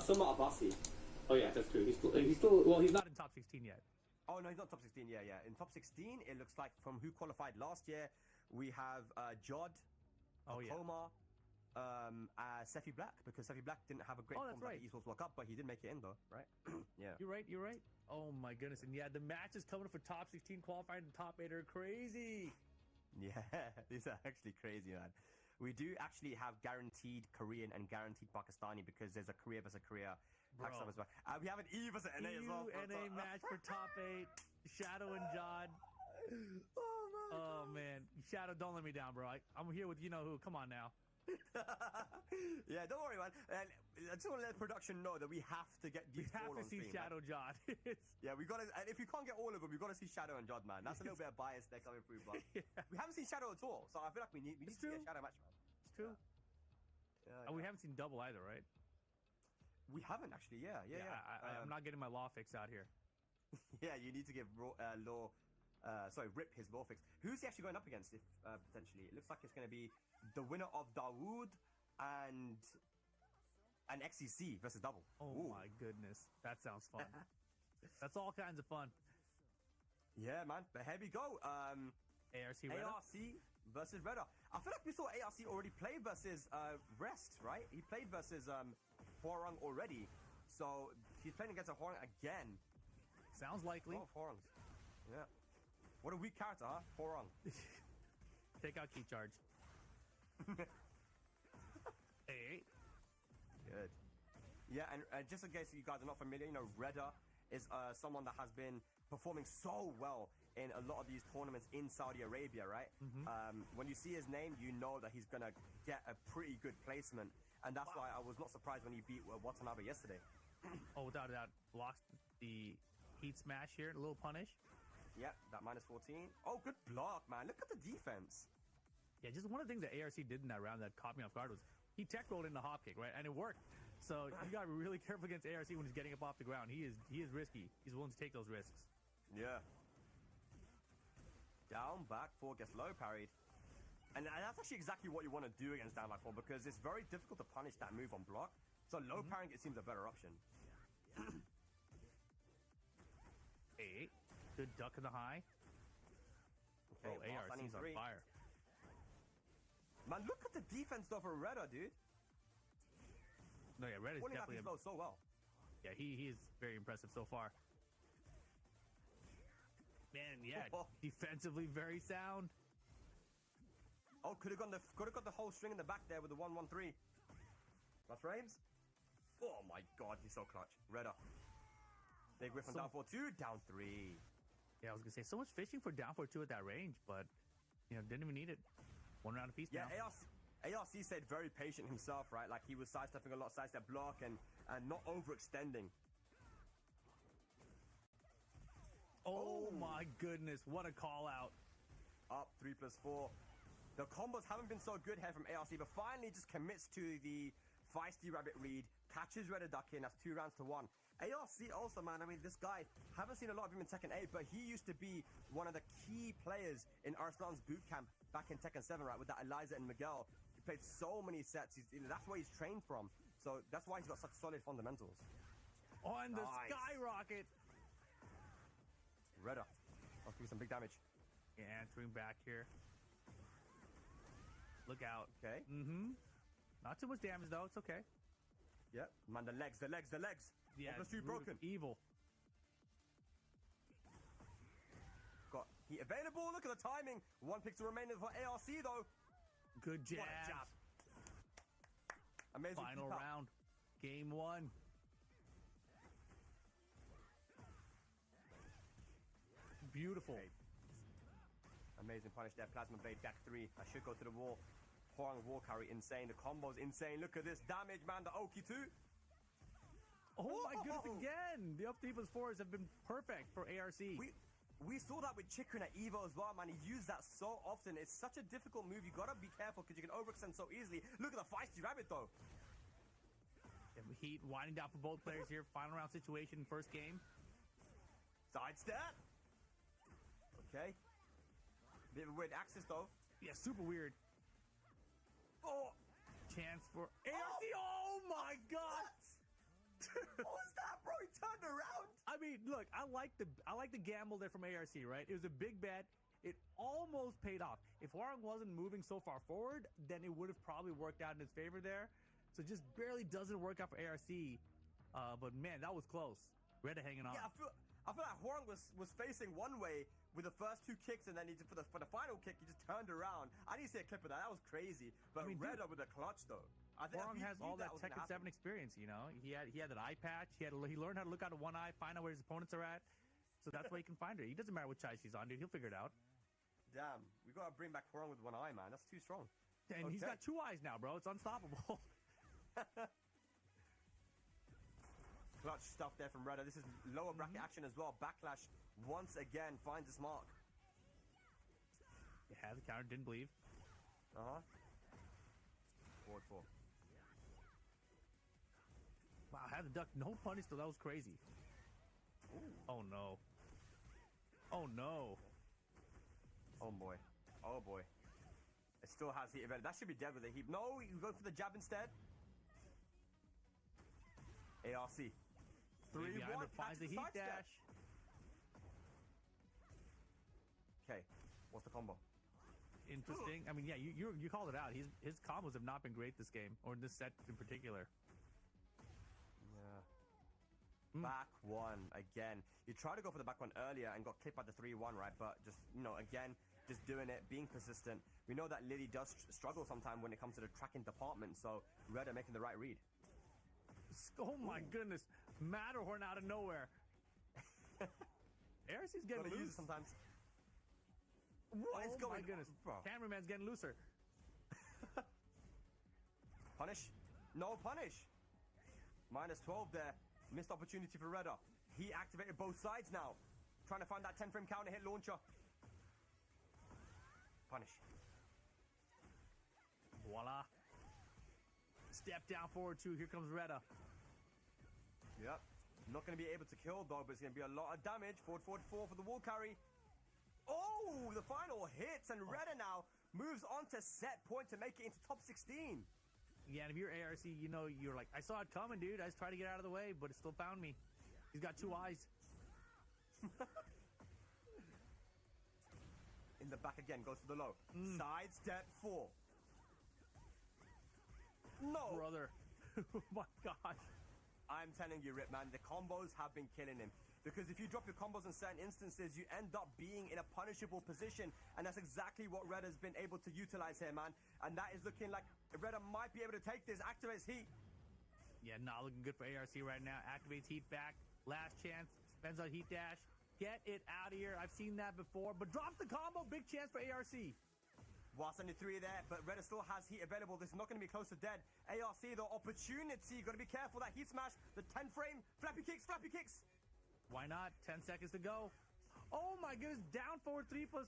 Somewhat Abassi. Oh yeah, that's true. He's still. Well, he's not in top 16 yet. Oh no, he's not top 16. Yeah. In top 16, it looks like from who qualified last year, we have Jod, Akoma, Sefi Black, because Sefi Black didn't have a great form at the Esports World Cup, but he did make it in though, right? Yeah. You're right. Oh my goodness. And yeah, the matches coming up for top 16 qualifying and top 8 are crazy. Yeah, these are actually crazy, man. We do actually have guaranteed Korean and guaranteed Pakistani because there's a Korea versus Korea. Pakistan as well. We have an E versus NA as well. NA match for top 8. Shadow and Jod. Oh man, Shadow, don't let me down, bro. I'm here with you know who. Come on now. Yeah, don't worry, man. I just want to let production know that we have to get these. We have to see Shadow Jod. Yeah, we gotta. And if we can't get all of them, we gotta see Shadow and Jod, man. That's a little bit of bias there coming through, but we haven't seen Shadow at all. So I feel like we need to see a Shadow match, man. It's true. And we haven't seen double either, right? We haven't actually. Yeah. I'm not getting my law fix out here. Yeah, you need to give Rip his law fix. Who's he actually going up against? If potentially, it looks like it's going to be the winner of Dawood and an XCC versus double. Oh my goodness, that sounds fun. That's all kinds of fun. Yeah, man. But here we go. ARC versus Redder. I feel like we saw ARC already play versus Rest, right? He played versus Hwarang already, so he's playing against a Hwarang again. Sounds likely. Oh, Hwarangs. Yeah. What a weak character, huh? Hwarang. Take out key charge. Hey. Good. Yeah, and just in case you guys are not familiar, you know, Redder is someone that has been performing so well in a lot of these tournaments in Saudi Arabia, right? When you see his name, you know that he's gonna get a pretty good placement, and that's why I was not surprised when he beat Watanabe yesterday. Oh, without a doubt, blocks the heat smash here, a little punish. Yep, that minus 14. Oh, good block, man. Look at the defense. Yeah, just one of the things that ARC did in that round that caught me off guard was he tech rolled in the hop kick, right? And it worked. So you gotta be really careful against ARC when he's getting up off the ground. He is risky. He's willing to take those risks. Yeah. Down back four gets low parried. And that's actually exactly what you want to do against down back four, because it's very difficult to punish that move on block. So low parrying, it seems a better option. Hey, good duck in the high. Okay, ARC's on fire. Man, look at the defense though for Redder, dude. No, yeah, Redder's definitely low so well. Yeah, he is very impressive so far. Man, yeah, defensively very sound. Oh, could have got the whole string in the back there with the 1-1-3. Plus frames. Oh my god, he's so clutch. Redder. Big whiff on down 4-2, down 3. Yeah, I was gonna say so much fishing for down 4-2 at that range, but you know, didn't even need it. One round apiece. Yeah, ARC stayed very patient himself, right? Like he was sidestepping a lot, sidestep block, and not overextending. Oh my goodness, what a call out. Up 3+4. The combos haven't been so good here from ARC, but finally just commits to the feisty rabbit read, catches Redder duck in. That's 2 rounds to 1. ARC also, man, I mean, this guy, haven't seen a lot of him in Tekken 8, but he used to be one of the key players in Arslan's boot camp back in Tekken 7, right, with that Eliza and Miguel. He played so many sets. That's where he's trained from. So that's why he's got such solid fundamentals. On the skyrocket. Redder. I'll give you some big damage. Yeah, answering back here. Look out. Okay. Not too much damage, though. It's okay. Yep. Man, the legs. Yeah, 1+2 broken. Evil. Got heat available. Look at the timing. 1 pick to remain for ARC, though. Good jab. What a jab. Amazing. Final round. Game 1. Beautiful. Okay. Amazing punish there. Plasma Blade back 3. I should go to the wall. Hwarang wall carry insane. The combo's insane. Look at this damage, man. The Oki too. Oh my goodness, again. The up 3+4s have been perfect for ARC. We saw that with Chikrin at Evo as well, man. He used that so often. It's such a difficult move. You gotta be careful because you can overextend so easily. Look at the feisty rabbit though. Heat winding down for both players here. Final round situation, first game. Side step. Okay. Bit of a weird axis though. Yeah, super weird. Oh, chance for ARC. Oh my god. What was that, bro? He turned around. I mean, look, I like the gamble there from ARC, right? It was a big bet. It almost paid off. If Hwoarang wasn't moving so far forward, then it would have probably worked out in his favor there. So just barely doesn't work out for ARC. But man, that was close. Reda hanging on. Yeah, I feel like Hwoarang was facing one way with the first two kicks, and then he for the final kick, he just turned around. I didn't see a clip of that. That was crazy. But I mean, Reda with a clutch though. Hwoarang has all that Tekken 7 experience, you know. He had that eye patch. He learned how to look out of one eye, find out where his opponents are at. So that's why he can find her. He doesn't matter what chai she's on, dude. He'll figure it out. Damn, we gotta bring back Hwoarang with one eye, man. That's too strong. And he's got two eyes now, bro. It's unstoppable. Clutch stuff there from Reda. This is lower bracket action as well. Backlash once again finds its mark. Yeah, the counter didn't believe. Forward 4. Wow, had the duck no punish though. That was crazy. Ooh. Oh no. Oh no. Oh boy. Oh boy. It still has heat event. That should be dead with a heap. No, you go for the jab instead. ARC. 3-1. Finds the heat dash. Okay. What's the combo? Interesting. I mean, yeah, you called it out. His combos have not been great this game, or in this set in particular. Yeah. Back one again. You tried to go for the back one earlier and got clipped by the 3-1, right? But just, again, just doing it, being persistent. We know that Lily does struggle sometimes when it comes to the tracking department, so Reda making the right read. Oh my goodness. Matterhorn out of nowhere. ARC's getting loose sometimes. What is going on? My goodness. Cameraman's getting looser. Punish. No punish. -12 there. Missed opportunity for Reda. He activated both sides now. Trying to find that 10-frame counter hit launcher. Punish. Voila. Step down forward 2. Here comes Reda. Yep. Not going to be able to kill though, but it's going to be a lot of damage. Forward 4 for the wall carry. Oh, the final hits, and Reda now moves on to set point to make it into top 16. Yeah, and if you're ARC, you're like, I saw it coming, dude. I just tried to get out of the way, but it still found me. He's got 2 eyes. In the back again, goes for the low. Side step 4. No. Brother. Oh my gosh. I'm telling you, Rip, man, the combos have been killing him. Because if you drop your combos in certain instances, you end up being in a punishable position. And that's exactly what Reda's been able to utilize here, man. And that is looking like Reda might be able to take this. Activates heat. Yeah, not looking good for ARC right now. Activates heat back. Last chance. Spends on heat dash. Get it out of here. I've seen that before. But drops the combo. Big chance for ARC. Whilst only 3 there, but Reda still has heat available. This is not going to be close to dead. ARC, though, opportunity. Got to be careful. That heat smash. The 10-frame. Flappy kicks. Flappy kicks. Why not? 10 seconds to go. Oh my goodness, down forward 3+4.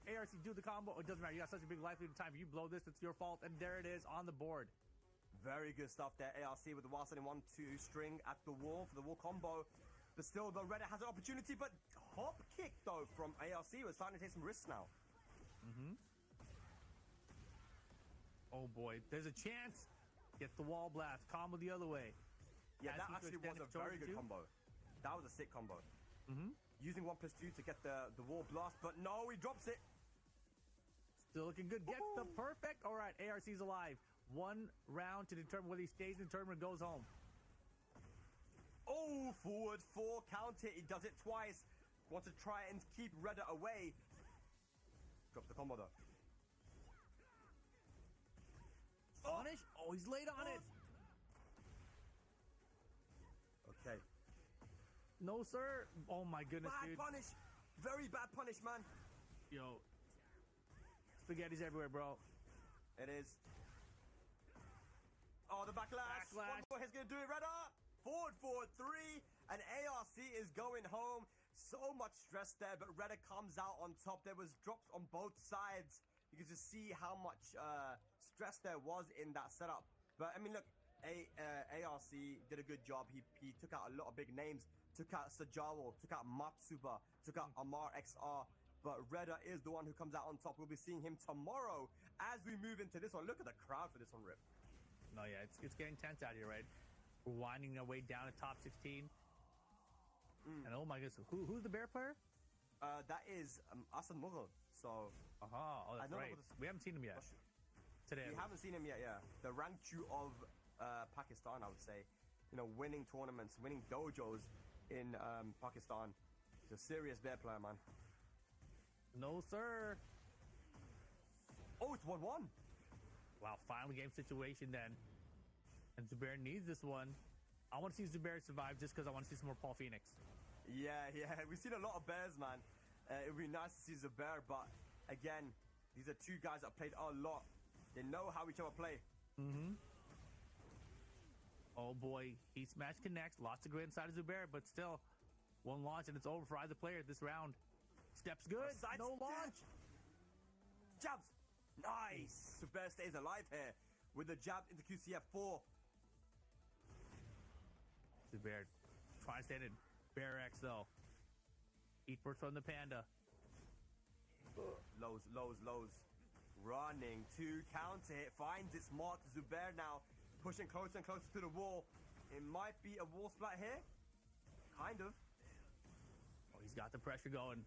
ARC do the combo. It doesn't matter. You got such a big life lead time. If you blow this, it's your fault. And there it is on the board. Very good stuff there. ARC with the whilst in 1-2 string at the wall for the wall combo. But still, though, Reda has an opportunity. But hop kick, though, from ARC. We're starting to take some risks now. Oh boy, there's a chance. Gets the wall blast. Combo the other way. Yeah, that actually was a very good combo. That was a sick combo. Using 1+2 to get the wall blast, but no, he drops it. Still looking good. Gets the perfect. All right, ARC's alive. 1 round to determine whether he stays in the tournament or goes home. Oh, forward 4 counter. He does it twice. Wants to try and keep Reda away. Drops the combo though. Punish. Oh, he's late on it. Okay. No, sir. Oh, my goodness, bad dude. Punish. Very bad punish, man. Yo. Spaghetti's everywhere, bro. It is. Oh, the backlash. One more he's going to do it. Reda. Forward 3. And ARC is going home. So much stress there, but Reda comes out on top. There was drops on both sides. You can just see how much stress there was in that setup. But, I mean, look. ARC did a good job. He took out a lot of big names. Took out Sajawa, took out Matsuba, took out Amar XR. But Reda is the one who comes out on top. We'll be seeing him tomorrow as we move into this one. Look at the crowd for this one, Rip. No, yeah, it's getting tense out here, right? We're winding our way down to top 16. And oh my goodness, who's the bear player? That is Asan Mughal. So, Oh, that's right. We haven't seen him yet. Today. We haven't seen him yet, yeah. The rank 2 of Pakistan, I would say. You know, winning tournaments, winning dojos in Pakistan. He's a serious bear player, man. No, sir. Oh, it's 1-1. Wow, final game situation then. And Zubair needs this one. I want to see Zubair survive just because I want to see some more Paul Phoenix. Yeah. We've seen a lot of bears, man. It would be nice to see Zubair, but again, these are two guys that played a lot. They know how each other play. Oh boy, Heat Smash connects. Lots of grit inside of Zubair, but still, one launch and it's over for either player this round. Steps good. No launch. Jabs. Nice. Zubair stays alive here with the jab into QCF4. Zubair trying to stand in. Bear X though. Heat burst from the Panda. Lows. Running to counter hit. Finds its mark. Zubair now pushing closer and closer to the wall. It might be a wall splat here. Kind of. Oh, he's got the pressure going.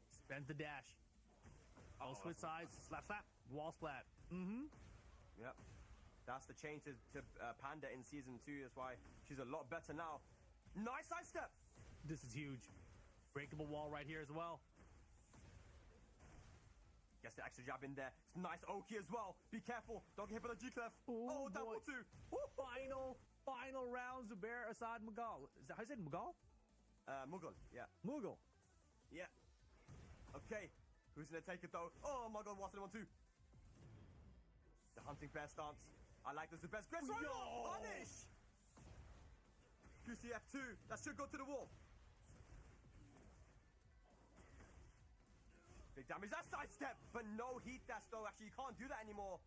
Spends the dash. Oh, switch sides. Slap. Wall splat. Yep. That's the change to Panda in Season 2. That's why she's a lot better now. Nice side step. This is huge. Breakable wall right here as well. Gets the extra jab in there. It's nice Oki as well. Be careful. Don't get hit by the G-Clef. Oh, that one too. Final round. Zubair, Assad, Mughal. Is that how you said Mughal? Mughal, yeah. Mughal. Yeah. Okay. Who's going to take it though? Oh my god, what's the one too? The hunting bear stance. I like this. The best. Great punish! QCF2. That should go to the wall. Big damage. That sidestep, but no heat dash though. Actually, you can't do that anymore.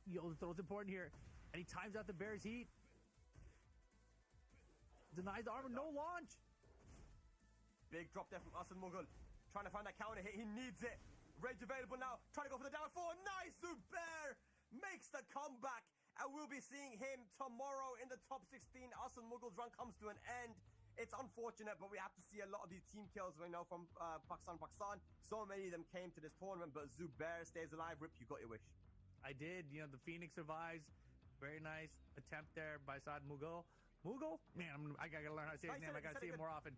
Yo, the throw's important here. And he times out the bear's heat. Denies the armor. No launch. Big drop there from Asan Mughal. Trying to find that counter hit. He needs it. Rage available now. Trying to go for the down 4. Nice. Zubair makes the comeback. And we'll be seeing him tomorrow in the top 16. Asan Mughal's run comes to an end. It's unfortunate, but we have to see a lot of these team kills we know from Pakistan. So many of them came to this tournament, but Zubair stays alive. Rip, you got your wish. I did. You know, the Phoenix survives. Very nice attempt there by Saad Mughal. Mughal? Man, I gotta learn how to say his name. I gotta see it more often.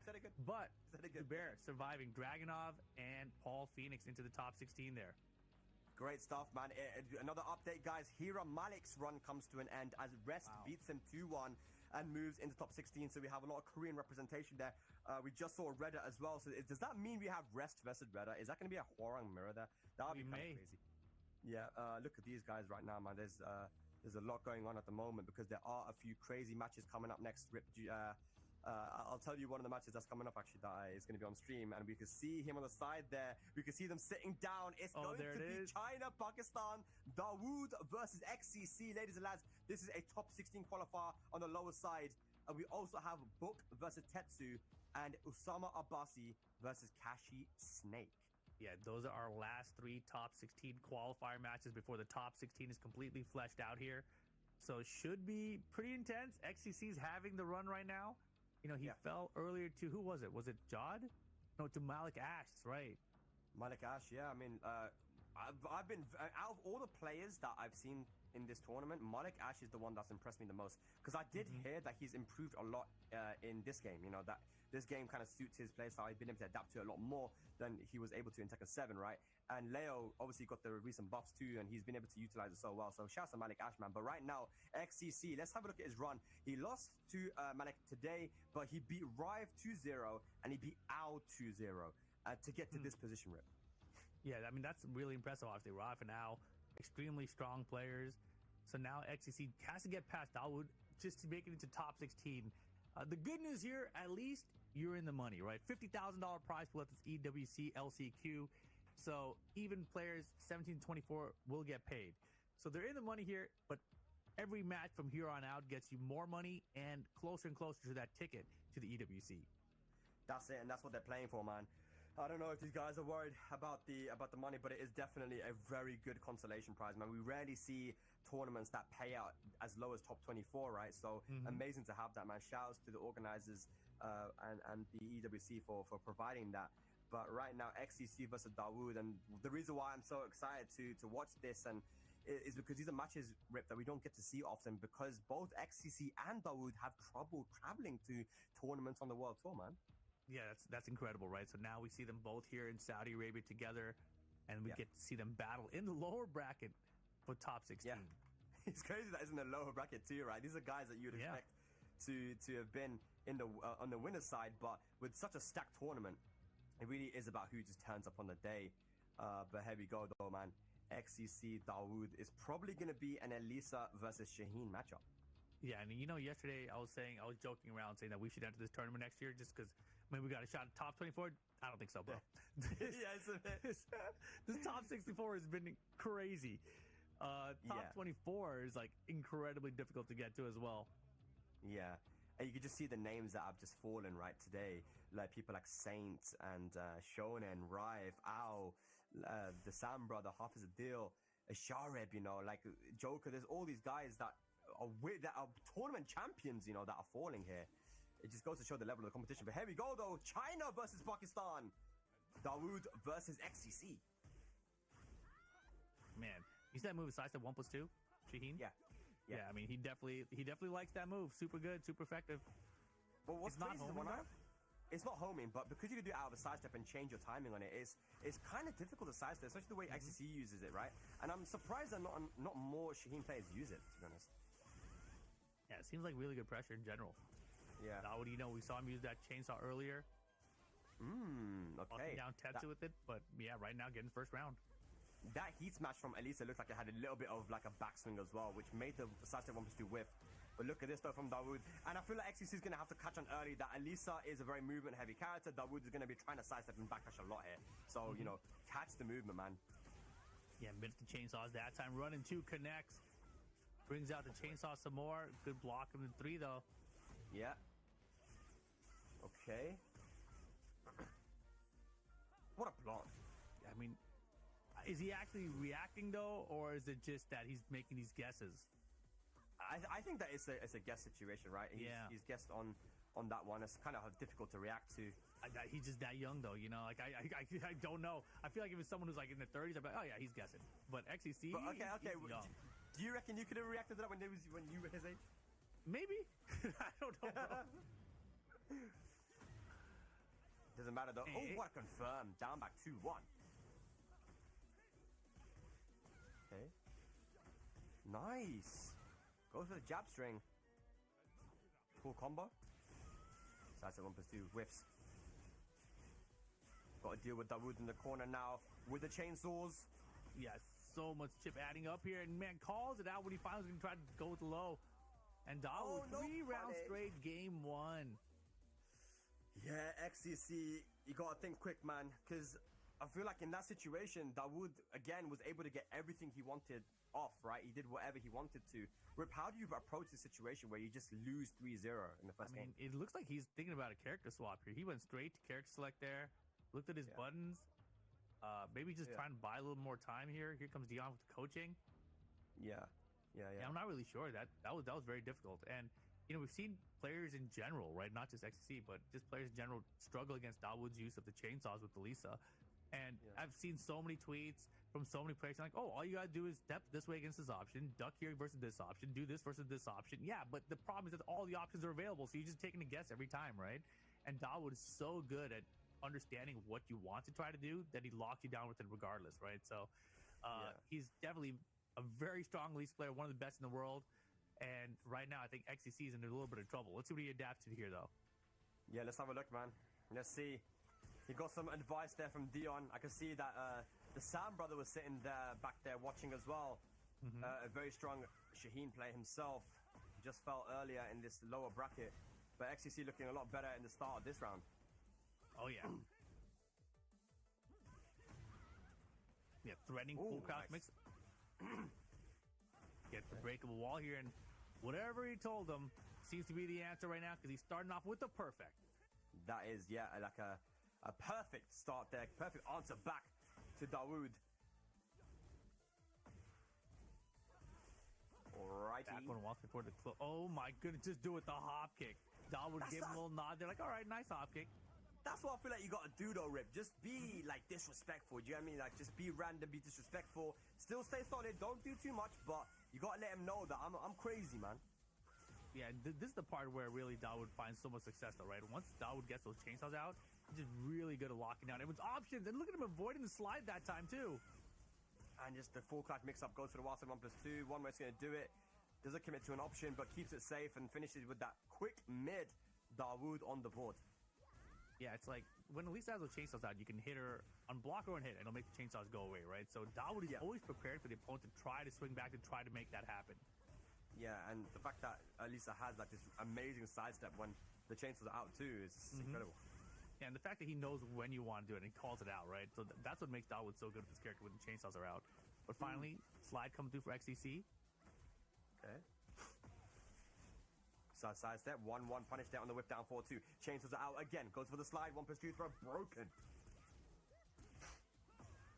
But Zubair surviving Dragunov and Paul Phoenix into the top 16 there. Great stuff, man. Another update, guys. Hira Malik's run comes to an end as Rest beats him 2-1 and moves into top 16. So we have a lot of Korean representation there. We just saw Redda as well. So does that mean we have Rest versus Redda? Is that going to be a Hwarang mirror there? That would be kind of crazy. Yeah, look at these guys right now, man. There's a lot going on at the moment because there are a few crazy matches coming up next. Rip, I'll tell you one of the matches that's coming up actually that is going to be on stream, and we can see him on the side there. We can see them sitting down. It's going to be China, Pakistan, Dawood versus XCC. Ladies and lads, this is a top 16 qualifier on the lower side. And we also have Book versus Tetsu and Usama Abbasi versus Kashi Snake. Yeah, those are our last 3 top 16 qualifier matches before the top 16 is completely fleshed out here. So it should be pretty intense. XCC's having the run right now. You know, he fell earlier to, who was it? Was it Jod? No, to Malik Ash, that's right. Malik Ash, yeah. I mean, I've been, out of all the players that I've seen in this tournament, Malik Ash is the one that's impressed me the most. Because I did hear that he's improved a lot in this game. You know, that this game kind of suits his playstyle. He's been able to adapt to it a lot more than he was able to in Tekken 7, right? And Leo obviously got the recent buffs too, and he's been able to utilize it so well. So shout out to Malik Ash, man. But right now, XCC, let's have a look at his run. He lost to Malik today, but he beat Rive 2-0, and he beat Ao 2-0 to get to this position, Rip. Yeah, I mean, that's really impressive, obviously. Rive and Ao, extremely strong players. So now XCC has to get past Dawood just to make it into top 16. The good news here, at least you're in the money, right? $50,000 prize pool at this EWC LCQ. So even players 17 to 24 will get paid. So they're in the money here, but every match from here on out gets you more money and closer to that ticket to the EWC. That's it, and that's what they're playing for, man. I don't know if these guys are worried about the money, but it is definitely a very good consolation prize, man. We rarely see tournaments that pay out as low as top 24, right? So amazing to have that, man. Shouts to the organizers and the EWC for providing that. But right now, XCC versus Dawood, and the reason why I'm so excited to watch this and is because these are matches, Rip, that we don't get to see often because both XCC and Dawood have trouble traveling to tournaments on the World Tour, man. Yeah, that's incredible, right? So now we see them both here in Saudi Arabia together, and we get to see them battle in the lower bracket for top 16. Yeah. It's crazy that it's in the lower bracket too, right? These are guys that you'd expect to have been in the on the winner's side, but with such a stacked tournament, it really is about who just turns up on the day. But here we go, though, man. XCC Dawood is probably going to be an Elisa versus Shaheen matchup. Yeah, and yesterday I was joking around saying that we should enter this tournament next year just because maybe we got a shot at top 24. I don't think so, bro. This top 64 has been crazy. Top 24 is like incredibly difficult to get to as well. Yeah. And you can just see the names that have just fallen right today, like people like Saint and Shonen, Rive, Ao, the Sam brother, Hafiz Adil, Shareb, like Joker. There's all these guys that are tournament champions, that are falling here. It just goes to show the level of the competition. But here we go, though. China versus Pakistan. Dawood versus XCC. Man, you see that move sidestep 1+2, Shaheen? Yeah, I mean, he definitely likes that move. Super good, super effective. But what's not crazy is homing, it's not homing, but because you can do it out of a sidestep and change your timing on it, it's kind of difficult to sidestep, especially the way XCC uses it, right? And I'm surprised that not more Shaheen players use it, to be honest. Yeah, it seems like really good pressure in general. Yeah. Now, we saw him use that chainsaw earlier. Okay. Locking down Tetsu with it, but yeah, right now getting first round. That heat smash from Elisa looked like it had a little bit of like a backswing as well, which made the sidestep 1+2 whiff. But look at this though from Dawood. And I feel like XCC is going to have to catch on early that Elisa is a very movement heavy character. Dawood is going to be trying to sidestep and backdash a lot here. So, catch the movement, man. Yeah, mid the chainsaws that time. Running 2 connects. Brings out the chainsaw some more. Good block in the 3 though. Yeah. Okay. What a block. I mean, is he actually reacting though, or is it just that he's making these guesses? I think that it's a guess situation, right? He's guessed on that one. It's kind of difficult to react to. He's just that young though, Like I don't know. I feel like if it's someone who's like in the 30s, I'd be like, oh yeah, he's guessing. But XCC, but okay. He's young. Do you reckon you could have reacted to that when you were his age? Maybe. I don't know, bro. Doesn't matter though. Oh, what a confirm. Down back 2-1. Okay. Nice. Goes for the jab string. Cool combo. Sidestep 1+2 whiffs. Got to deal with Dawood in the corner now with the chainsaws. Yeah, so much chip adding up here, and man calls it out when he finally was going to try to go with the low. And Dawood, 3 rounds straight, game 1. Yeah, XCC, you got to think quick, man, because I feel like in that situation, Dawood, again, was able to get everything he wanted off, right? He did whatever he wanted to. Rip, how do you approach the situation where you just lose 3-0 in the first game? It looks like he's thinking about a character swap here. He went straight to character select there, looked at his buttons, maybe just trying to buy a little more time here. Here comes Dion with the coaching. Yeah, I'm not really sure. That was very difficult. And, we've seen players in general, right? Not just XCC, but just players in general struggle against Dawood's use of the chainsaws with the Lisa. And I've seen so many tweets from so many players like, oh, all you gotta do is step this way against this option, duck here versus this option, do this versus this option. Yeah, but the problem is that all the options are available, so you're just taking a guess every time, right? And Dawood is so good at understanding what you want to try to do that he locks you down with it regardless, right? So he's definitely a very strong Elise player, one of the best in the world. And right now, I think XCC is in a little bit of trouble. Let's see what he adapts to here, though. Yeah, let's have a look, man. Let's see. He got some advice there from Dion. I can see that the Sam brother was sitting there back there watching as well. A very strong Shaheen player himself. He just fell earlier in this lower bracket. But XCC looking a lot better in the start of this round. Oh, yeah. Yeah, threatening full crouch mix. Get the breakable wall here, and whatever he told him seems to be the answer right now because he's starting off with the perfect. That is, like a perfect start there. Perfect answer back to Dawood. Alrighty. Back one once before the close. Oh my goodness, just do it, the hop kick. Dawood gave him a little nod. They're like, all right, nice hop kick. That's what I feel like you got to do though, Rip. Just be like disrespectful. Do you know what I mean? Like just be random, be disrespectful. Still stay solid. Don't do too much, but you got to let him know that I'm crazy, man. Yeah, this is the part where really Dawood finds so much success though, right? Once Dawood gets those chainsaws out, he's just really good at locking down everyone's options. And look at him avoiding the slide that time too. And just the full clutch mix-up goes for the wild side 1+2. One way's going to do it. Doesn't commit to an option, but keeps it safe and finishes with that quick mid. Dawood on the board. Yeah, it's like when Elisa has those chainsaws out, you can hit her on block or on hit, and it'll make the chainsaws go away, right? So Dawood is always prepared for the opponent to try to swing back and try to make that happen. Yeah, and the fact that Elisa has like this amazing sidestep when the chainsaws are out too is incredible. Yeah, and the fact that he knows when you want to do it and he calls it out, right? So that's what makes Dawood so good with this character when the chainsaws are out. But finally, slide coming through for XCC. Okay. Side step, 1-1, punish down on the whip down 4-2. Chainsaws are out again, goes for the slide, 1+2 throw, broken.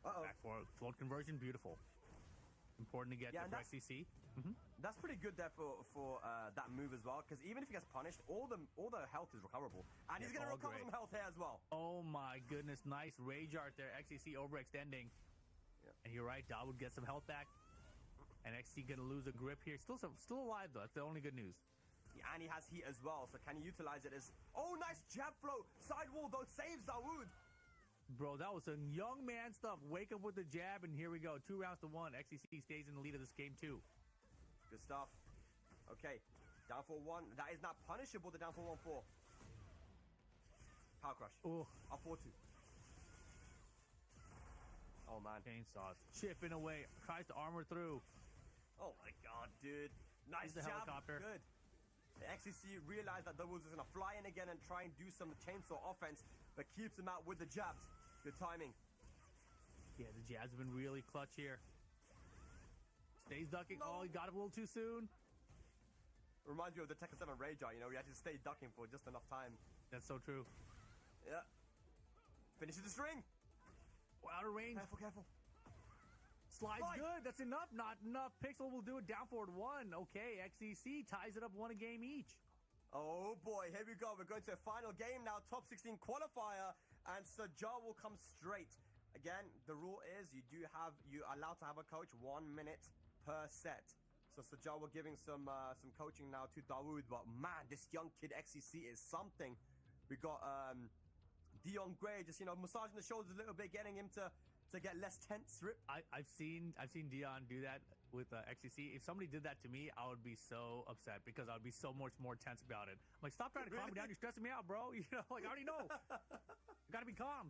Back for float conversion, beautiful. Important to get for XCC. That's pretty good there for that move as well, because even if he gets punished, all the health is recoverable. And he's going to recover some health here as well. Oh my goodness, nice rage art there. XCC overextending. Yeah. And you're right, Dawood gets some health back. And XCC going to lose a grip here. Still alive though, that's the only good news. Yeah, and he has heat as well, so can he utilize it as... Oh, nice jab flow! Sidewall, though, saves Dawood! Bro, that was some young man stuff. Wake up with the jab, and here we go. 2 rounds to 1. XCC stays in the lead of this game, too. Good stuff. Okay, down 4-1. That is not punishable, the down 4-1-4. Power crush. Oh. Up 4-2. Oh, man. Chainsaws. Chipping away. Tries to armor through. Oh, my God, dude. Nice the jab. Helicopter. Good. The XCC realized that Dawood was going to fly in again and try and do some chainsaw offense, but keeps him out with the jabs. Good timing. Yeah, the jabs have been really clutch here. Stays ducking. No. Oh, he got it a little too soon. Reminds you of the TEKKEN8 Rage Art, you know, we had to stay ducking for just enough time. That's so true. Yeah. Finishes the string. Out of range. Careful. Slide's good. That's enough. Not enough. Pixel will do it. Down forward 1. Okay, XCC ties it up 1 a game each. Oh boy, here we go. We're going to a final game now. Top 16 qualifier, and Sajar will come straight. Again, the rule is you're allowed to have a coach 1 minute per set. So Sajar will giving some coaching now to Dawood. But man, this young kid XCC is something. We got Dion Gray just massaging the shoulders a little bit, getting him to get less tense. Rip. I've seen Dion do that with XCC. If somebody did that to me, I would be so upset because I would be so much more tense about it. I'm like, stop trying to calm me down. You're stressing me out, bro. You know, like I already know. You gotta be calm.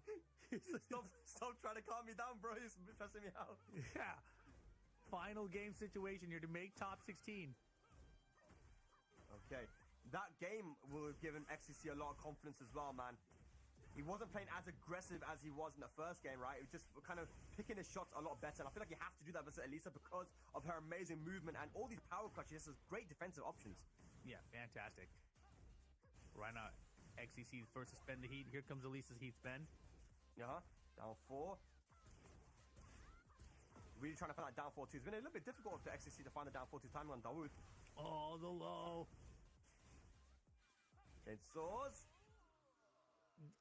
stop trying to calm me down, bro. You're stressing me out. Yeah. Final game situation here to make top 16. Okay. That game will have given XCC a lot of confidence as well, man. He wasn't playing as aggressive as he was in the first game, right? He was just kind of picking his shots a lot better. And I feel like you have to do that versus Elisa because of her amazing movement and all these power clutches. She has great defensive options. Yeah, fantastic. Right now, XCC first to spend the heat. Here comes Elisa's heat spend. Down 4. Really trying to find that down 4-2. It's been a little bit difficult for XCC to find the down 4-2 timing on Dawood. Oh, the low. Chainsaws.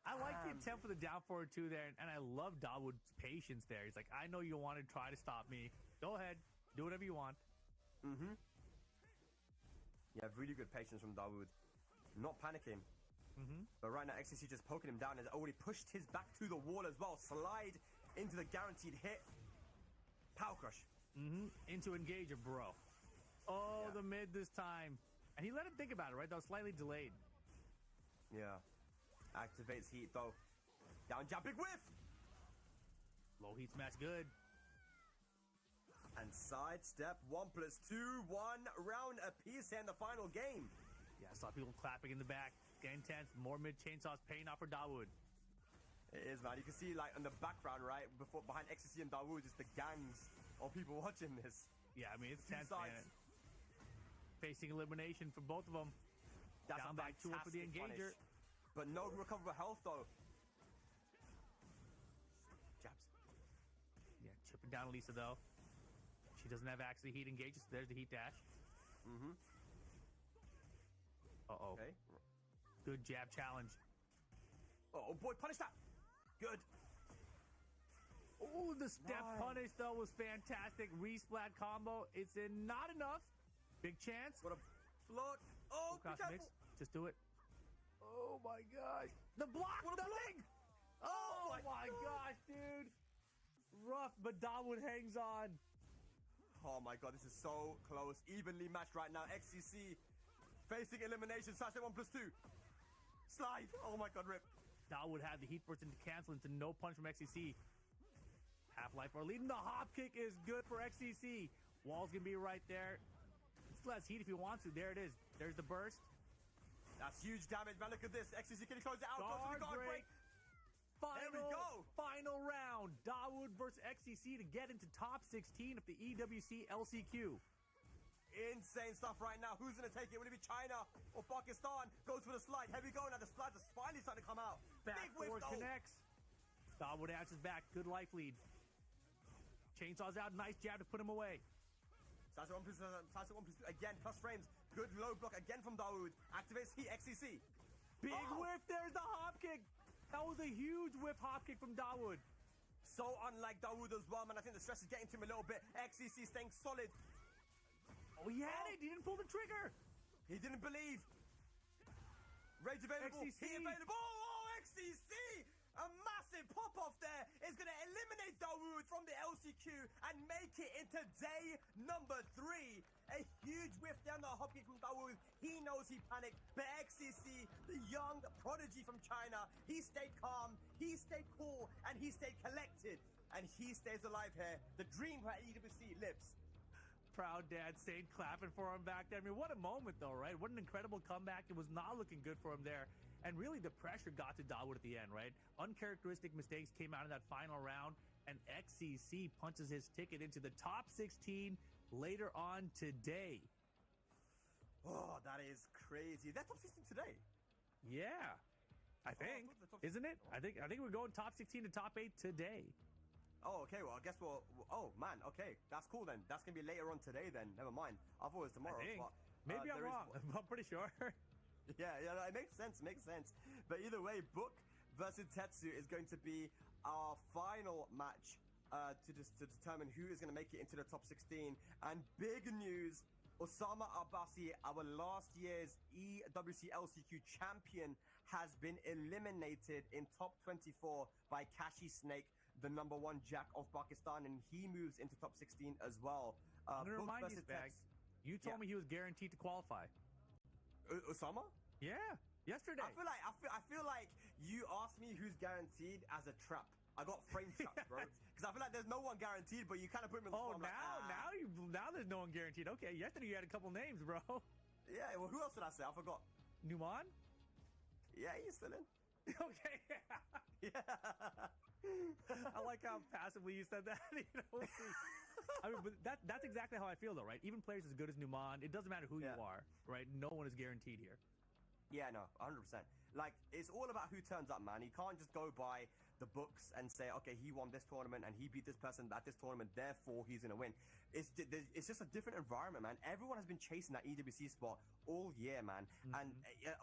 I like the attempt for the down forward 2 there, and I love Dawood's patience there. He's like, I know you want to try to stop me. Go ahead. Do whatever you want. Yeah, really good patience from Dawood. Not panicking. But right now, XCC just poking him down. Has already pushed his back to the wall as well. Slide into the guaranteed hit. Power crush. Into engager, bro. Oh, the mid this time. And he let him think about it, right? That was slightly delayed. Yeah. Activates heat though. Down jab, big whiff. Low heat smash, good. And sidestep 1+2, 1 round apiece in the final game. Yeah, I saw people clapping in the back. Getting tense. More mid chainsaws paying off for Dawood. It is, man. You can see like in the background, right, behind XCC and Dawood, just the gangs of people watching this. Yeah, I mean it's tense, man. Facing elimination for both of them. That's down back 2 for the engager. But no recoverable health though. Jabs. Yeah, chipping down Elisa though. She doesn't have access to heat engages, so there's the heat dash. Uh-oh. Okay. Good jab challenge. Oh boy, punish that. Good. Oh, the step punish, though, was fantastic. Resplat combo. It's in not enough. Big chance. What a block. Oh, be careful. Mix. Just do it. Oh, my gosh. The block. What a nothing. Oh, my gosh, dude. Rough, but Dawood hangs on. Oh, my God. This is so close. Evenly matched right now. XCC facing elimination. Sasha 1+2. Slide. Oh, my God, rip. Dawood had the heat burst into cancel into no punch from XCC. Half-Life are leading. The hop kick is good for XCC. Wall's going to be right there. It's less heat if he wants to. There it is. There's the burst. That's huge damage, man. Look at this. XCC can close it out. Guard break. There we go. Final round. Dawood versus XCC to get into top 16 of the EWC LCQ. Insane stuff right now. Who's going to take it? Will it be China or Pakistan? Goes for the slide. Heavy go. Now the slides are finally starting to come out. Back Big whiff, forward connects. Dawood answers back. Good life lead. Chainsaws out. Nice jab to put him away. Sasha 1+2 again. Plus frames. Good low block again from Dawood. Activates heat. XCC. Big whiff. There's the hop kick. That was a huge whiff hop kick from Dawood. So unlike Dawood as well, man. I think the stress is getting to him a little bit. XCC staying solid. Oh, he had it. He didn't pull the trigger. He didn't believe. Rage available. XCC. Heat available. Oh, XCC. A massive pop-off there is going to eliminate Dawood from the LCQ and make it into day number 3. A huge whiff down the hop kick from Dawood. He knows he panicked, but XCC, the young prodigy from China, he stayed calm, he stayed cool, and he stayed collected. And he stays alive here. The dream for EWC lives. Proud dad stayed clapping for him back there. I mean, what a moment, though, right? What an incredible comeback. It was not looking good for him there. And really, the pressure got to Dawood at the end, right? Uncharacteristic mistakes came out in that final round, and XCC punches his ticket into the top 16 later on today. Oh, that is crazy. That's top 16 today. Yeah, I think. Isn't it? I think we're going top 16 to top 8 today. Oh, okay. Well, I guess we'll... Oh, man. Okay. That's cool, then. That's going to be later on today, then. Never mind. I thought it was tomorrow. I think. But, maybe I'm wrong. I'm pretty sure. Yeah, it makes sense. But either way, Book versus Tetsu is going to be our final match to determine who is going to make it into the top 16. And big news, Osama Abbasi, our last year's EWC LCQ champion, has been eliminated in top 24 by Kashi Snake, the #1 Jack of Pakistan, and he moves into top 16 as well. I'm going to remind you, Spag, you told me he was guaranteed to qualify. Osama? Yeah, yesterday. I feel like you asked me who's guaranteed as a trap. I got frame trapped, bro. Because I feel like there's no one guaranteed, but you kind of put me on the spot. Oh, now there's no one guaranteed. Okay, yesterday you had a couple names, bro. Yeah, well, who else did I say? I forgot. Numan? Yeah, he's still in. Okay. Yeah. I like how passively you said that. You know, I mean, but that's exactly how I feel, though, right? Even players as good as Numan, it doesn't matter who you are, right? No one is guaranteed here. Yeah, no, 100%. Like, it's all about who turns up, man. You can't just go by the books and say, okay, he won this tournament and he beat this person at this tournament, therefore he's going to win. It's just a different environment, man. Everyone has been chasing that EWC spot all year, man. And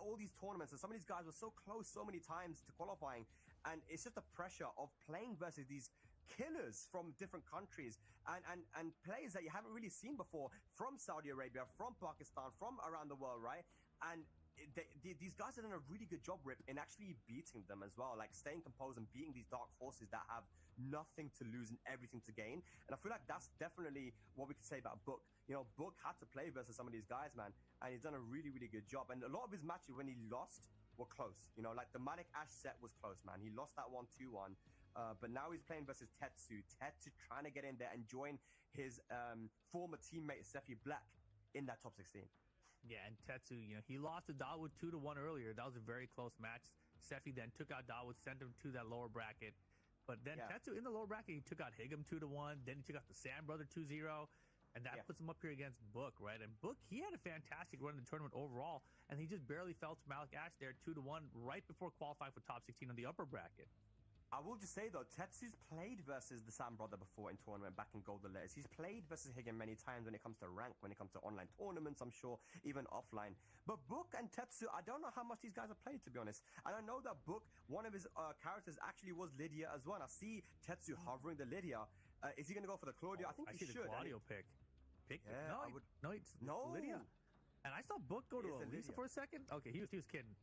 all these tournaments, and some of these guys were so close so many times to qualifying, and it's just the pressure of playing versus these killers from different countries and players that you haven't really seen before, from Saudi Arabia, from Pakistan, from around the world, right? And these guys have done a really good job, Rip, in actually beating them as well, like staying composed and beating these dark forces that have nothing to lose and everything to gain. And I feel like that's definitely what we could say about Book. You know, Book had to play versus some of these guys, man, and he's done a really, really good job. And a lot of his matches when he lost were close. You know, like the Manic Ash set was close, man. He lost that one 2-1. But now he's playing versus Tetsu. Tetsu trying to get in there and join his former teammate, Sefi Black, in that top 16. Yeah, and Tetsu, you know, he lost to Dawood 2-1 earlier. That was a very close match. Sefi then took out Dawood, sent him to that lower bracket. But then Tetsu in the lower bracket, he took out Higem 2-1. Then he took out the Sam brother 2-0. And that puts him up here against Book, right? And Book, he had a fantastic run in the tournament overall. And he just barely fell to Malik Ash there 2-1 right before qualifying for top 16 on the upper bracket. I will just say though, Tetsu's played versus the Sam brother before in tournament back in Golden Letters. He's played versus Higgin many times when it comes to rank, when it comes to online tournaments, I'm sure, even offline. But Book and Tetsu, I don't know how much these guys have played, to be honest. And I know that Book, one of his characters actually was Lydia as well. I see Tetsu hovering the Lydia. Is he going to go for the Claudio? I think he see should. the Claudio pick. Yeah, No, Lydia. And I saw Book go to Elisa for a second. Okay, he was kidding.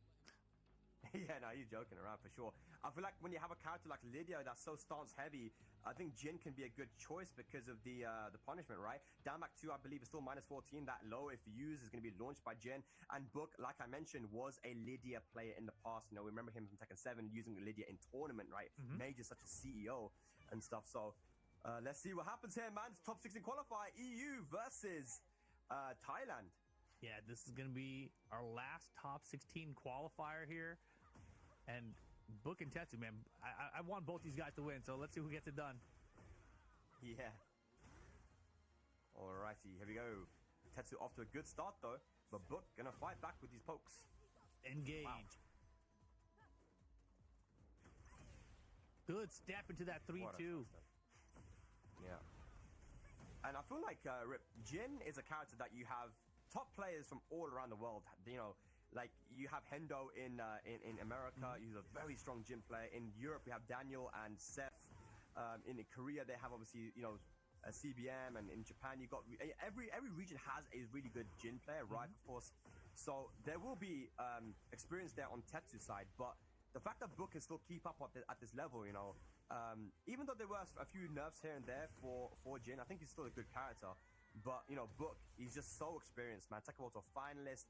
Yeah, no, he's joking around for sure. I feel like when you have a character like Lydia that's so stance heavy, I think Jin can be a good choice because of the punishment, right? Down back 2, I believe, is still minus 14. That low, if used, is going to be launched by Jin. And Book, like I mentioned, was a Lydia player in the past. You know, we remember him from Tekken 7 using Lydia in tournament, right? Majors such as CEO and stuff. So let's see what happens here, man. It's top 16 qualifier, EU versus Thailand. Yeah, this is going to be our last top 16 qualifier here. And Book and Tetsu, man, I want both these guys to win, so let's see who gets it done. Yeah. Alrighty, here we go. Tetsu off to a good start, though. But Book gonna fight back with these pokes. Engage. Wow. Good step into that 3-2. Yeah. And I feel like Jin is a character that you have top players from all around the world, you know. Like, you have Hendo in America. He's a very strong Jin player. In Europe, we have Daniel and Seth. In Korea, they have, obviously, you know, a CBM. And in Japan, you got... Every region has a really good Jin player, right, of course. So there will be experience there on Tetsu's side. But the fact that Book can still keep up at this level, you know, even though there were a few nerfs here and there for Jin, I think he's still a good character. But, you know, Book, he's just so experienced, man. Tekken World Tour finalist.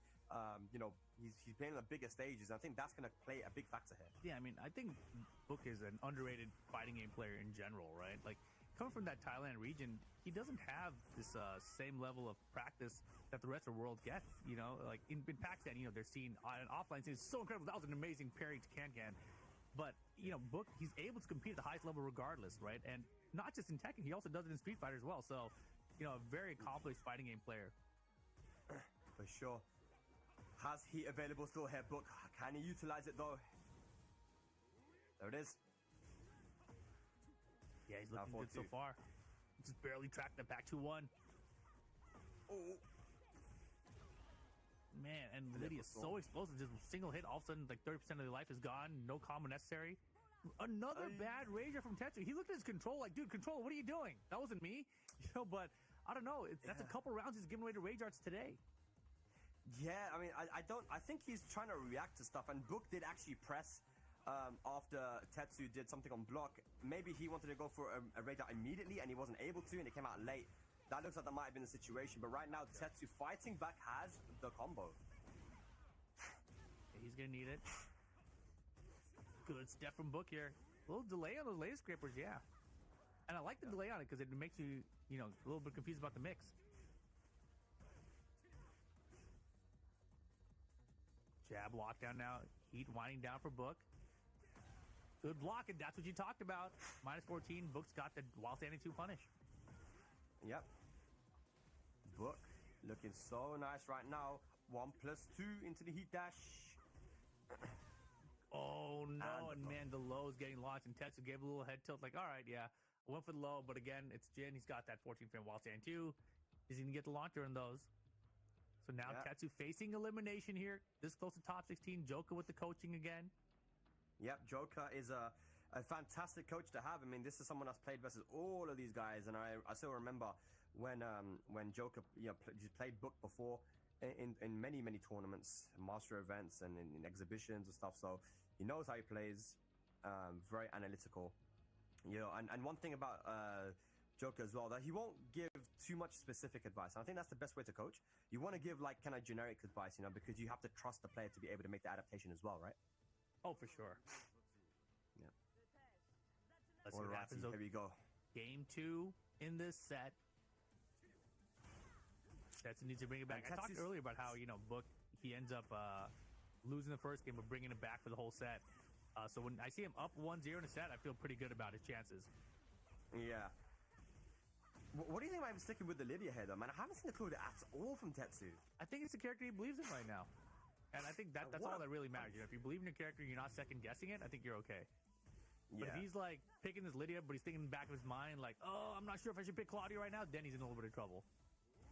You know, he's playing on the bigger stages. I think that's going to play a big factor here. Yeah, I mean, I think Book is an underrated fighting game player in general, right? Like, coming from that Thailand region, he doesn't have this same level of practice that the rest of the world gets, you know? Like, in Pakistan, you know, they're seeing an offline scene. It's so incredible. That was an amazing parry to Can. But, you know, Book, he's able to compete at the highest level regardless, right? And not just in Tekken, he also does it in Street Fighter as well. So, you know, a very accomplished fighting game player. For sure. Has he available still here, Book? Can he utilize it, though? There it is. Yeah, he's looking good so far. Just barely tracked it back 2-1. Oh. Man, and Lydia's so explosive. Just single hit, all of a sudden, like 30% of their life is gone. No combo necessary. Another bad Rager from Tetsu. He looked at his control like, dude, control, what are you doing? That wasn't me. You know, but I don't know. That's a couple rounds he's giving away to Rage Arts today. Yeah, I mean, I think he's trying to react to stuff, and Book did actually press after Tetsu did something on block. Maybe he wanted to go for a raid out immediately, and he wasn't able to, and it came out late. That looks like that might have been the situation, but right now, Tetsu fighting back has the combo. He's gonna need it. Good step from Book here. A little delay on those laser scrapers, yeah. And I like the delay on it, because it makes you, you know, a little bit confused about the mix. Jab lockdown now. Heat winding down for Book. Good block, and that's what you talked about. Minus 14. Book's got the while standing 2 punish. Yep. Book looking so nice right now. 1+2 into the heat dash. Oh no, and man, the low is getting launched, and Tetsu gave a little head tilt, like, all right, yeah, I went for the low, but again, it's Jin. He's got that 14 frame while standing 2. Is he gonna get the launcher in those? So now Tetsu facing elimination here. This close to top 16. Joker with the coaching again. Yep, Joker is a fantastic coach to have. I mean, this is someone that's played versus all of these guys, and I still remember when Joker played Book before in many tournaments, master events, and in exhibitions and stuff. So he knows how he plays. Very analytical. You know, and one thing about Joker as well, that he won't give too much specific advice. And I think that's the best way to coach. You want to give like kind of generic advice, you know, because you have to trust the player to be able to make the adaptation as well, right? Oh, for sure. Yeah. Let's see what happens. Here we go. Game 2 in this set. Tetsu needs to bring it back. I talked earlier about how, you know, Book, he ends up losing the first game, but bringing it back for the whole set. So when I see him up 1-0 in a set, I feel pretty good about his chances. Yeah. What do you think about him sticking with the Lydia here, though, man? I haven't seen the clue at all from Tetsu. I think it's the character he believes in right now. And I think that's all that really matters. You know, if you believe in your character, you're not second-guessing it, I think you're okay. But if he's like picking this Lydia, but he's thinking in the back of his mind, like, oh, I'm not sure if I should pick Claudia right now, then he's in a little bit of trouble.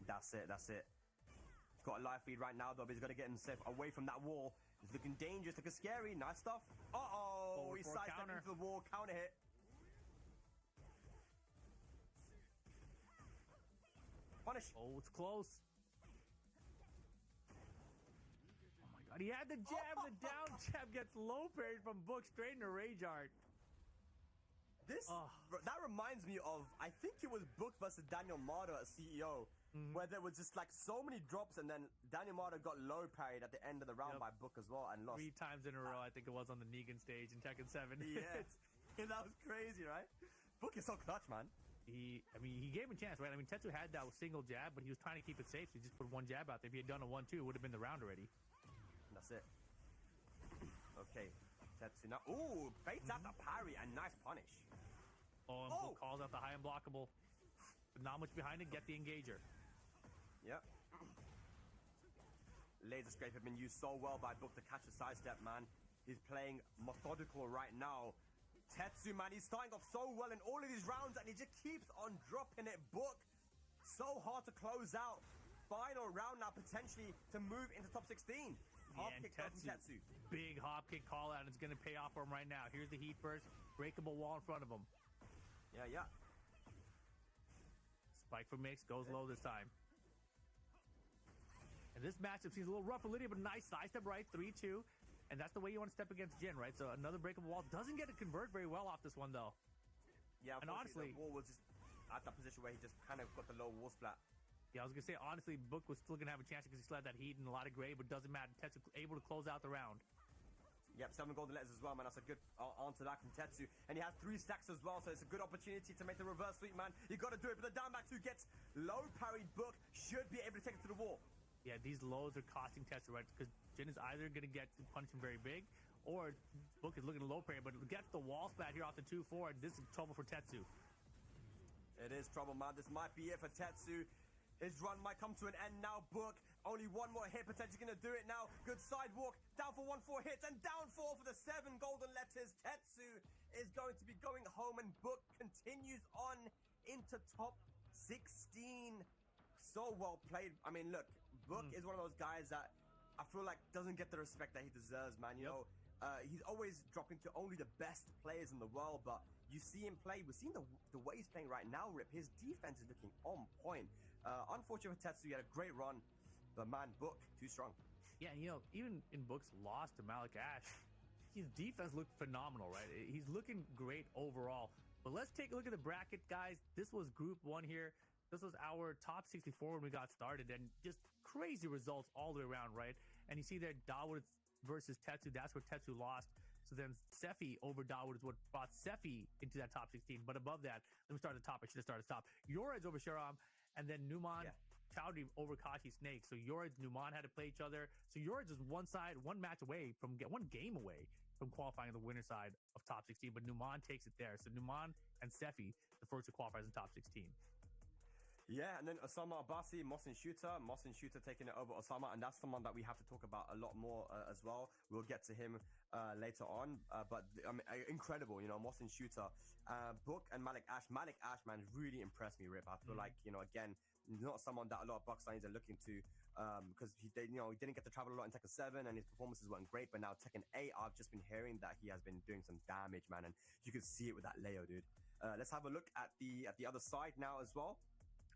That's it. He's got a life feed right now, though, but he's got to get himself away from that wall. He's looking dangerous, looking scary. Nice stuff. Uh-oh, he sidestepped into the wall, counter hit. Punish. Oh, it's close. Oh my god, he had the jab, the down jab gets low parried from Book straight into Rage Art. That reminds me of, I think it was Book versus Daniel Marder at CEO, where there was just like so many drops, and then Daniel Marder got low parried at the end of the round by Book as well and lost. 3 times in a row, I think it was on the Negan stage in Tekken 7. Yes. That was crazy, right? Book is so clutch, man. He gave him a chance, right? I mean, Tetsu had that single jab, but he was trying to keep it safe, so he just put one jab out there. If he had done a 1-2, it would have been the round already. And that's it. Okay, Tetsu now. Ooh, baits out the parry and nice punish. Oh, and Book calls out the high unblockable. But not much behind it, get the engager. Yep. Laser scrape had been used so well by Book to catch the sidestep, man. He's playing methodical right now. Tetsu, man, he's starting off so well in all of these rounds, and he just keeps on dropping it. Book, so hard to close out. Final round now, potentially, to move into top 16. Hop kick from Tetsu. Big hop kick call out, and it's going to pay off for him right now. Here's the heat burst. Breakable wall in front of him. Yeah. Spike for mix, goes low this time. And this matchup seems a little rough for Lydia, but nice sidestep, right? 3-2. And that's the way you want to step against Jin, right? So another breakable wall. Doesn't get to convert very well off this one, though. Yeah, and honestly, the wall was just at that position where he just kind of got the low wall splat. Yeah, I was going to say, honestly, Book was still going to have a chance because he still had that heat and a lot of gray, but doesn't matter. Tetsu able to close out the round. Yep, 7 golden letters as well, man. That's a good answer that from Tetsu. And he has 3 stacks as well, so it's a good opportunity to make the reverse sweep, man. You got to do it, but the down back 2 gets low parried. Book should be able to take it to the wall. Yeah, these lows are costing Tetsu, right? Because Jin is either going to get to punch him very big, or Book is looking low parry, but gets the wall spat here off the 2-4, and this is trouble for Tetsu. It is trouble, man. This might be it for Tetsu. His run might come to an end now. Book, only 1 more hit, potentially going to do it now. Good sidewalk, down for 1-4 hits, and down 4 for the 7 golden letters. Tetsu is going to be going home, and Book continues on into top 16. So well played. I mean, look, Book is one of those guys that I feel like doesn't get the respect that he deserves, man. You know, he's always dropping to only the best players in the world, but you see him play. We're seeing the way he's playing right now, Rip. His defense is looking on point. Unfortunate for Tetsu, he had a great run, but man, Book, too strong. Yeah, and you know, even in Book's loss to Malik Ash, his defense looked phenomenal, right? He's looking great overall. But let's take a look at the bracket, guys. This was Group 1 here. This was our top 64 when we got started, and just crazy results all the way around, right? And you see there, Dawood versus Tetsu, that's where Tetsu lost. So then Seffi over Dawood is what brought Seffi into that top 16. But above that, let me start at the top. I should have started at the top. Yoreds over Sharam, and then Numan Chowdhury over Kashi Snake. So Yoreds, Numan had to play each other. So Yoreds is one match away from one game away from qualifying the winner side of top 16. But Numan takes it there. So Numan and Seffi, the first two qualifiers in top 16. Yeah, and then Osama Abbasi, Mohsin Shooter taking it over Osama, and that's someone that we have to talk about a lot more as well. We'll get to him later on, but I mean, incredible, you know, Mohsin Shooter. Book and Malik Ash, man, really impressed me, Rip. I feel like, you know, again, not someone that a lot of Pakistanis are looking to, because he didn't get to travel a lot in Tekken 7, and his performances weren't great, but now Tekken 8, I've just been hearing that he has been doing some damage, man, and you can see it with that Leo, dude. Let's have a look at the other side now as well,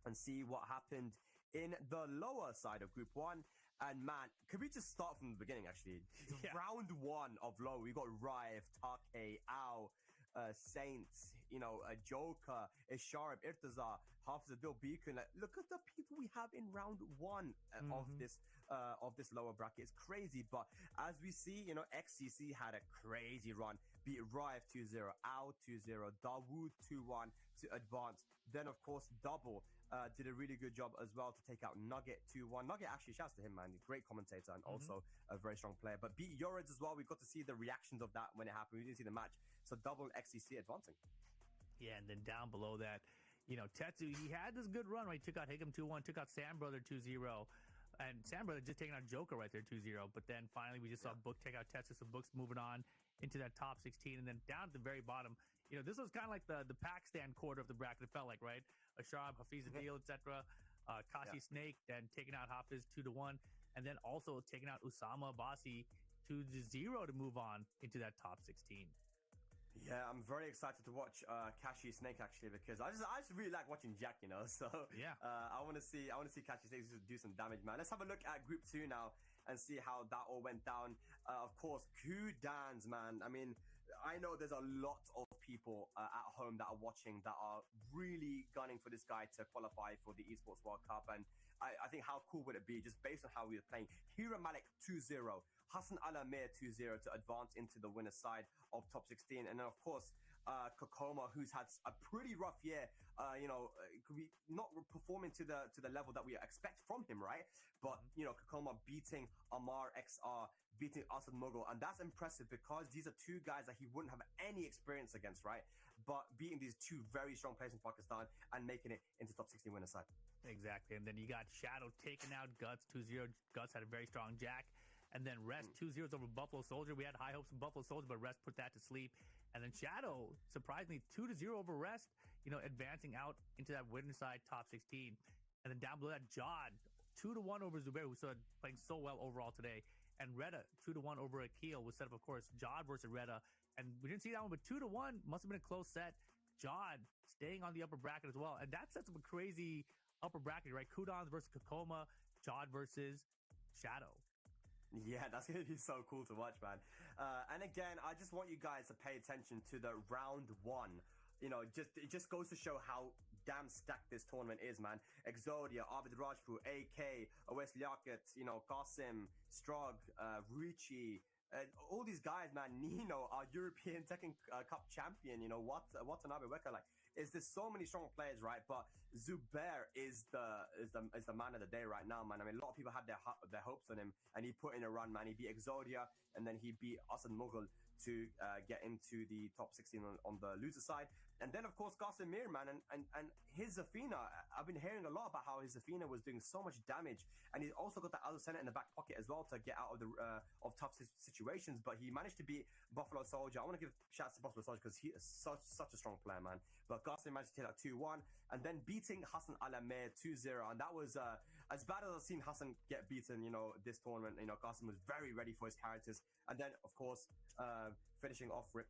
and see what happened in the lower side of Group 1. And man, could we just start from the beginning, actually? Yeah. Round 1 of low, we got Rive, Take, Ao, Saints, you know, Joker, Isharab, Irtaza, Hafizadil, Beacon. Like, look at the people we have in round 1 of this lower bracket. It's crazy, but as we see, you know, XCC had a crazy run. Beat Rive 2-0, Ao 2-0, Dawood 2-1 to advance. Then, of course, Double did a really good job as well to take out Nugget 2-1. Nugget, actually, shouts to him, man. Great commentator and also a very strong player. But beat Yoreds as well. We got to see the reactions of that when it happened. We didn't see the match. So Double XCC advancing. Yeah, and then down below that, you know, Tetsu, he had this good run, right? He took out Higem 2-1, took out Sam Brother 2-0. And Sandbrother just taking out Joker right there 2-0. But then finally we just saw Book take out Tetris. So Book's moving on into that top 16. And then down at the very bottom, you know, this was kind of like the Pakistan quarter of the bracket, it felt like, right? Ashraf, Hafiz Adil, etc. Kashi Snake, then taking out Hafiz 2-1. And then also taking out Usama Abbasi 2-0 to move on into that top 16. Yeah, I'm very excited to watch Kashi Snake actually, because I just really like watching Jack, you know. So yeah, I want to see Kashi Snake do some damage, man. Let's have a look at Group 2 now and see how that all went down. Of course, Kudans, man. I mean, I know there's a lot of people at home that are watching that are really gunning for this guy to qualify for the Esports World Cup, and I think how cool would it be just based on how we were playing. Hira Malik 2-0. Hassan Al-Amir 2-0 to advance into the winner's side of top 16. And then, of course, Kokoma, who's had a pretty rough year, you know, could be not performing to the level that we expect from him, right? But, you know, Kokoma beating Amar XR, beating Asad Mughal, and that's impressive because these are two guys that he wouldn't have any experience against, right? But beating these two very strong players in Pakistan and making it into top 16 winner's side. Exactly. And then you got Shadow taking out Guts 2-0. Guts had a very strong Jack. And then Rest 2-0 over Buffalo Soldier. We had high hopes for Buffalo Soldier, but Rest put that to sleep. And then Shadow, surprisingly, 2-0 over Rest, you know, advancing out into that winner side top 16. And then down below that, Jod, 2-1 over Zubair, who started playing so well overall today. And Reda, 2-1 over Akil, was set up, of course, Jod versus Reda. And we didn't see that one, but 2-1 must have been a close set. Jod staying on the upper bracket as well. And that sets up a crazy upper bracket, right? Kudans versus Kokoma, Jod versus Shadow. Yeah, that's going to be so cool to watch, man. And again, I just want you guys to pay attention to the round one. You know, it just goes to show how damn stacked this tournament is, man. Exodia, Abid Rajput, AK, Awais Liaquat, you know, Qasim, Strog, Ricci, all these guys, man. Nino, our European Tekken Cup champion, you know, Watanabe Weka, like, there's so many strong players, right? But Zubair is the man of the day right now, man. I mean, a lot of people had their hopes on him, and he put in a run, man. He beat Exodia, and then he beat Asad Mughal to get into the top 16 on the loser side. And then, of course, Qasimir, man, and his Zafina. I've been hearing a lot about how his Zafina was doing so much damage, and he's also got the Al Senate in the back pocket as well to get out of the of tough situations. But he managed to beat Buffalo Soldier. I want to give shouts to Buffalo Soldier because he is such a strong player, man. But Qasim managed to take that 2-1, and then beating Hassan Al-Amir 2-0, and that was as bad as I've seen Hassan get beaten, you know, this tournament. You know, Qasim was very ready for his characters, and then, of course, finishing off Rip.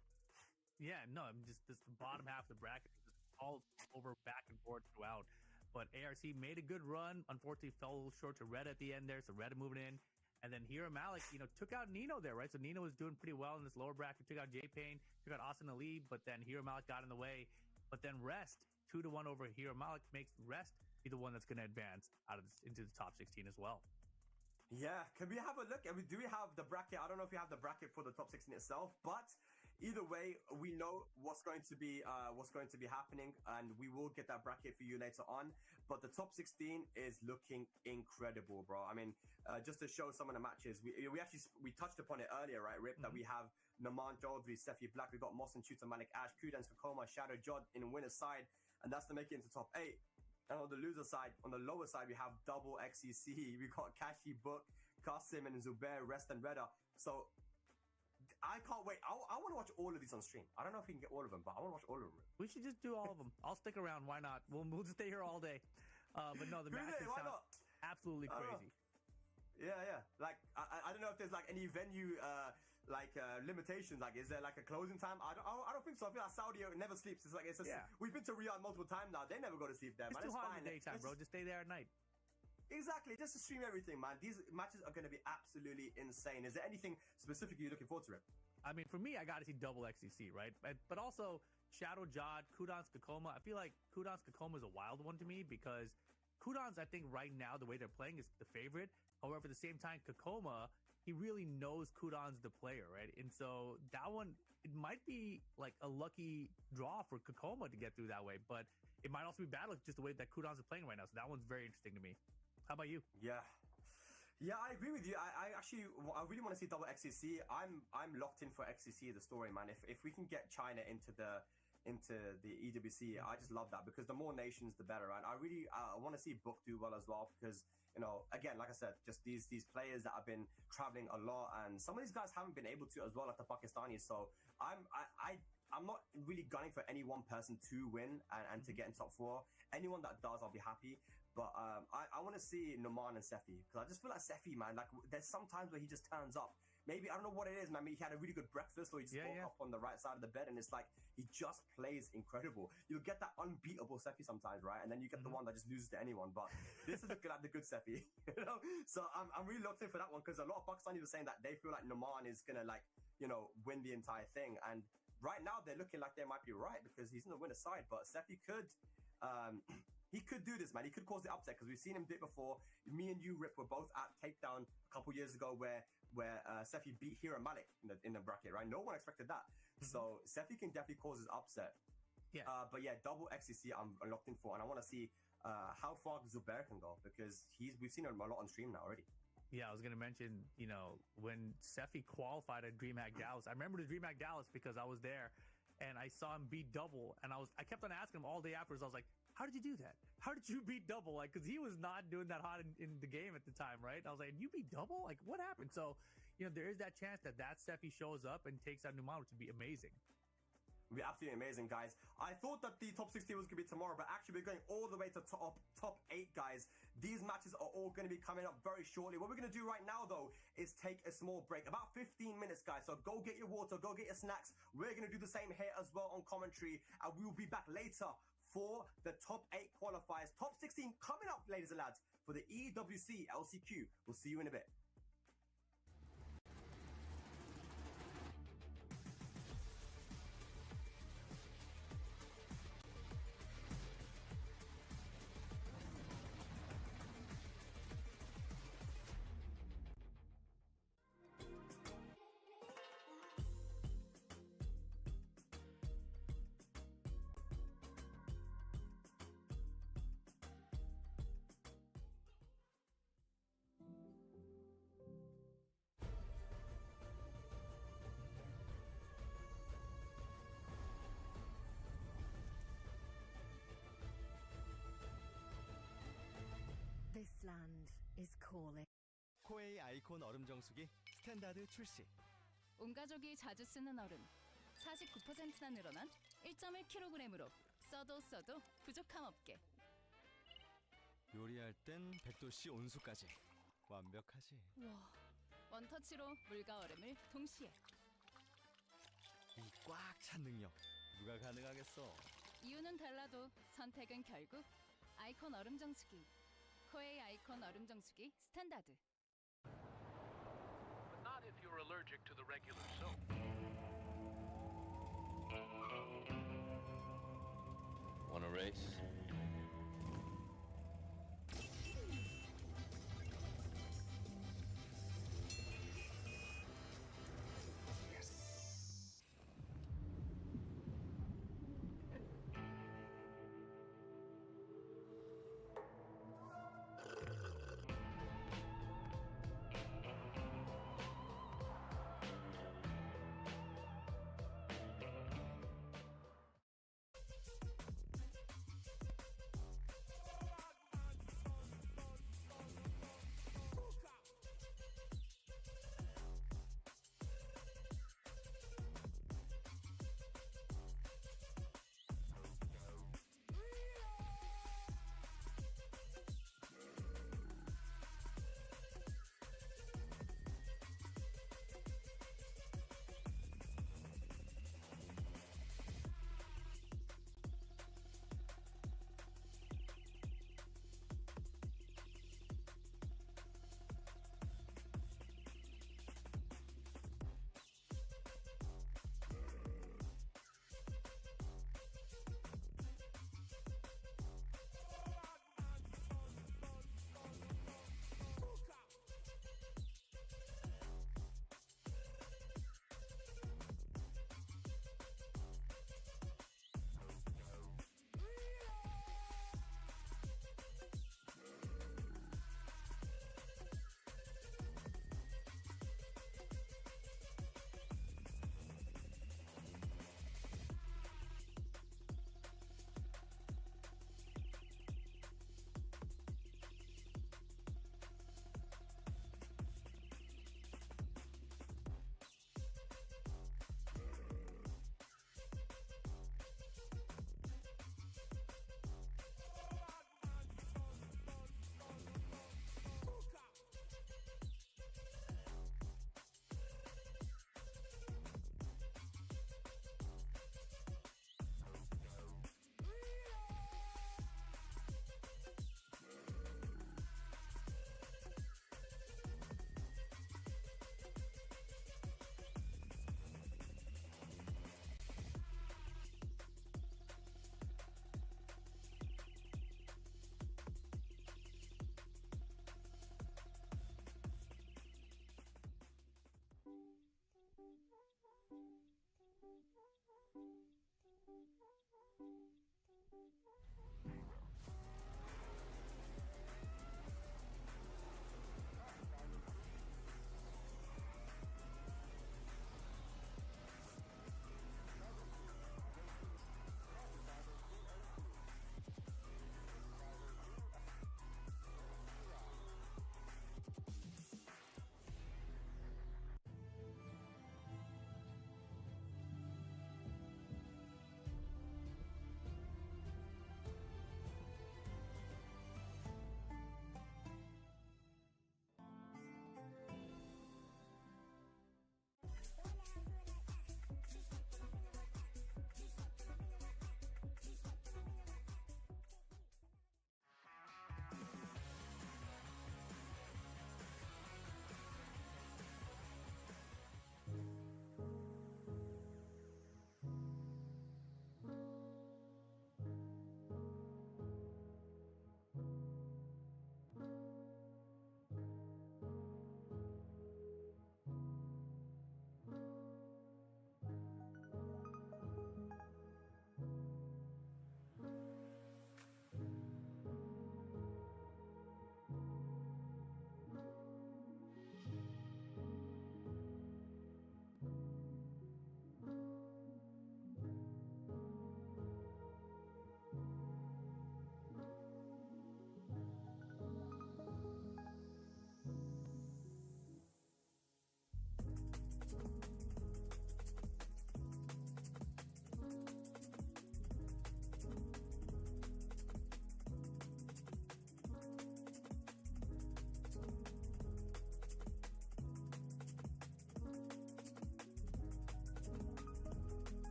Yeah, no, I'm just the bottom half of the bracket, just all over back and forth throughout. But ARC made a good run. Unfortunately, fell a little short to Red at the end there, so Red moving in. And then Hira Malik, you know, took out Nino there, right? So Nino was doing pretty well in this lower bracket. Took out J-Pain, took out Austin Ali, but then Hira Malik got in the way. But then Rest, 2-1 over Hira Malik, makes Rest be the one that's going to advance out of this, into the top 16 as well. Yeah, can we have a look? Do we have the bracket? I don't know if we have the bracket for the top 16 itself, but either way, we know what's going to be happening, and we will get that bracket for you later on. But the top 16 is looking incredible, bro. I mean, just to show some of the matches, we touched upon it earlier, right, Rip? That we have Naman Chaudhry, Steffi Black, we got Mohsen Tutor, Malik Ash, Kudans, Kokoma, Shadow Jod in winner's side, and that's to make it into top 8. And on the loser side, on the lower side, we have double XCC. We got Kashi, Book, Qasim, and Zubair, Rest, and Reda. So I can't wait. I want to watch all of these on stream. I don't know if we can get all of them, but I want to watch all of them. We should just do all of them. I'll stick around. Why not? We'll just stay here all day. But no, the matches sound absolutely crazy. Yeah. Like, I don't know if there's like any venue limitations. Like, is there like a closing time? I don't think so. I feel like Saudi never sleeps. It's just we've been to Riyadh multiple times now. They never go to sleep there, it's man. Too hot in the daytime, bro. Just stay there at night. Exactly, just to stream everything, man. These matches are going to be absolutely insane. Is there anything specific you're looking forward to, Rip? I mean, for me, I got to see double XCC, right? But also Shadow Jod, Kudans Kokoma. I feel like Kudans Kokoma is a wild one to me because Kudans, I think right now, the way they're playing is the favorite. However, at the same time, Kokoma, he really knows Kudans the player, right? And so that one, it might be like a lucky draw for Kokoma to get through that way, but it might also be bad luck just the way that Kudans is playing right now. So that one's very interesting to me. How about you? Yeah, I agree with you. I really want to see double XCC. I'm locked in for XCC, the story, man. If we can get China into the into the EWC. I just love that because the more nations, the better. And I really I want to see Book do well as well because, you know, again, like I said, just these players that have been traveling a lot, and some of these guys haven't been able to as well, like the Pakistanis. So I'm not really gunning for any one person to win and to get in top 4. Anyone that does, I'll be happy. But I want to see Noman and Sefi because I just feel like Sefi, man, like there's some times where he just turns up. Maybe, I don't know what it is, man. Maybe he had a really good breakfast or he just woke up on the right side of the bed and it's like he just plays incredible. You'll get that unbeatable Sefi sometimes, right? And then you get the one that just loses to anyone. But this is like the good Sefi, you know? So I'm really locked in for that one because a lot of Pakistanis were saying that they feel like Noman is going to, like, you know, win the entire thing. And right now they're looking like they might be right because he's in the winner's side. But Sefi could... he could do this, man. He could cause the upset because we've seen him do it before. Me and you, Rip, were both at Takedown a couple years ago where Sefi beat Hira Malik in the bracket, right? No one expected that. So Sefi can definitely cause his upset. Yeah. But yeah, double XCC I'm locked in for, and I want to see how far Zubair can go because we've seen him a lot on stream now already. Yeah, I was gonna mention, you know, when Sefi qualified at DreamHack Dallas, I remember the DreamHack Dallas because I was there and I saw him beat double, and I kept on asking him all day afterwards. I was like, how did you do that? How did you beat double? Like, because he was not doing that hot in the game at the time, right? I was like, you beat double? Like, what happened? So, you know, there is that chance that Sefi shows up and takes out Numan, which would be amazing. It'd be absolutely amazing, guys. I thought that the top 16 was going to be tomorrow, but actually we're going all the way to top 8, guys. These matches are all going to be coming up very shortly. What we're going to do right now, though, is take a small break. About 15 minutes, guys. So go get your water, go get your snacks. We're going to do the same here as well on commentary, and we will be back later for the top 8 qualifiers. Top 16 coming up, ladies and lads, for the EWC LCQ. We'll see you in a bit. This land is calling. 코웨이 아이콘 얼음 정수기 스탠다드 출시. 온 가족이 자주 쓰는 얼음 49%나 늘어난 1.1kg으로 써도 부족함 없게. 요리할 땐 100도씨 온수까지 완벽하지. 와, 원터치로 물과 얼음을 동시에. 이 꽉 찬 능력 누가 가능하겠어? 이유는 달라도 선택은 결국 아이콘 얼음 정수기. 코웨이 아이콘 얼음 정수기 스탠다드. But not if you're allergic to the regular soap. Want a race?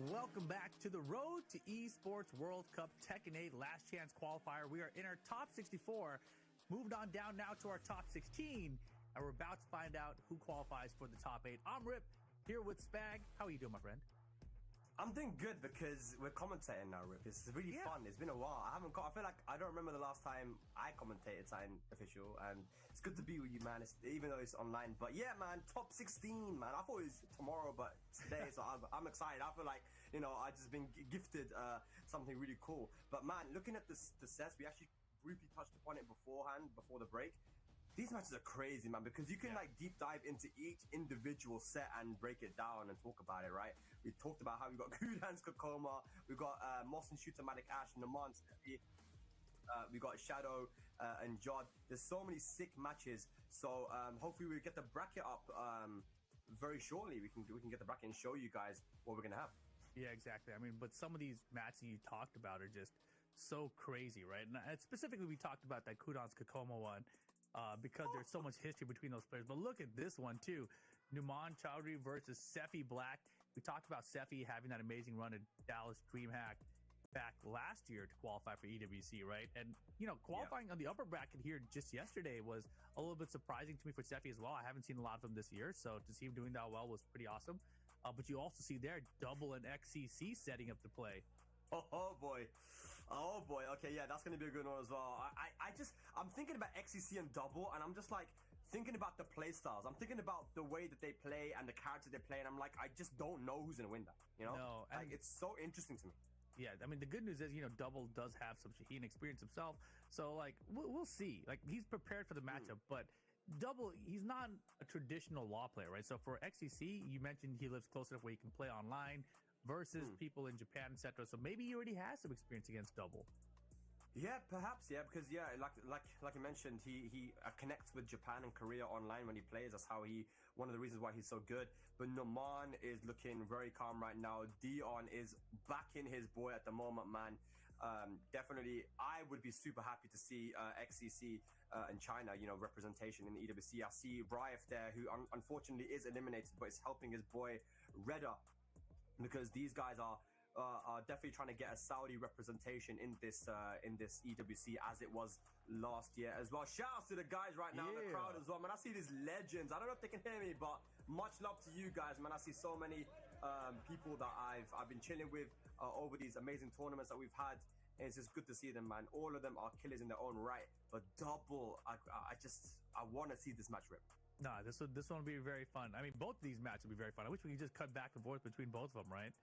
Welcome back to the Road to Esports World Cup Tekken 8 Last Chance Qualifier. We are in our top 64, moved on down now to our top 16, and we're about to find out who qualifies for the top 8. I'm Rip, here with Spag. How are you doing, my friend? I'm doing good because we're commentating now, Rip. It's really fun. It's been a while. I feel like I don't remember the last time I commentated something official, and it's good to be with you, man. Even though it's online, but yeah, man, top 16, man. I thought it was tomorrow, but it's today, so I'm excited. I feel like I just been gifted something really cool. But man, looking at the sets, we actually briefly touched upon it beforehand, before the break. These matches are crazy, man, because you can like deep dive into each individual set and break it down and talk about it, right? We talked about how we got Kudan's Kokoma, we got Moss and Shootermatic Ash, Naman, we got Shadow and Jod. There's so many sick matches. So hopefully we get the bracket up very shortly. We can get the bracket and show you guys what we're gonna have. Yeah, exactly. I mean, but some of these matches you talked about are just so crazy, right? And specifically, we talked about that Kudan's Kokoma one. Because there's so much history between those players. But look at this one, too. Numan Chowdhury versus Sephi Black. We talked about Sephi having that amazing run at Dallas DreamHack back last year to qualify for EWC, right? And, qualifying on the upper bracket here just yesterday was a little bit surprising to me for Sephi as well. I haven't seen a lot of him this year, so to see him doing that well was pretty awesome. But you also see there, Double and XCC setting up the play. Oh boy. Okay, yeah, that's gonna be a good one as well. I'm thinking about XCC and Double, and I'm just like thinking about the play styles. I'm thinking about the way that they play and the character they play, and I'm like, I just don't know who's gonna win that. No, like it's so interesting to me. Yeah, I mean, the good news is, Double does have some Shaheen experience himself, so like we'll see. Like he's prepared for the matchup, but Double, he's not a traditional law player, right? So for XCC, you mentioned he lives close enough where he can play online versus people in Japan, etc. So maybe he already has some experience against Double. Yeah, perhaps, yeah, because like you mentioned, he connects with Japan and Korea online when he plays. That's how one of the reasons why he's so good. But Naman is looking very calm right now. Dion is backing his boy at the moment, man. Definitely, I would be super happy to see XCC in China, representation in the EWC. I see Rife there, who unfortunately is eliminated, but is helping his boy Redder, because these guys are definitely trying to get a Saudi representation in this EWC as it was last year as well. Shout out to the guys right now in the crowd as well, man. I see these legends. I don't know if they can hear me, but much love to you guys, man. I see so many people that I've been chilling with over these amazing tournaments that we've had, and it's just good to see them, man. All of them are killers in their own right. But Double, I want to see this match rip. Nah, this one will be very fun. I mean, both of these matches will be very fun. I wish we could just cut back and forth between both of them, right?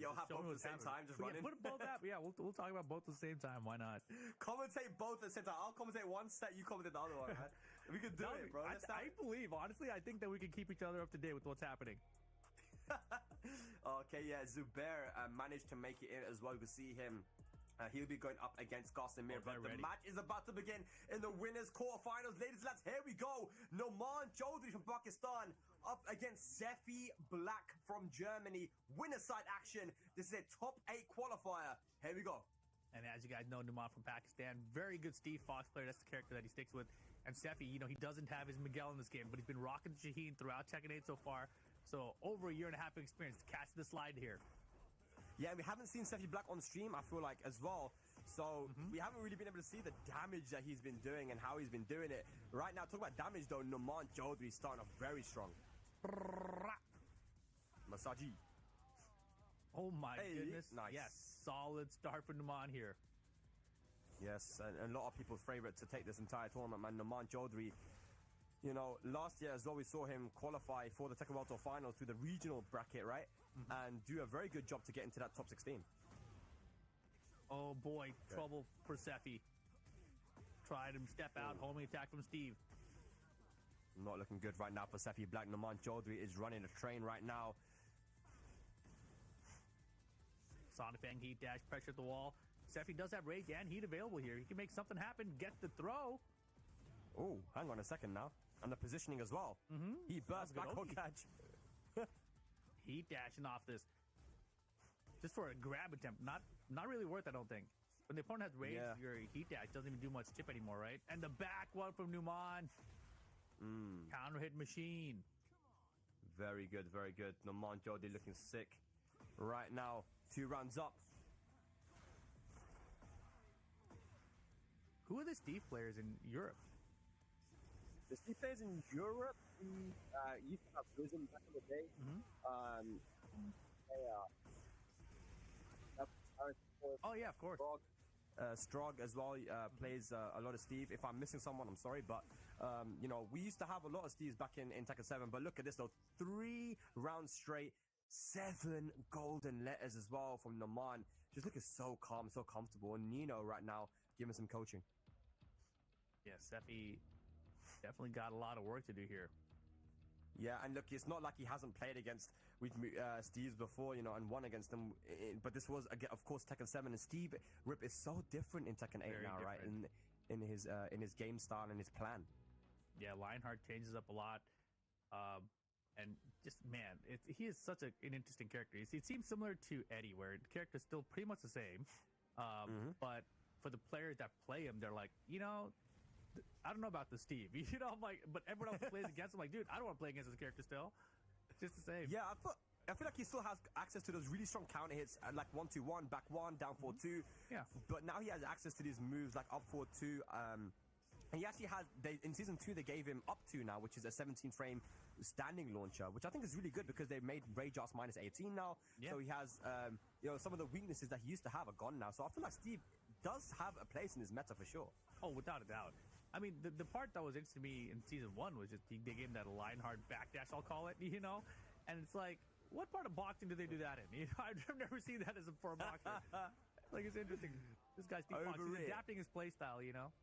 You'll have both at the same time, just running. Yeah, put both up. Yeah, we'll talk about both at the same time. Why not? Commentate both at the same time. I'll commentate one set, you commentate the other one, man. We could do it, bro. I believe, honestly, I think that we can keep each other up to date with what's happening. Okay, yeah, Zubair managed to make it in as well. You can see him. He'll be going up against Qasimir, but the match is about to begin in the winners quarterfinals. Ladies and lads, here we go. Naman Chowdhury from Pakistan up against Sephi Black from Germany. Winner side action. This is a top 8 qualifier. Here we go. And as you guys know, Naman from Pakistan, very good Steve Fox player. That's the character that he sticks with. And Sephi, he doesn't have his Miguel in this game, but he's been rocking Shaheen throughout Tekken 8 so far. So over a year and a half of experience to catch the slide here. Yeah, we haven't seen Sephi Black on stream, I feel like, as well. So we haven't really been able to see the damage that he's been doing and how he's been doing it. Right now, talk about damage, though. Naman Chowdhury starting off very strong. Masaji. Oh, my goodness. Nice. Yes, solid start for Naman here. Yes, and a lot of people's favorite to take this entire tournament, man. Naman Chowdhury. Last year as well, we saw him qualify for the Tekken World Tour Finals through the regional bracket, right? And do a very good job to get into that top 16. Oh boy, trouble for Sephi. Tried him, step out, homing attack from Steve. Not looking good right now for Sephi Black. Naman Chowdhury is running a train right now. Sonic Fang heat dash, pressure at the wall. Sephi does have rage and heat available here. He can make something happen, get the throw. Oh, hang on a second now. And the positioning as well. He burst back on catch. Heat dashing off this. Just for a grab attempt. Not really worth, I don't think. When the opponent has rage, your heat dash doesn't even do much chip anymore, right? And the back one from Numan. Counter hit machine. Very good, very good. Naman Chowdhury looking sick. right now. 2 rounds up. Who are the Steve players in Europe? The Steve players in Europe, we used to have Prism back in the day. Oh yeah, of course. Strog as well plays a lot of Steve. If I'm missing someone, I'm sorry, but you know, we used to have a lot of Steves back in Tekken 7. But look at this though, 3 rounds straight, 7 golden letters as well from Naman. Just looking so calm, so comfortable. And Nino right now giving some coaching. Yeah, Sephi definitely got a lot of work to do here. Yeah, and look, it's not like he hasn't played against Steve's before, you know, and won against them. But this was, again, of course, Tekken 7. And Steve Rip is so different in Tekken 8 Very now, right? In his game style and his plan. Yeah, Lionheart changes up a lot. And just, man, he is such an interesting character. It seems similar to Eddie, where the character's still pretty much the same. But for the players that play him, they're like, you know, I don't know about the Steve. You know, I'm like, but everyone else plays against him, like, dude, I don't want to play against this character still. Just the same. Yeah, I feel like he still has access to those really strong counter hits, like 1-2-1, back 1, down 4-2. Yeah. But now he has access to these moves like up 4-2. And he actually has, in Season 2, they gave him up 2 now, which is a 17-frame standing launcher, which I think is really good because they made Rage Arts minus 18 now. Yeah. So he has, you know, some of the weaknesses that he used to have are gone now. So I feel like Steve does have a place in his meta for sure. Oh, without a doubt. I mean, the part that was interesting to me in Season 1 was just they gave him that Lionheart backdash, I'll call it, you know? And it's like, what part of boxing do they do that in? You know, I've never seen that as for a boxer. Like, it's interesting. This guy's Steve Fox, he's adapting his play style, you know?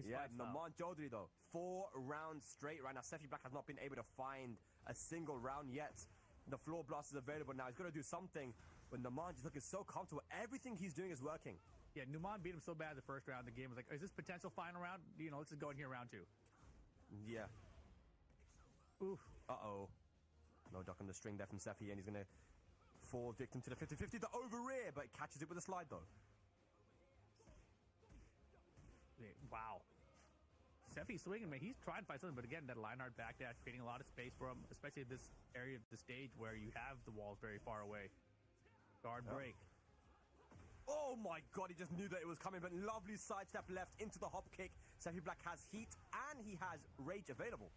Yeah, Naman Chaudhary though, 4 rounds straight right now. Sephi Black has not been able to find a single round yet. The floor blast is available now. He's got to do something, but Naman just looking so comfortable. Everything he's doing is working. Yeah, Numan beat him so bad the first round. The game was like, is this potential final round? You know, let's just go in here round 2. Yeah. Oof. Uh-oh. No duck on the string there from Sephi, and he's going to fall victim to the 50-50, the over rear, but catches it with a slide though. Wow. Sephi swinging, man. He's trying to find something, but again, that Lionheart backdash creating a lot of space for him, especially this area of the stage where you have the walls very far away. Guard break. Oh my god, he just knew that it was coming, but lovely sidestep left into the hop kick. Sephi Black has heat, and he has rage available.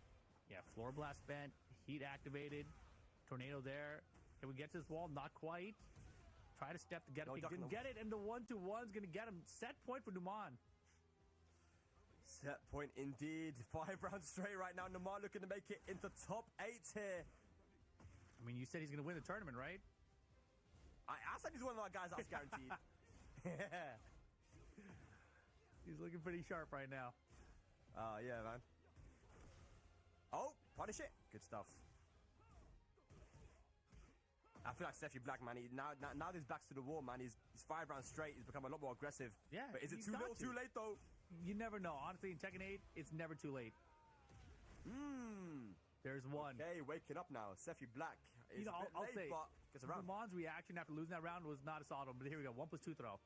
Yeah, floor blast spent, heat activated, tornado there. Can we get to this wall? Not quite. Try to step to get it. He didn't get it, and the 1-2-1's going to get him. Set point for Numan. Set point indeed. 5 rounds straight right now. Naman looking to make it into top 8 here. I mean, you said he's going to win the tournament, right? I said he's one of our guys that's guaranteed. Yeah. He's looking pretty sharp right now. Yeah, man. Oh, punish it. Good stuff. I feel like Sephi Black, man, now that he's back to the wall, man, he's 5 rounds straight. He's become a lot more aggressive. Yeah. But is it too little, too late, though? You never know. Honestly, in Tekken 8, it's never too late. There's one. Okay, waking up now. Sephi Black is I'll late, say, but gets around. Numan's reaction after losing that round was not a solid one, but here we go. 1+2 throw.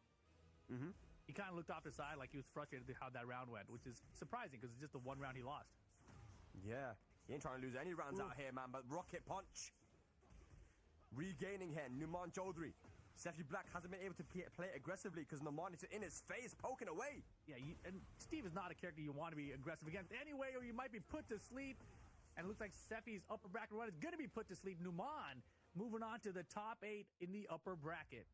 He kind of looked off the side like he was frustrated with how that round went, which is surprising because it's just the 1 round he lost. Yeah, he ain't trying to lose any rounds out here, man, but rocket punch. Regaining here, Numan Chaudhary. Sephi Black hasn't been able to play aggressively because Naman is in his face, poking away. Yeah, and Steve is not a character you want to be aggressive against anyway, or you might be put to sleep. And it looks like Sephi's upper bracket run is going to be put to sleep. Numan moving on to the top 8 in the upper bracket.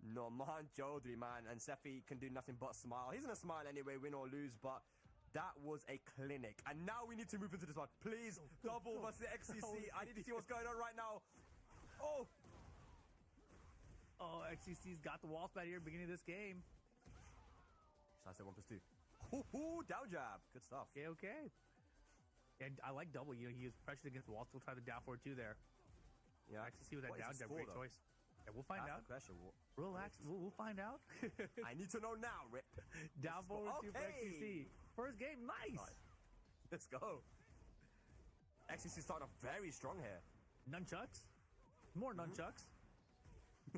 Naman Chaudhary, man, and Sephi can do nothing but smile. He's going to smile anyway, win or lose, but that was a clinic. And now we need to move into this one. Please, double versus the XCC. I need to see what's going on right now. Oh, XCC's got the wall spat here at the beginning of this game. Should I say 1+2? Down jab. Good stuff. Okay. And I like double. You know, he was pressured against the wall, still try the down 4-2 there. Yeah. XCC with that down jab, great choice. Yeah, we'll find out. That's the question. Relax, we'll find out. I need to know now, Rip. Down forward 2 for XCC. First game, nice. Let's go. XCC starting off very strong here. Nunchucks. More nunchucks.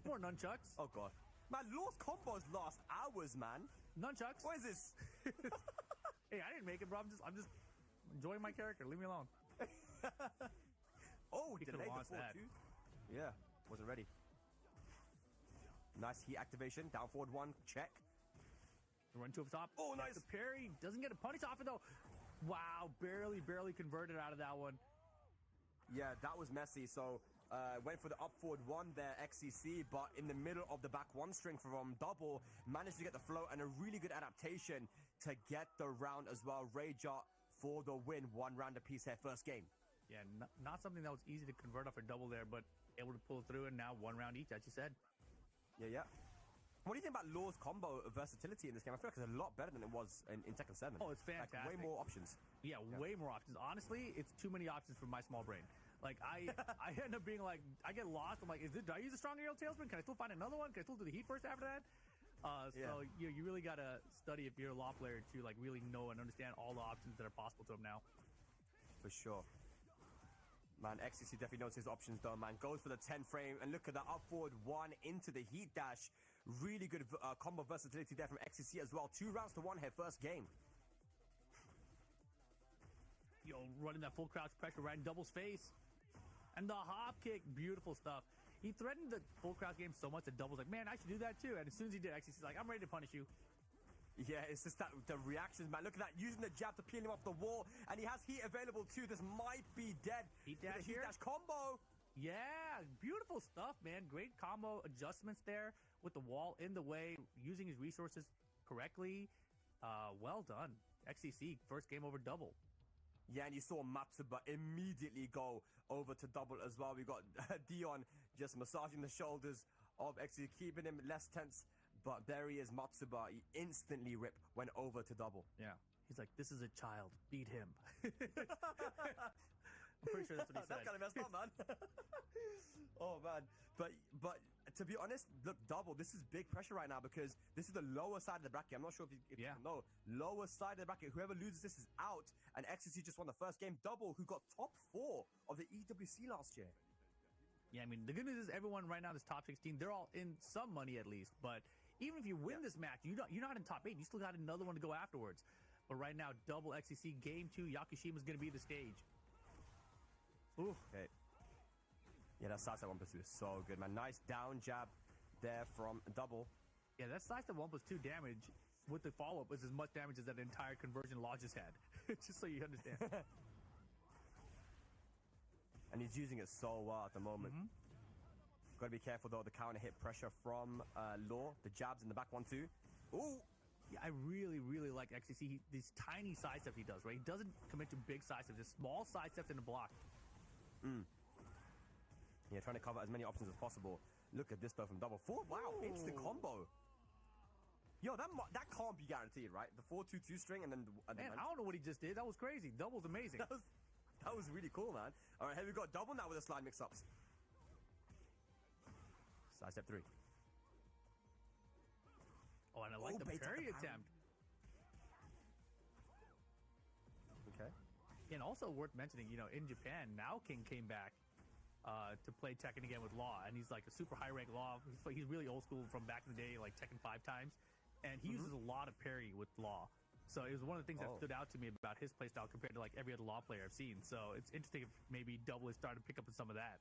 More nunchucks. Oh, God. Man, Law's combos last hours, man. Nunchucks. What is this? Hey, I didn't make it, bro. I'm just enjoying my character. Leave me alone. Oh, He delayed the 4-2. that. Yeah, wasn't ready. Nice heat activation. Down forward one. Check. Run to up top. Oh, nice. The parry. Doesn't get a punish off it, though. Wow. Barely converted out of that one. Yeah, that was messy. So, went for the up forward one there, XCC, but in the middle of the back one string from Double, managed to get the float and a really good adaptation to get the round as well. Rayjot for the win. 1 round apiece here, first game. Yeah, not something that was easy to convert off a double there, but able to pull through, and now 1 round each, as you said. Yeah. What do you think about Law's combo versatility in this game? I feel like it's a lot better than it was in Tekken 7. Oh, it's fantastic. Like, way more options. Yeah, way more options. Honestly, it's too many options for my small brain. Like, I end up being like, I get lost. I'm like, do I use a strong aerial tailspin? Can I still find another one? Can I still do the heat first after that? So you really got to study if you're a Law player to like really know and understand all the options that are possible to him now. For sure. Man, XCC definitely knows his options though, man. Goes for the 10 frame, and look at that up forward one into the heat dash. Really good combo versatility there from XCC as well. 2 rounds to 1 here, first game. Yo, running that full crouch pressure right in Double's face. And the hop kick, beautiful stuff. He threatened the full crouch game so much that Double's like, man, I should do that too. And as soon as he did, XCC's like, I'm ready to punish you. Yeah, it's just that the reactions, man. Look at that, using the jab to peel him off the wall, and he has heat available too. This might be dead. Heat dash heat dash combo. Yeah, beautiful stuff, man. Great combo adjustments there with the wall in the way, using his resources correctly. Well done. XCC, first game over Double. Yeah, and you saw Matsuba immediately go over to Double as well. We got Dion just massaging the shoulders of XCC, keeping him less tense. But there he is, Matsuba. He instantly went over to Double. Yeah. He's like, this is a child. Beat him. I'm pretty sure that's what he said. That's kind of messed up, man. Oh, man. But to be honest, look, Double, this is big pressure right now because this is the lower side of the bracket. I'm not sure if you know. Lower side of the bracket. Whoever loses this is out. And XCC just won the first game. Double, who got top 4 of the EWC last year. Yeah, I mean, the good news is everyone right now in this top 16, they're all in some money at least. But even if you win this match, you're not in top 8. You still got another one to go afterwards. But right now, Double XCC game 2, Yakushima's going to be the stage. Ooh. Okay. Yeah, that sidestep 1+2 is so good, man. Nice down jab there from Double. Yeah, that sidestep 1+2 damage with the follow-up is as much damage as that entire conversion Law just had. Just so you understand. And he's using it so well at the moment. Got to be careful, though, the counter hit pressure from Law. The jabs in the back 1-2. Ooh! Yeah, I really like XCC. These tiny sidesteps he does, right? He doesn't commit to big sidesteps, just small sidesteps in the block. Yeah, trying to cover as many options as possible. Look at this, though, from Double. 4, wow, instant combo. Yo, that can't be guaranteed, right? The 4-2-2 string and then... Man, I don't know what he just did. That was crazy. Double's amazing. That was really cool, man. All right, here we go. Double now with the slide mix-ups. Side step 3. Oh, and I like the parry attempt. Okay. And also worth mentioning, you know, in Japan, now King came back to play Tekken again with Law, and he's like a super high-rank Law. He's really old school from back in the day, like Tekken 5 times, and he uses a lot of parry with Law. So it was one of the things that stood out to me about his playstyle compared to like every other Law player I've seen. So it's interesting if maybe Double is starting to pick up on some of that.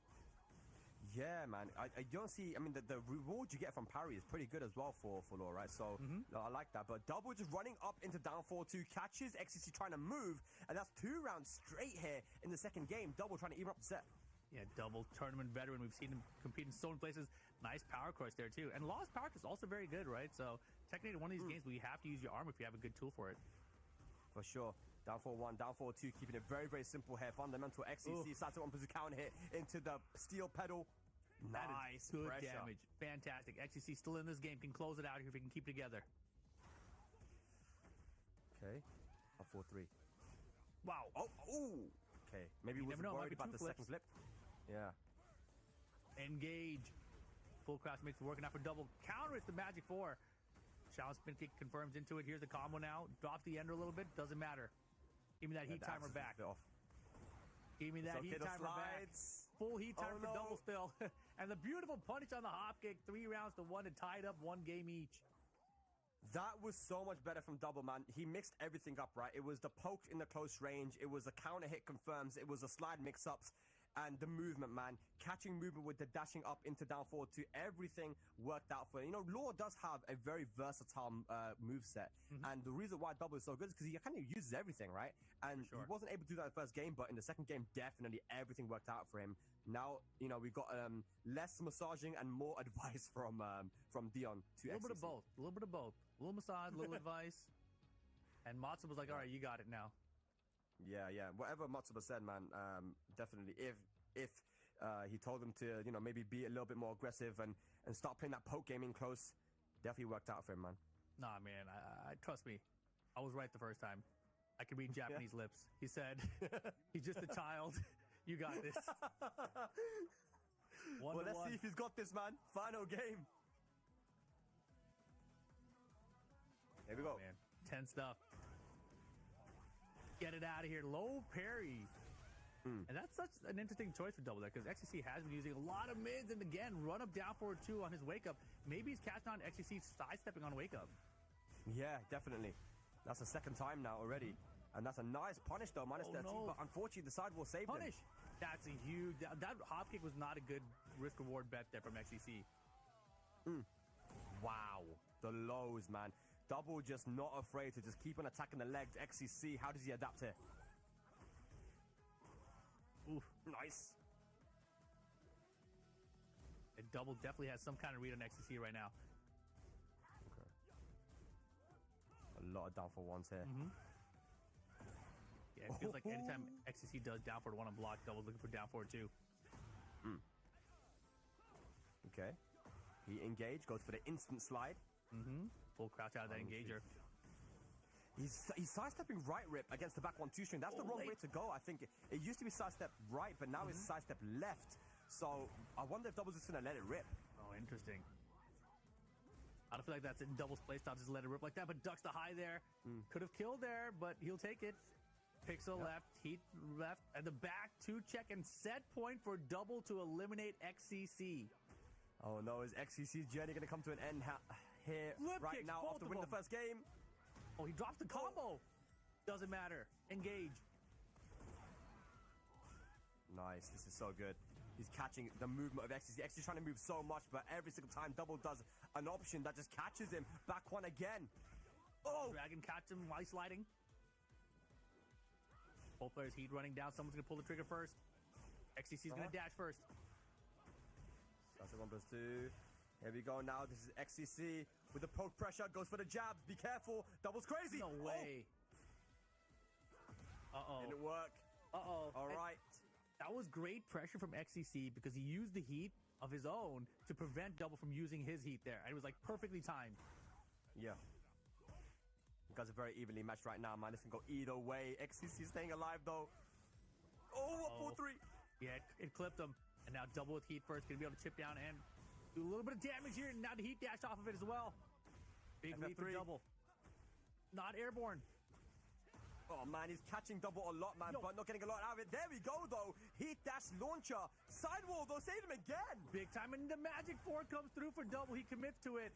Yeah, man. I don't see... I mean, the reward you get from parry is pretty good as well for Law, right? So I like that. But Double just running up into down 4-2, catches XCC trying to move, and that's 2 rounds straight here in the second game. Double trying to even up the set. Yeah, Double tournament veteran. We've seen him compete in so many places. Nice power course there, too. And Law's power course is also very good, right? So, Tekken8, one of these games where you have to use your arm if you have a good tool for it. For sure. Down 4-1, down 4-2, keeping it very, very simple here. Fundamental XCC, side to 1 position counter hit into the steel pedal. Nice good pressure. Damage. Fantastic. XCC still in this game. Can close it out here if we can keep it together. Okay. Up 4-3. Wow. Oh. Okay. Maybe we wasn't worried about the second flip. Yeah. Engage. Full crouch makes it working out for Double. Counter it's the Magic 4. Shadow spin kick confirms into it. Here's the combo now. Drops the ender a little bit. Doesn't matter. Give me that heat timer back. Give me that heat timer back. Full heat timer for Double still. And the beautiful punish on the hop kick. 3 rounds to 1 and tied up 1 game each. That was so much better from Double, man. He mixed everything up, right? It was the poke in the close range. It was the counter hit confirms. It was the slide mix-ups. and the movement, man. Catching movement with the dashing up into down forward to everything worked out for him. You know, Law does have a very versatile moveset. And the reason why Double is so good is because he kind of uses everything, right? And he wasn't able to do that in the first game, but in the second game, definitely everything worked out for him. Now, you know, we got less massaging and more advice from Dion to A little bit of both. A little bit of both. A little massage, a little advice. And Matsu was like, all right, you got it now. Yeah. Whatever Matsuba said, man, definitely. If he told him to, you know, maybe be a little bit more aggressive and start playing that poke game in close, definitely worked out for him, man. Nah, man, I trust me. I was right the first time. I can read Japanese lips. He said, he's just a child. You got this. Well, let's see if he's got this, man. Final game. Here we go. Man, tense stuff. Get it out of here. Low parry. And that's such an interesting choice for Double there because XCC has been using a lot of mids and again, run up down forward 2 on his wake up. Maybe he's catching on XCC sidestepping on wake up. Yeah, definitely. That's the second time now already. And that's a nice punish though, minus 13, but unfortunately the side will save him. Punish. That's a huge, that hop kick was not a good risk reward bet there from XCC. Wow. The lows, man. Double just not afraid to just keep on attacking the legs. XCC, how does he adapt here? Oof. Nice. And Double definitely has some kind of read on XCC right now. Okay. A lot of down for ones here. Yeah, it feels like anytime XCC does down forward 1 on block, Double's looking for down forward 2. Okay. He engaged, goes for the instant slide. Full crouch out of that engager. He's sidestepping right rip against the back 1-2 string. That's the wrong way to go. I think it used to be sidestep right, but now it's sidestep left. So I wonder if Double's just gonna let it rip. Oh, interesting. I don't feel like that's in Double's playstyle, just let it rip like that, but ducks the high there. Could have killed there, but he'll take it. Pixel left, Heat left, and the back 2 check and set point for Double to eliminate XCC. Oh no, is XCC's journey gonna come to an end here Flip right kicks, now both after of winning them. the first game? Oh, he drops the combo. Doesn't matter. Engage. Nice, this is so good. He's catching the movement of XCC. XCC's trying to move so much, but every single time Double does an option that just catches him. Back 1 again. Oh! Dragon catch him while he's sliding. Both players Heat running down. Someone's going to pull the trigger first. XCC's going to dash first. That's a 1+2. Here we go now. This is XCC with the poke pressure. Goes for the jabs. Be careful. Double's crazy. No way. Uh-oh. Didn't work. Uh-oh. All right. That was great pressure from XCC because he used the heat of his own to prevent Double from using his heat there. And it was like perfectly timed. Yeah. You guys are very evenly matched right now, man. This can go either way. XCC staying alive, though. Oh, 4-3. Yeah, it clipped him. And now Double with heat first. Going to be able to chip down and do a little bit of damage here. And now the heat dash off of it as well. Big lead for Double. Not airborne. Oh, man, he's catching Double a lot, man, but not getting a lot out of it. There we go, though. Heat dash launcher. Sidewall, though. Save him again. Big time. And the Magic 4 comes through for Double. He commits to it.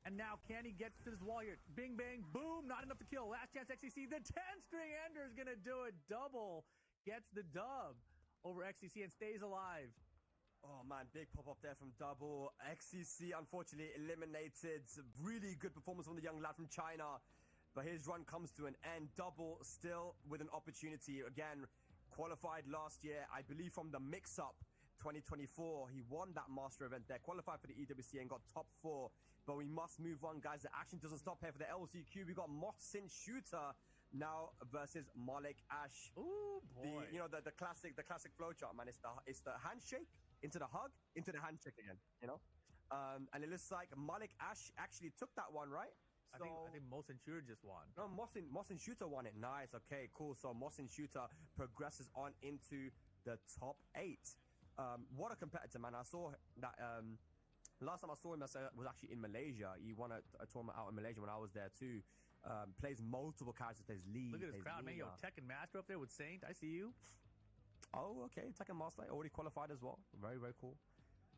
And now can he get to this wall here? Bing, bang, boom. Not enough to kill. Last chance XCC. The 10-string ender is going to do it. Double gets the dub over XCC and stays alive. Oh, man, big pop-up there from Double. XCC, unfortunately, eliminated. Really good performance from the young lad from China. But his run comes to an end. Double still with an opportunity. Again, qualified last year, I believe, from the mix-up 2024. He won that master event there, qualified for the EWC and got top 4. But we must move on, guys. The action doesn't stop here for the LCQ. We got Mohsin Shooter now versus Malik Ash. Ooh, boy. The classic flowchart, man. It's the handshake into the hug into the handshake again. And it looks like Malik Ash actually took that one, right? I think Mohsin Shooter just won. No, Mohsin Shooter won it. Nice. Okay, cool. So Mohsin Shooter progresses on into the top 8. What a competitor, man. I saw that last time I saw him was actually in Malaysia. He won a tournament out in Malaysia when I was there too. Plays multiple characters, plays Lee. Look at his crowd, man. Yo, Tekken Master up there with Saint. I see you. Oh, okay. Tekken Master already qualified as well. Very, very cool.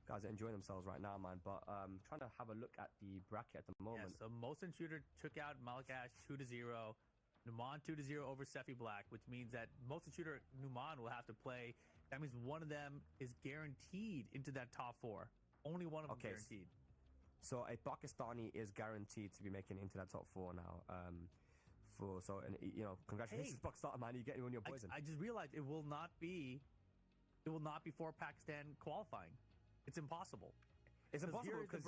Guys are enjoying themselves right now, man. But trying to have a look at the bracket at the moment. Yeah, so Mohsin Shooter took out Malik Ash 2-0. Numan 2-0 over Sephi Black, which means that Mohsin Shooter Numan will have to play That means one of them is guaranteed into that top 4. Only one of them guaranteed. So a Pakistani is guaranteed to be making it into that top 4 now. Congratulations, Pakistan, man. You're getting on your poison. I just realized it will not be for Pakistan qualifying. It's impossible. It's impossible because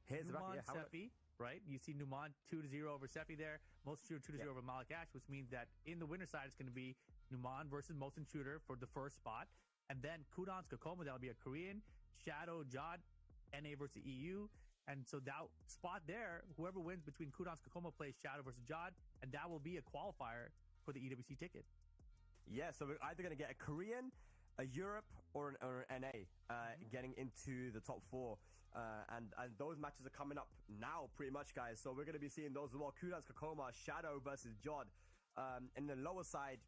here's the Numan bracket. Sefi, right? You see Numan 2-0 over Sefi there. Mosin Shooter 2-0 over Malik Ash, which means that in the winner side it's going to be Numan versus Mosin Shooter for the first spot, and then Kudan's Kokoma, that'll be a Korean, Shadow Jod, NA versus EU. And so that spot there, whoever wins between Kudan's Kokoma plays Shadow versus Jod, and that will be a qualifier for the EWC ticket. Yeah, so we're either going to get a Korean, a Europe, or an NA getting into the top 4. And those matches are coming up now, pretty much, guys. So we're going to be seeing those as well. Kudan's Kokoma, Shadow versus Jod. In the lower side,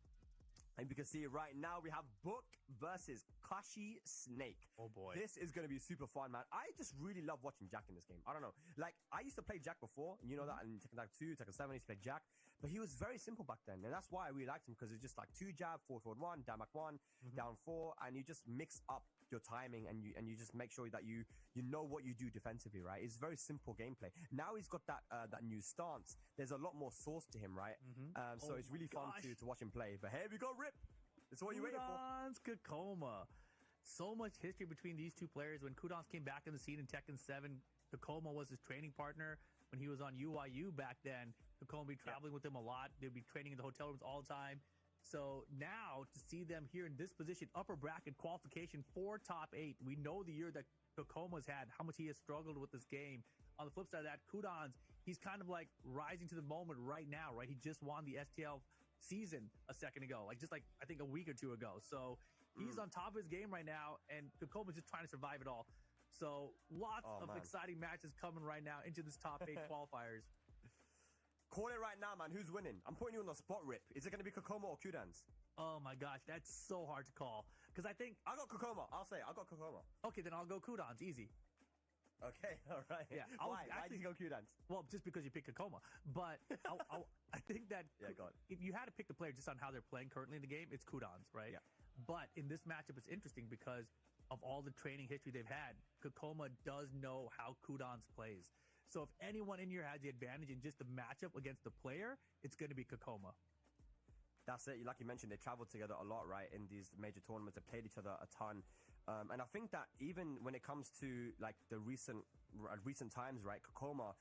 and you can see right now we have Book versus Kashi Snake. Oh boy. This is going to be super fun, man. I just really love watching Jack in this game. I don't know. Like, I used to play Jack before, and you know that in Tekken 2, Tekken 7, I used to play Jack. But he was very simple back then, and that's why I really liked him, because it's just like 2 jab, 4-forward 1, down back 1, down 4, and you just mix up your timing, and you just make sure that you know what you do defensively, right? It's very simple gameplay. Now he's got that new stance. There's a lot more sauce to him, right? So it's really fun to watch him play. But here we go, Rip. That's what you waiting for. Kudan's Kokoma. So much history between these two players. When Kudan's came back in the scene in Tekken 7, Kokoma was his training partner. When he was on UIU back then, Kokoma would be traveling with him a lot. They'd be training in the hotel rooms all the time. So now to see them here in this position, upper bracket qualification for top 8. We know the year that Kokoma's had, how much he has struggled with this game. On the flip side of that, Kudan's, he's kind of like rising to the moment right now, right? He just won the STL season a second ago, I think a week or 2 ago. So he's on top of his game right now, and Kokoma's just trying to survive it all. So lots of exciting matches coming right now into this top 8 qualifiers. Call it right now, man. Who's winning? I'm putting you on the spot, Rip. Is it going to be Kokoma or Kudan's? Oh my gosh, that's so hard to call. Because I think I got Kokoma. I'll say it. I got Kokoma. Okay, then I'll go Kudan's. Easy. Okay, all right. Yeah. Why did you go Kudan's? Well, just because you picked Kokoma. But I think that if you had to pick the player just on how they're playing currently in the game, it's Kudan's, right? Yeah. But in this matchup, it's interesting because of all the training history they've had. Kokoma does know how Kudan's plays. So if anyone in here has the advantage in just the matchup against the player, it's going to be Kokoma. That's it. Like you mentioned, they traveled together a lot, right? In these major tournaments, they played each other a ton. And I think that even when it comes to like the recent times, right? Kokoma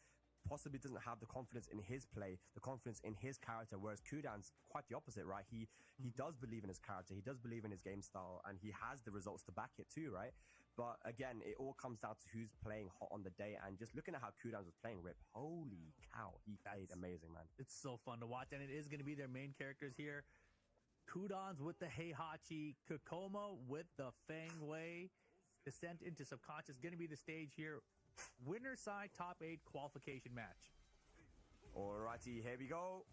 possibly doesn't have the confidence in his play, the confidence in his character, whereas Kudan's quite the opposite, right? He does believe in his character, he does believe in his game style, and he has the results to back it too, right? But again, it all comes down to who's playing hot on the day, and just looking at how Kudan's was playing, Rip, holy cow, he played amazing, man. It's so fun to watch, and it is going to be their main characters here. Kudan's with the Heihachi, Kokoma with the Feng Wei. Descent into Subconscious going to be the stage here. Winner side top 8 qualification match. Alrighty, here we go.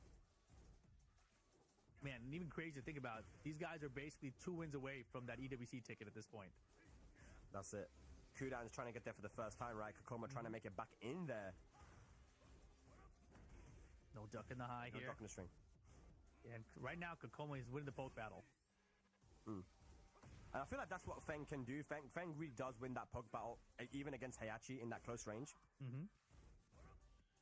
Man, and even crazy to think about. These guys are basically 2 wins away from that EWC ticket at this point. That's it. Kudan's trying to get there for the first time, right? Kokoma trying to make it back in there. No duck in the high here. No duck in the string. And right now, Kokoma is winning the poke battle. And I feel like that's what Feng can do. Feng really does win that poke battle, even against Heihachi in that close range.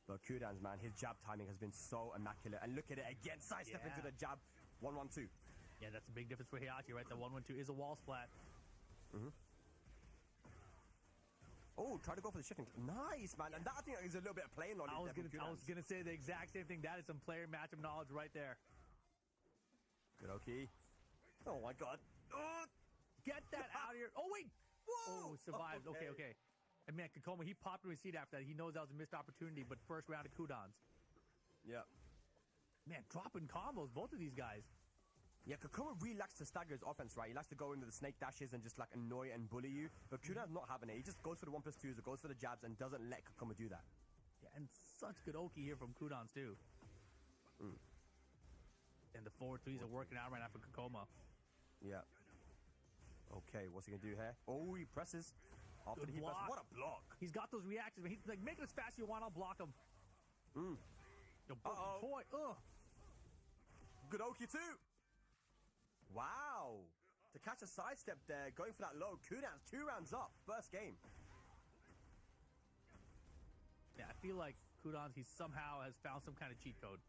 But Kudan's, man, his jab timing has been so immaculate. And look at it again, sidestep into the jab. 1-1-2. Yeah, that's a big difference for Heihachi, right? The 1-1-2 is a wall splat. Oh, try to go for the shifting. Nice, man. And that, I think, is a little bit of playing knowledge. I was gonna say the exact same thing. That is some player matchup knowledge right there. Good, okay. Oh my God. Get that out of here. Oh, wait. Whoa. Oh, survived. Okay. And man, Kokoma, he popped in his seat after that. He knows that was a missed opportunity, but first round of Kudan's. Yeah. Man, dropping combos, both of these guys. Yeah, Kokoma really likes to stagger his offense, right? He likes to go into the snake dashes and just like annoy and bully you. But Kudan's not having it. He just goes for the 1+2s, goes for the jabs, and doesn't let Kokoma do that. Yeah, and such good Oki here from Kudan's too. And the forward 3s are working out right now for Kokoma. Yeah. Okay, what's he gonna do here? Oh, he presses. After Good he block. presses. What a block. He's got those reactions, but he's like, make it as fast as you want, I'll block him. Yo, toy. Good Oki too. Wow. To catch a sidestep there, going for that low. Kudan's 2 rounds up, first game. Yeah, I feel like Kudans, he somehow has found some kind of cheat code.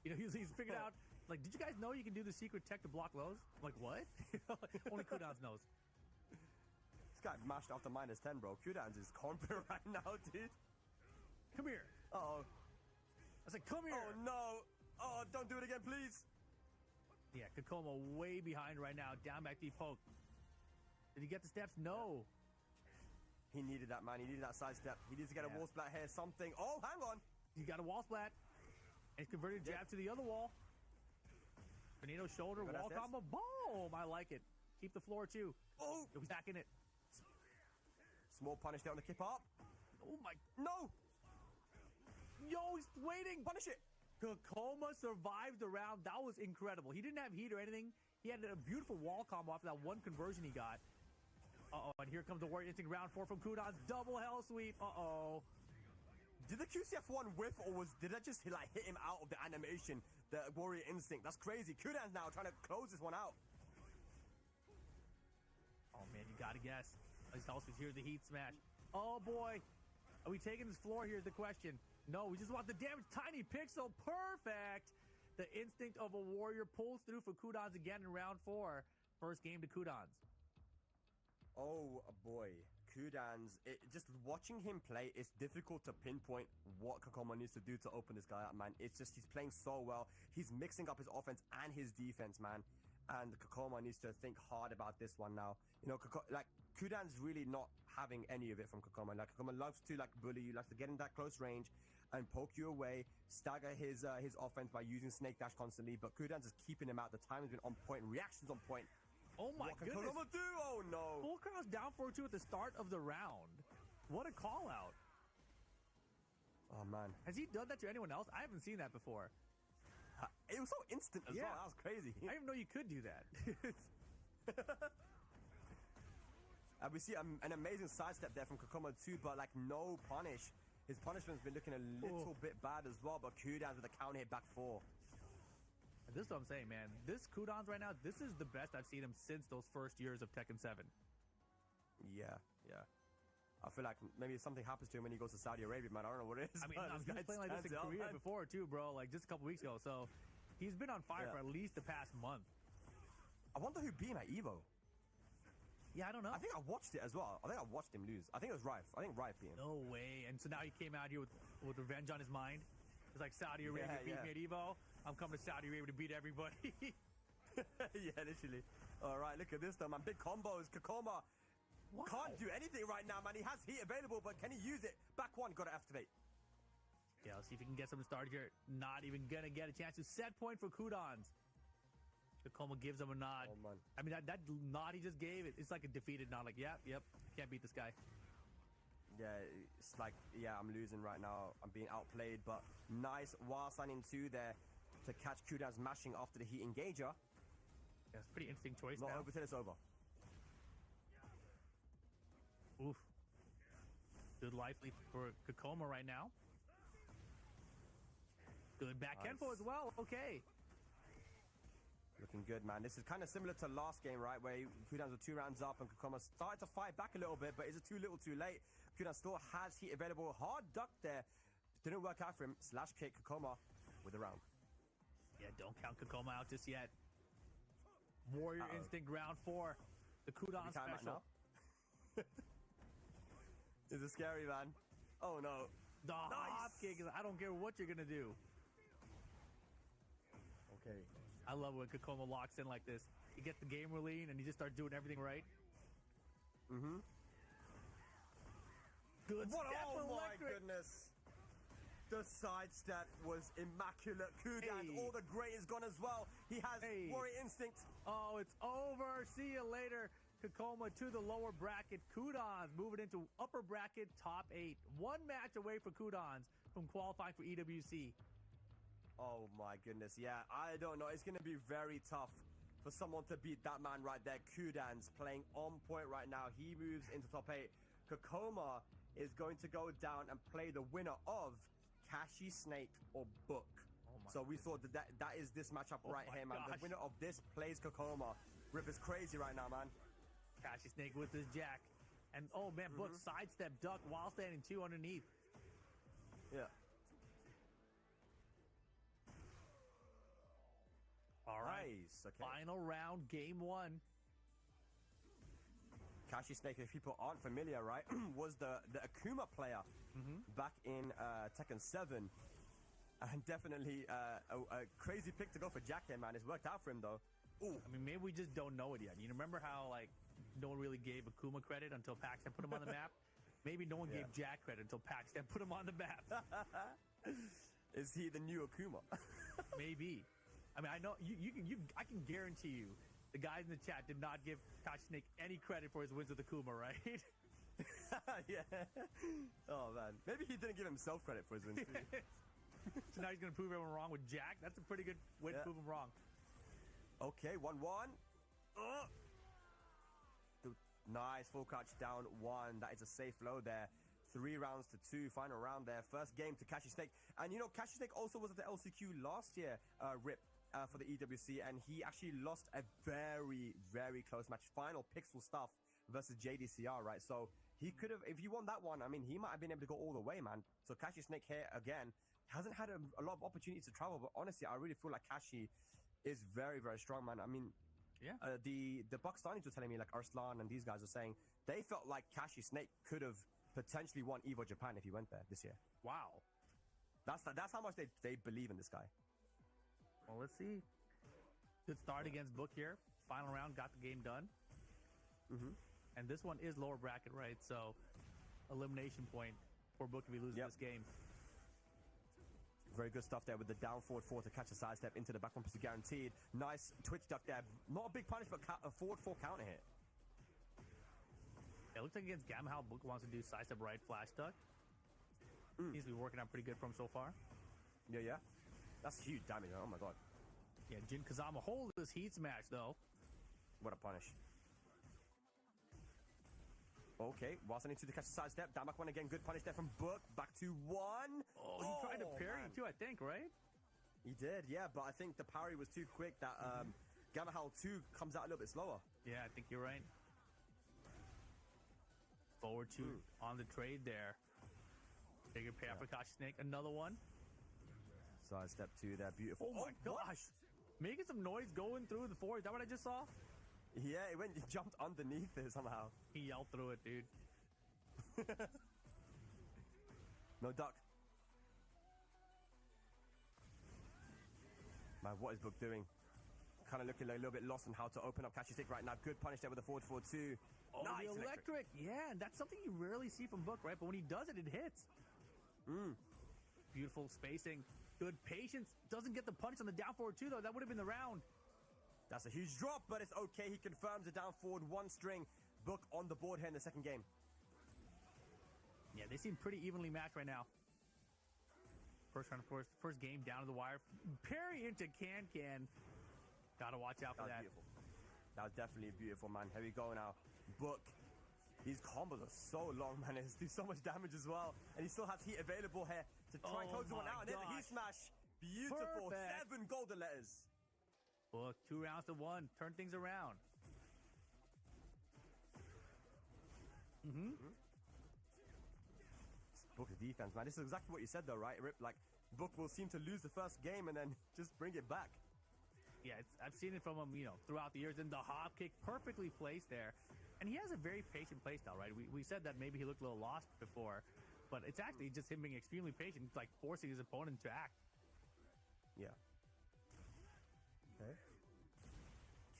You know, he's figured out, like, did you guys know you can do the secret tech to block lows? I'm like, what? Only Kudans knows. This guy mashed after -10, bro. Kudans is confident right now, dude. Come here. Uh-oh. I said, come here. Oh, no. Oh, don't do it again, please. Yeah, Kakoma way behind right now. Down back deep poke. Did he get the steps? No. He needed that, man. He needed that sidestep. He needs to get a Yeah. wall splat here, something. Oh, hang on. He got a wall splat. And he's converted jab to the other wall. Benito shoulder, But wall that's combo. Boom! I like it. Keep the floor, too. Oh. He's back in it. Small punish there on the kip up. Oh, my. No. Yo, he's waiting. Punish it. Kakoma survived the round. That was incredible. He didn't have heat or anything. He had a beautiful wall combo after that one conversion he got. Uh-oh, and here comes the Warrior Instinct round 4 from Kudans. Double hell sweep. Uh-oh. Did the QCF1 whiff, or did that just like hit him out of the animation? The Warrior Instinct. That's crazy. Kudan's now trying to close this one out. Oh, man, you gotta guess. He's also here, the heat smash. Oh, boy. Are we taking this floor? Here's the question. No, we just want the damage. Tiny pixel. Perfect. The instinct of a warrior pulls through for Kudans again in round 4. First game to Kudans. Oh, boy. Kudan's, just watching him play, it's difficult to pinpoint what Kakoma needs to do to open this guy up, man. It's just he's playing so well. He's mixing up his offense and his defense, man. And Kakoma needs to think hard about this one now. You know, Kudan's really not having any of it from Kakoma. Like, Kakoma loves to, like, bully you, likes to get in that close range and poke you away, stagger his offense by using Snake Dash constantly, but Kudan's is keeping him out. The time has been on point, reactions on point. Oh my What can goodness. Kakoma do? Oh, no. Full cross down 4-2 at the start of the round. What a call out. Oh, man. Has he done that to anyone else? I haven't seen that before. It was so instant as Yeah. well. That was crazy. I didn't even know you could do that. And we see an amazing sidestep there from Kakoma too, but like no punish. His punishment's been looking a little bit bad as well, but Kudans with a counter hit back 4. This is what I'm saying, man. This Kudans right now, this is the best I've seen him since those first years of Tekken 7. Yeah. I feel like maybe something happens to him when he goes to Saudi Arabia, man. I don't know what it is. I mean, but no, this he was guy playing like this in stands out, Korea man. before too, bro. Like just a couple weeks ago. So he's been on fire for at least the past month. I wonder who beat him at Evo. Yeah, I don't know. I think I watched it as well. I think I watched him lose. I think it was Rife. I think Rife beat him. No way. And so now he came out here with revenge on his mind. It's like Saudi Arabia beat me at Evo. I'm coming to Saudi Arabia to beat everybody. Yeah, literally. All right, look at this though, man. Big combos. Kakoma can't do anything right now, man. He has heat available, but can he use it? Back 1, got to activate. Yeah, let's see if he can get something started here. Not even gonna get a chance to set point for Kudans. Kakoma gives him a nod. Oh, man. I mean, that nod he just gave, it's like a defeated nod. Like, yep, can't beat this guy. Yeah, it's like, yeah, I'm losing right now. I'm being outplayed, but nice while signing 2 there to catch Kudans mashing after the heat engager. Yeah, it's a pretty interesting choice Not now. over till it's over. Oof. Good life lead for Kakoma right now. Good back tempo as well. Okay. Looking good, man. This is kind of similar to last game, right? Where Kudans were 2 rounds up and Kakoma started to fight back a little bit, but is it too little too late? Kudans still has heat available. Hard duck there. Didn't work out for him. Slash kick Kakoma with the round. Yeah, don't count Kakoma out just yet. Warrior Instinct round 4. The Kudan special. This is scary, man. Oh, no. The hop kick is, I don't care what you're going to do. Okay. I love when Kakoma locks in like this. He gets the game lean and he just starts doing everything right. Mm-hmm. Good What? step, Oh, my electric. goodness. The sidestep was immaculate. Kudans, Hey. all the gray is gone as well. He has Hey. Warrior Instinct. Oh, it's over. See you later. Kakoma to the lower bracket. Kudans moving into upper bracket top 8. 1 match away for Kudans from qualifying for EWC. Oh my goodness, yeah, I don't know. It's going to be very tough for someone to beat that man right there. Kudans playing on point right now. He moves into top 8. Kakoma is going to go down and play the winner of Kashi, Snake, or Book. Oh my so we thought that is this matchup right here, man. gosh. The winner of this plays Kakoma. Rip is crazy right now, man. Kashi Snake with his jack. And oh man, Book sidestep duck while standing 2 underneath. Yeah. All right. Nice. Okay. Final round, game 1. Kashi Snake, if people aren't familiar, right, was the Akuma player back in Tekken 7. And definitely a crazy pick to go for Jack here, man. It's worked out for him, though. Ooh. I mean, maybe we just don't know it yet. You remember how, like, no one really gave Akuma credit until Paxton put him on the map? Maybe no one gave Jack credit until Paxton put him on the map. Is he the new Akuma? Maybe. I mean, I know I can guarantee you the guys in the chat did not give Kashi Snake any credit for his wins with Akuma, right? Yeah. Oh, man. Maybe he didn't give himself credit for his wins, too. So now he's going to prove everyone wrong with Jack? That's a pretty good way to prove him wrong. Okay, 1-1. Nice, full crouch down 1. That is a safe low there. 3 rounds to 2, final round there. First game to Kashi Snake. And you know, Kashi Snake also was at the LCQ last year, Rip, for the EWC, and he actually lost a very, very close match. Final pixel stuff versus JDCR, right? So he could have, if he won that one, I mean, he might have been able to go all the way, man. So Kashi Snake here again hasn't had a lot of opportunities to travel, but honestly, I really feel like Kashi is very, very strong, man. I mean, yeah. The Pakistanis were telling me, like Arslan and these guys were saying, they felt like Kashi Snake could have potentially won EVO Japan if he went there this year. Wow. That's how much they believe in this guy. Well, let's see. Good start against Book here. Final round, got the game done. And this one is lower bracket, right? So elimination point for Book if he loses this game. Very good stuff there with the down forward 4 to catch a sidestep into the back one, guaranteed. Nice twitch duck there. Not a big punish, but a forward 4 counter hit. It looks like against Gamma how Book wants to do sidestep right flash duck. Seems to be working out pretty good for him so far. Yeah. That's huge damage. Oh my god. Yeah, Jin Kazama hold this heat smash though. What a punish. Okay, whilst I need to catch the sidestep. Down back one again. Good punish there from Book. Back to 1. Oh, he tried to parry too, I think, right? He did, yeah, but I think the parry was too quick. That Gamma Howl 2 comes out a little bit slower. Yeah, I think you're right. Forward 2 on the trade there. Bigger payoff for Kashi Snake. Another one. Sidestep 2 there. Beautiful. Oh my gosh. Making some noise going through the forward. Is that what I just saw? Yeah, it jumped underneath it somehow. He yelled through it, dude. No duck. Man, what is Book doing? Kind of looking like a little bit lost on how to open up Kashi Stick right now. Good punish there with the forward 4-2. Oh, nice, the electric. Yeah, and that's something you rarely see from Book, right? But when he does it, it hits. Beautiful spacing. Good patience. Doesn't get the punch on the down forward 2, though. That would have been the round. That's a huge drop, but it's okay. He confirms the down forward 1 string. Book on the board here in the second game. Yeah, they seem pretty evenly matched right now. First round, of course. First game down to the wire. Parry into Can. Gotta watch out for that. Beautiful. That was definitely beautiful, man. Here we go now. Book. These combos are so long, man. It's do so much damage as well. And he still has heat available here to try and close one out. And then the heat smash. Beautiful. Perfect. 7 golden letters. Book, 2 rounds to 1. Turn things around. Book's defense, man. This is exactly what you said, though, right, Rip? Like, Book will seem to lose the first game and then just bring it back. Yeah, I've seen it from him, throughout the years. And the hop kick perfectly placed there. And he has a very patient playstyle, right? We said that maybe he looked a little lost before, but it's actually just him being extremely patient, like forcing his opponent to act. Yeah. Okay.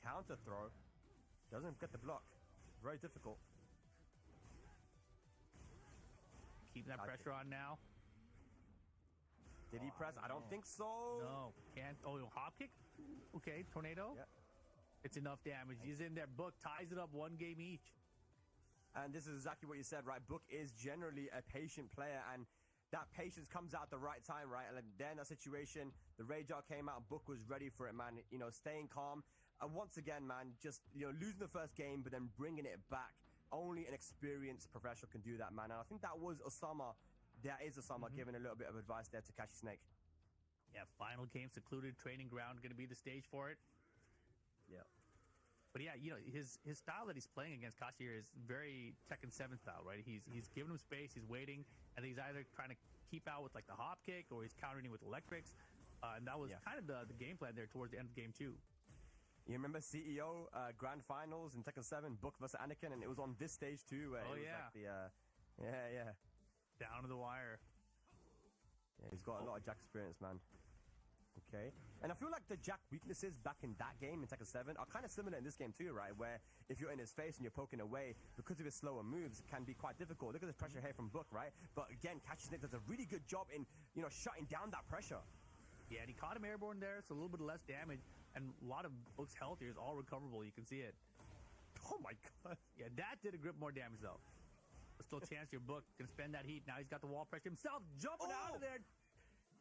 Counter throw. Doesn't get the block. Very difficult. Keeping that pressure on now. Did he press? I don't think so. No, can't. Oh, hop kick? Okay, tornado. Yep. It's enough damage. He's in there. Book ties it up 1 game each. And this is exactly what you said, right? Book is generally a patient player, and that patience comes out at the right time, right? And then that situation, the rage art came out, Book was ready for it, man. Staying calm. And once again, man, just, losing the first game, but then bringing it back. Only an experienced professional can do that, man. And I think that was Osama. That is Osama giving a little bit of advice there to Kashi Snake. Yeah, final game, secluded training ground, going to be the stage for it. Yeah. But yeah, you know, his style that he's playing against Kashi here is very Tekken 7 style, right? He's giving him space, he's waiting, and he's either trying to keep out with like the hop kick or he's countering with electrics. And that was kind of the game plan there towards the end of game 2. You remember CEO Grand Finals in Tekken 7, Book versus Anakin, and it was on this stage too. Where it was like the, down to the wire. Yeah, he's got a lot of Jack experience, man. Okay. And I feel like the Jack weaknesses back in that game in Tekken 7 are kind of similar in this game too, right? Where if you're in his face and you're poking away, because of his slower moves, it can be quite difficult. Look at this pressure here from Book, right? But again, Kashi Snake does a really good job in, you know, shutting down that pressure. Yeah, and he caught him airborne there, so a little bit less damage. And a lot of Book's health here is all recoverable. You can see it. Oh my god. Yeah, that did a grip more damage though. There's still a chance your Book can spend that heat. Now he's got the wall pressure himself, jumping out of there.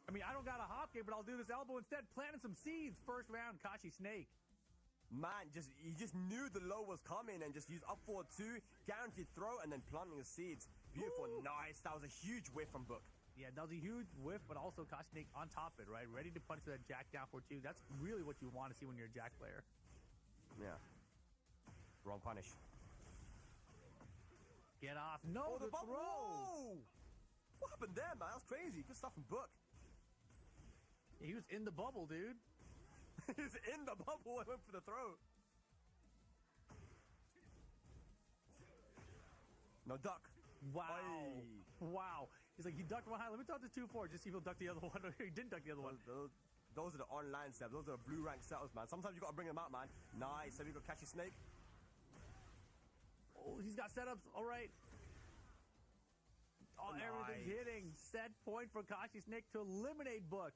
I mean, I don't got a hop kick, but I'll do this elbow instead. Planting some seeds. First round, Kashi Snake. Man, he just knew the low was coming and just used up forward 2, guaranteed throw, and then planting the seeds. Beautiful, nice. That was a huge whiff from Book. Yeah, that was a huge whiff, but also Kashi Snake on top of it, right? Ready to punch that Jack down for 2. That's really what you want to see when you're a Jack player. Yeah. Wrong punish. Get off. No, the throw. Whoa! What happened there, man? That was crazy. Good stuff from Book. He was in the bubble, dude. He was in the bubble and went for the throw. No duck. Wow. Aye. Wow. He's like, he ducked one high. Let me talk to 2-4. Just see if he'll duck the other one. He didn't duck the other one. Those are the online steps. Those are the blue rank setups, man. Sometimes you got to bring them out, man. Nice. Have you got Kashi Snake? Oh, he's got setups. All right. Oh, nice. Everything's hitting. Set point for Kashi Snake to eliminate Book.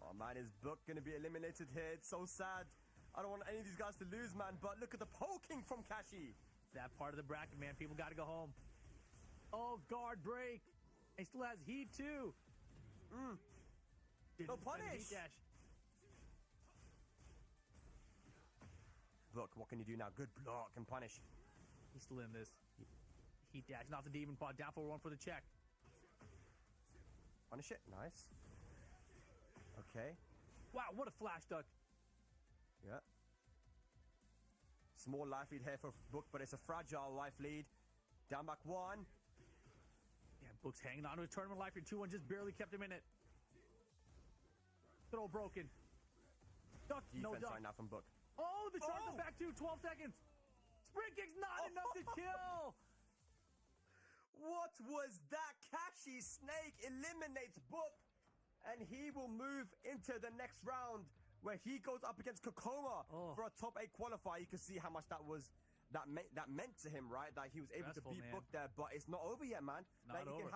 Oh, man, is Book going to be eliminated here? It's so sad. I don't want any of these guys to lose, man. But look at the poking from Kashi. That part of the bracket, man. People got to go home. Oh, guard break. He still has heat, too. No punish. Heat dash. Book, what can you do now? Good block and punish. He's still in this. Heat dash. Not the demon pod. Down for 1 for the check. Punish it. Nice. Okay. Wow, what a flash duck. Yeah. Small life lead here for Book, but it's a fragile life lead. Down back 1. Yeah, Book's hanging on to his tournament life lead. 2-1 just barely kept him in it. Throw broken. Duck, Defense no duck. right now from Book. Oh, the charge back 2, 12 seconds. Spring kick's not enough to kill. What was that? Kashi Snake eliminates Book, and he will move into the next round where he goes up against Kokoma for a top 8 qualifier. You can see how much that meant to him, right? That he was able to beat Book there, but it's not over yet, man. Like, you can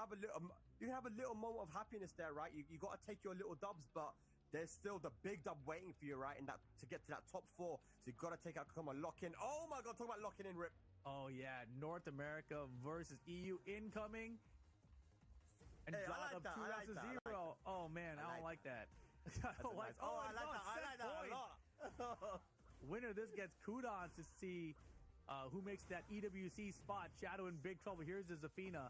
have a little moment of happiness there, right? You got to take your little dubs, but there's still the big dub waiting for you, right? And that to get to that top 4, so you got to take out Kokoma, lock in. Oh my God, talk about locking in, Rip. Oh yeah, North America versus EU incoming. And draw up 2 rounds to 0. Oh man, I don't like that. I like that a lot. Winner of this gets kudos to see who makes that EWC spot. Shadow in big trouble. Here's the Zafina.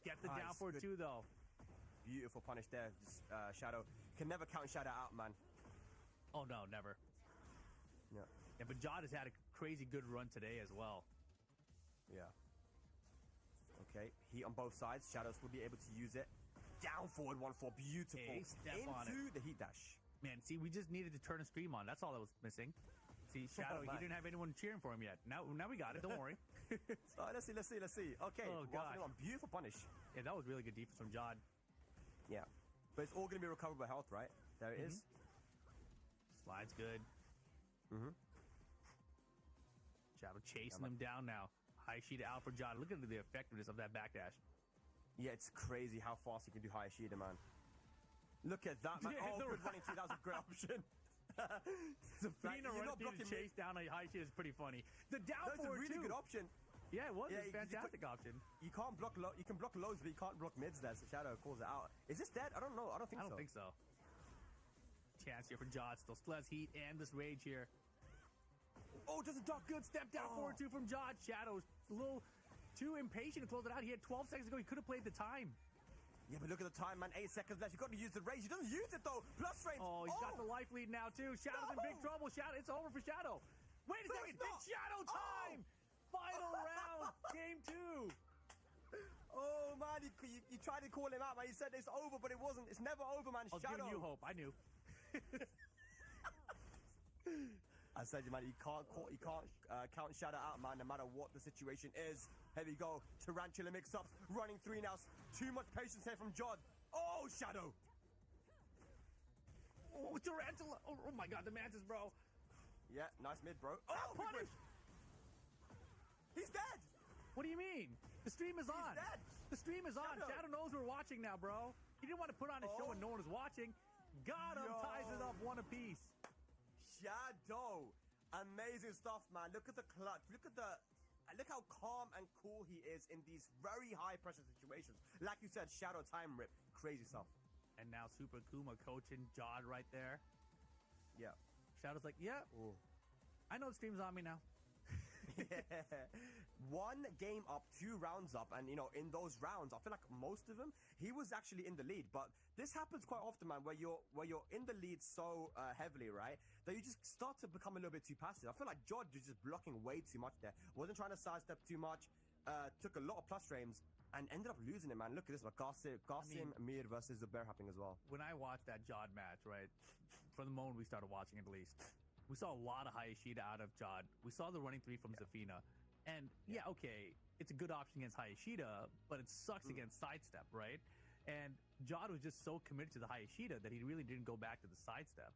Get the down for 2 though. Beautiful punish there. Shadow can never count Shadow out, man. Oh no, never. Yeah. Yeah, but Jod has had a crazy good run today as well. Yeah. Okay, heat on both sides. Shadows will be able to use it. Down forward 1-4, beautiful. Okay, step on it. Into the heat dash. Man, see, we just needed to turn a stream on. That's all that was missing. See, Shadow, he didn't have anyone cheering for him yet. Now we got it. Don't worry. Let's see. Okay. Oh, gosh. Beautiful punish. Yeah, that was really good defense from Jod. Yeah. But it's all going to be recoverable health, right? There it is. Slide's good. Shadow chasing him down now. High Sheeta out for Jod. Look at the effectiveness of that backdash. Yeah, it's crazy how fast he can do high Sheeta, man. Look at that, man. Yeah, good running through. That was a great option. Zafina running through to chase down a high Sheeta is pretty funny. The down That's a really good option. Yeah, it was a fantastic option. You can't block low. You can block lows, but you can't block mids there. So Shadow calls it out. Is this dead? I don't know. I don't think so. Chance here for Jod. Still has heat and this rage here. Oh, doesn't duck good. Step down forward 2 from Jod. Shadow's a little too impatient to close it out. He had 12 seconds ago. He could have played the time. Yeah, but look at the time, man. 8 seconds left. You got to use the rage. He doesn't use it though. Plus range. Oh, he's got the life lead now too. Shadow's in big trouble. Shadow, it's over for Shadow. Wait a second. It's Shadow time. Final round. Game 2. Oh man, you tried to call him out, man. He said it's over, but it wasn't. It's never over, man. I was Shadow. giving you hope. I knew. I said, man, you can't count Shadow out, man, no matter what the situation is. Here we go. Tarantula mix-ups, running 3 now. Too much patience here from Jod. Oh, Shadow. Oh, Tarantula. Oh my God, the Mantis, bro. Yeah, nice mid, bro. Oh, punish. He's dead. What do you mean? The stream is on. dead. The stream is on. Shadow. Shadow knows we're watching now, bro. He didn't want to put on a show when no one was watching. Got him. Yo. Ties it up 1 apiece. Shadow. Amazing stuff, man. Look at the clutch. Look how calm and cool he is in these very high pressure situations. Like you said, Shadow time rip. Crazy stuff. And now Super Kuma coaching Jod right there. Yeah. Shadow's like, yeah, Ooh. I know the stream's on me now. 1 game up, 2 rounds up, and in those rounds, I feel like most of them he was actually in the lead. But this happens quite often, man, where you're in the lead so heavily, right, that you just start to become a little bit too passive. I feel like Jod was just blocking way too much there. Wasn't trying to sidestep too much. Took a lot of plus frames and ended up losing it, man. Look at this, Qasim Mir versus the bear happening as well. When I watched that Jod match, right, from the moment we started watching at least, we saw a lot of Hayashida out of Jod. We saw the running 3 from Zafina. And yeah, okay, it's a good option against Hayashida, but it sucks against sidestep, right? And Jod was just so committed to the Hayashida that he really didn't go back to the sidestep.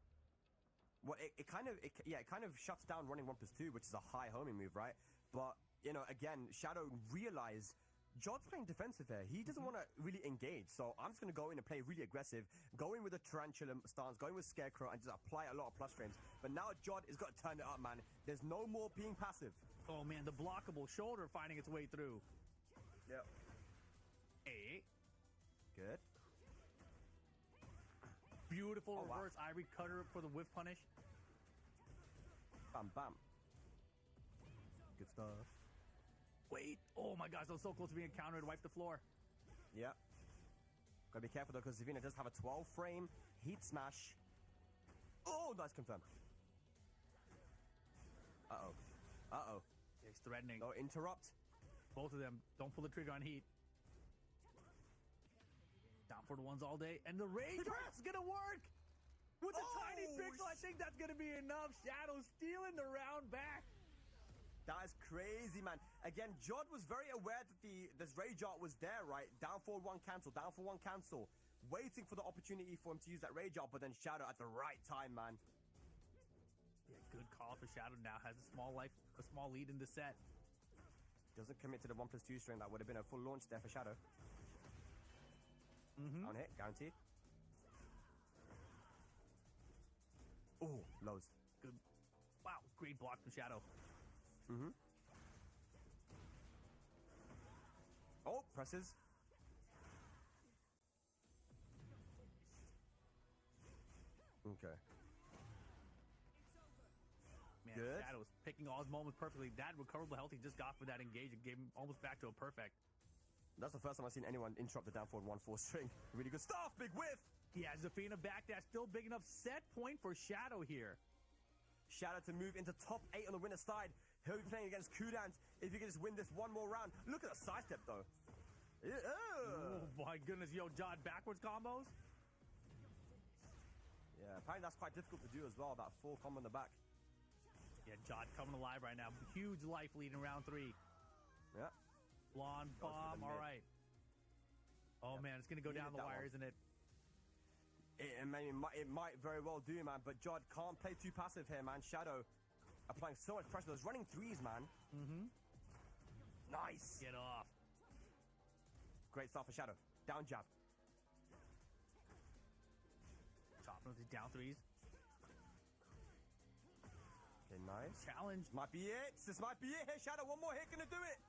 Well, it kind of shuts down running 1+2, which is a high homing move, right? But again, Shadow realized Jod's playing defensive here. He doesn't want to really engage, so I'm just going to go in and play really aggressive, go in with a Tarantula stance, go in with Scarecrow, and just apply a lot of plus frames. But now Jod has got to turn it up, man. There's no more being passive. Oh, man, the blockable shoulder finding its way through. Yep. Hey. Good. Beautiful Oh, wow. reverse Ivory cutter for the whiff punish. Bam, bam. Good stuff. Wait. Oh, my gosh, that was so close to being countered. Wipe the floor. Yep. Gotta be careful, though, because Zafina does have a 12-frame heat smash. Oh, nice confirm. Uh-oh. Uh-oh. He's threatening. No, interrupt. Both of them. Don't pull the trigger on heat. Down for the ones all day. And the rage is going to work. With the tiny pixel, I think that's going to be enough. Shadow stealing the round back. That is crazy, man. Again, Jod was very aware that this rage art was there, right? Down forward 1 cancel, down for 1 cancel. Waiting for the opportunity for him to use that rage art, but then Shadow at the right time, man. Yeah, good call for Shadow now. Has a small lead in the set. Doesn't commit to the 1+2 string. That would have been a full launch there for Shadow. Down hit, guaranteed. Oh, lows. Good. Wow, great block from Shadow. Oh, presses. Okay. Man, Good. Shadow's picking all his moments perfectly. That recoverable health he just got for that engage gave him almost back to a perfect. That's the first time I've seen anyone interrupt the down forward 1-4 string. Really good stuff. Big whiff. Yeah, Zafina back dash still big enough. Set point for Shadow here. Shadow to move into top 8 on the winner's side. He'll be playing against Kudans if he can just win this 1 more round. Look at the sidestep, though. Oh, my goodness. Yo, Jod backwards combos. Yeah, apparently that's quite difficult to do as well, that full combo in the back. Yeah, Jod coming alive right now. Huge life lead in round 3. Yeah. Blonde Goes for bomb. the All mid. right. Oh, man, it's going to go Needed down the that wire, one. isn't it? It might very well do, man, but Jod can't play too passive here, man. Shadow applying so much pressure. Those running 3s, man. Nice. Get off. Great start for Shadow. Down jab. Chopping with these down 3s. Okay, nice. Challenge. Might be it. This might be it here, Shadow. 1 more hit, gonna do it.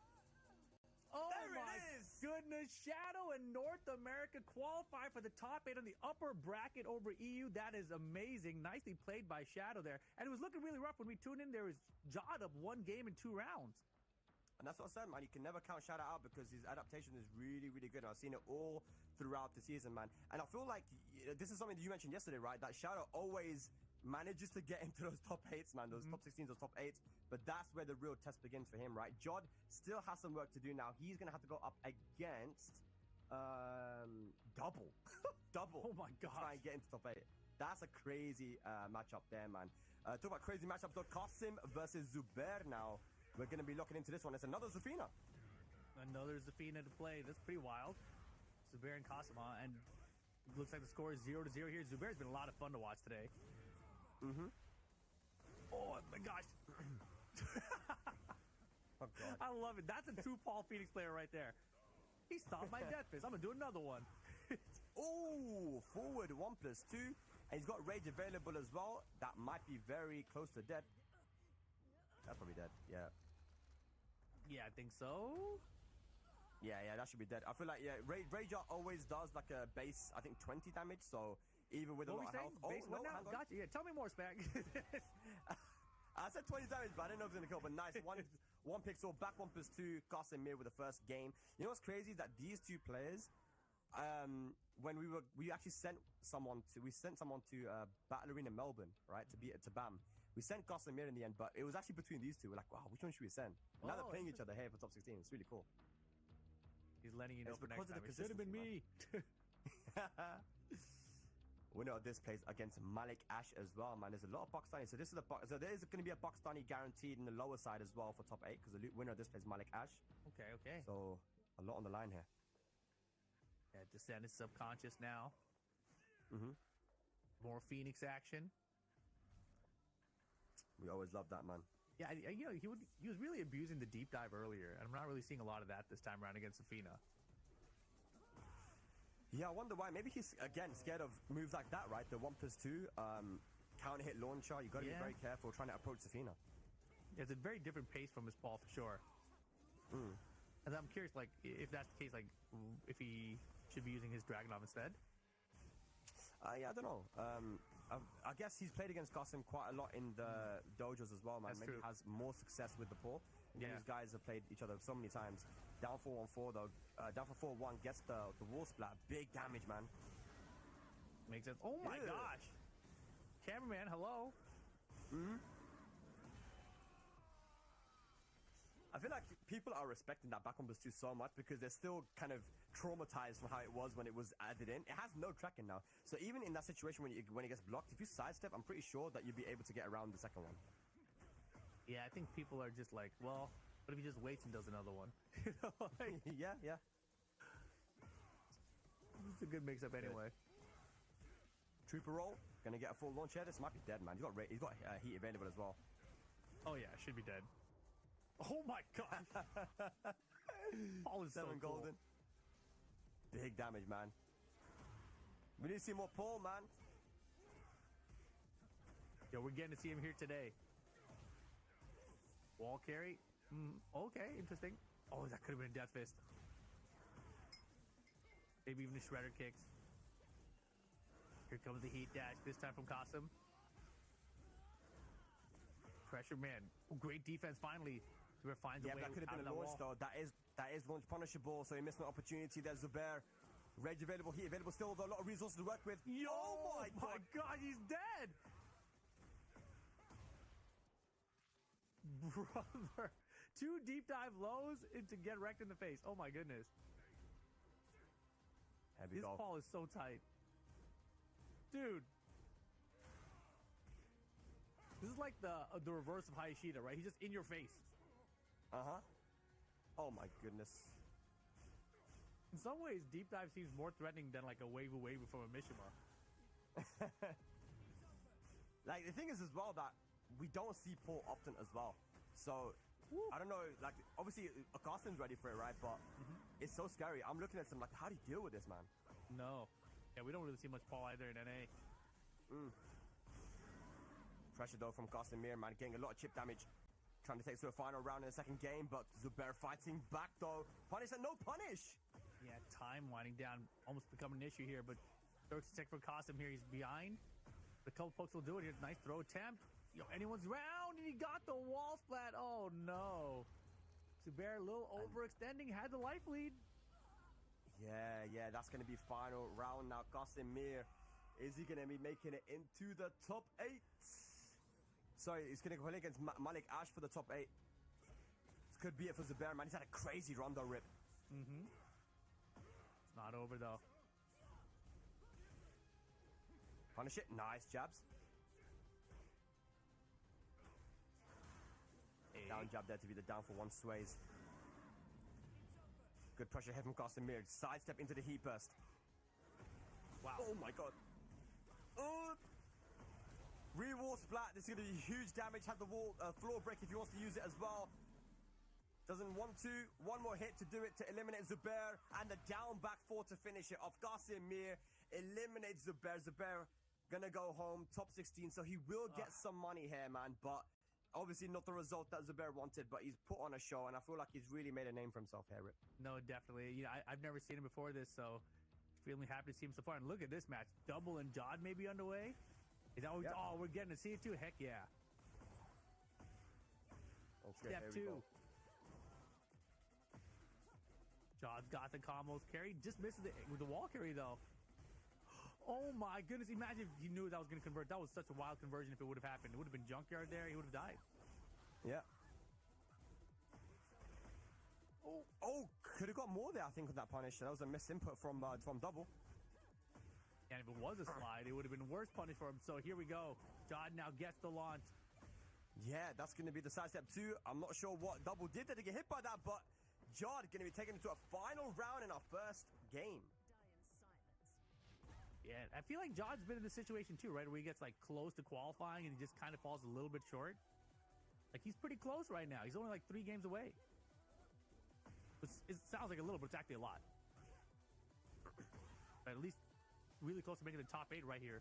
Oh, There my it is. goodness. Shadow and North America qualify for the top 8 on the upper bracket over EU. That is amazing. Nicely played by Shadow there. And it was looking really rough when we tuned in. There was Jod up 1 game in 2 rounds. And that's what I said, man. You can never count Shadow out because his adaptation is really, really good. And I've seen it all throughout the season, man. And I feel like this is something that you mentioned yesterday, right? That Shadow always manages to get into those top 8s, man, those top 16s, those top 8s. But that's where the real test begins for him, right? Jod still has some work to do now. He's going to have to go up against double. Double. Oh my to gosh. try and get into top 8. That's a crazy matchup there, man. Talk about crazy matchups, though. Qasim versus Zubair now. We're going to be looking into this one. It's another Zafina. Another Zafina to play. That's pretty wild. Zubair and Qasim, and looks like the score is 0-0 here. Zubair's been a lot of fun to watch today. Oh my gosh. Oh, God. I love it. That's a true Paul Phoenix player right there. He stopped my death fist. I'm going to do another one. Oh, forward 1+2. And he's got rage available as well. That might be very close to dead. That's probably dead. Yeah. Yeah, I think so. Yeah, that should be dead. I feel like, yeah, Rage always does like a base, I think 20 damage. So even with a lot of health. Base what now? hang on. Gotcha. Yeah, tell me more, Spag. I said 20 damage, but I didn't know if it was going to kill. But nice. One pixel, back 1+2, Qasim with the first game. You know what's crazy is that these two players, when we actually sent someone to Battle Arena Melbourne, right, to BAM. We sent Qasim in the end, but it was actually between these two. We're like, wow, which one should we send? And now they're playing each other here for top 16. It's really cool. He's letting you know It's for next because of time. the It should have been me. Winner of this plays against Malik Ash as well, man. There's a lot of Pakistani. So so there is going to be a Pakistani guaranteed in the lower side as well for top 8 because the winner of this plays Malik Ash. Okay. So a lot on the line here. Yeah, Descent is subconscious now. More Phoenix action. We always love that, man. Yeah, you know, he was really abusing the deep dive earlier, and I'm not really seeing a lot of that this time around against Safina. Yeah, I wonder why. Maybe he's, again, scared of moves like that, right? The 1+2 counter hit launcher. You got to be very careful trying to approach Safina. It's a very different pace from his Paul for sure. And I'm curious, like, if that's the case, like, if he should be using his Dragunov instead. Yeah, I don't know. I guess he's played against Qasim quite a lot in the dojos as well, man. That's Maybe true. has more success with the pull. Again, these guys have played each other so many times. Down 4-1-4 though. Down for 4-1 gets the wall splat. Big damage, man. Makes sense. Oh my gosh. Cameraman, hello. I feel like people are respecting that back 1+2 so much because they're still kind of traumatized from how it was when it was added in. It has no tracking now. So even in that situation when it gets blocked, if you sidestep, I'm pretty sure that you'll be able to get around the second one. Yeah, I think people are just like, well, what if he just waits and does another one? You know, like, yeah. it's a good mix-up anyway. Trooper roll. Gonna get a full launch here. This might be dead, man. He's got heat available as well. Oh yeah, should be dead. Oh my god. All is 7 so cool. golden. Big damage, man. We need to see more Paul, man. Yo, we're getting to see him here today. Wall carry. Okay, interesting. Oh, that could have been a death fist. Maybe even a shredder kicks. Here comes the heat dash, this time from Qasim. Pressure, man. Oh, great defense finally. Zubair finds a way that could have out been of a launch, wall. though. That is launch punishable, so he missed an opportunity there, Zubair. Rage available, heat available still, with a lot of resources to work with. Yo, oh my god, he's dead! Brother. 2 deep dive lows to get wrecked in the face. Oh my goodness. Heavy This goal. ball is so tight. Dude. This is like the reverse of Hayashida, right? He's just in your face. Oh my goodness. In some ways, deep dive seems more threatening than like a wave from a Mishima. Like, the thing is as well that we don't see Paul often as well. So, I don't know, like, obviously, Qasim's ready for it, right? But it's so scary. I'm looking at some, like, how do you deal with this, man? No. Yeah, we don't really see much Paul either in NA. Pressure, though, from Qasim, man. Getting a lot of chip damage. Trying to take to a final round in the second game, but Zubair fighting back, though. Punish and no punish! Yeah, time winding down. Almost becoming an issue here, but 30 seconds for Qasim here. He's behind. The couple pokes will do it here. Nice throw attempt. Yo, anyone's round, and he got the wall splat. Oh, no. Zubair a little overextending, had the life lead. Yeah, that's going to be final round now. Qasim Is he going to be making it into the top 8? Sorry, he's going to play against Malik Ash for the top 8. This could be it for Zubair, man. He's had a crazy run, though, Rip. It's not over, though. Punish it. Nice jabs. Down jab there to be the down for 1 sways. Good pressure here from Casimir. Sidestep into the heat burst. Wow. Oh my god. Re-wall splat. This is going to be huge damage. Had the wall floor break if he wants to use it as well. Doesn't want to. One more hit to do it to eliminate Zubair. And the down back 4 to finish it off. Casimir eliminates Zubair. Zubair gonna go home top 16. So he will get some money here, man. But obviously not the result that Zubair wanted. But he's put on a show. And I feel like he's really made a name for himself here, Rip. No, definitely. You know, I've never seen him before this, so feeling happy to see him so far. And look at this match. Double and Jod may be underway. Is that what oh, we're getting to see it too? Heck yeah. Okay, Step 2. Jod's got the combos carry. Just misses it with the wall carry, though. Oh my goodness. Imagine if he knew that was going to convert. That was such a wild conversion if it would have happened. It would have been Junkyard there. He would have died. Yeah. Oh, could have got more there, I think, with that punish. That was a misinput from Double. And if it was a slide, it would have been worse punish for him. So here we go. Jod now gets the launch. Yeah, that's going to be the sidestep 2. I'm not sure what Double did there to get hit by that, but Jod going to be taken into a final round in our first game. Yeah, I feel like Jod's been in this situation too, right? Where he gets like close to qualifying and he just kind of falls a little bit short. Like he's pretty close right now. He's only like 3 games away. It sounds like a little, but it's actually a lot. But at least really close to making the top 8 right here.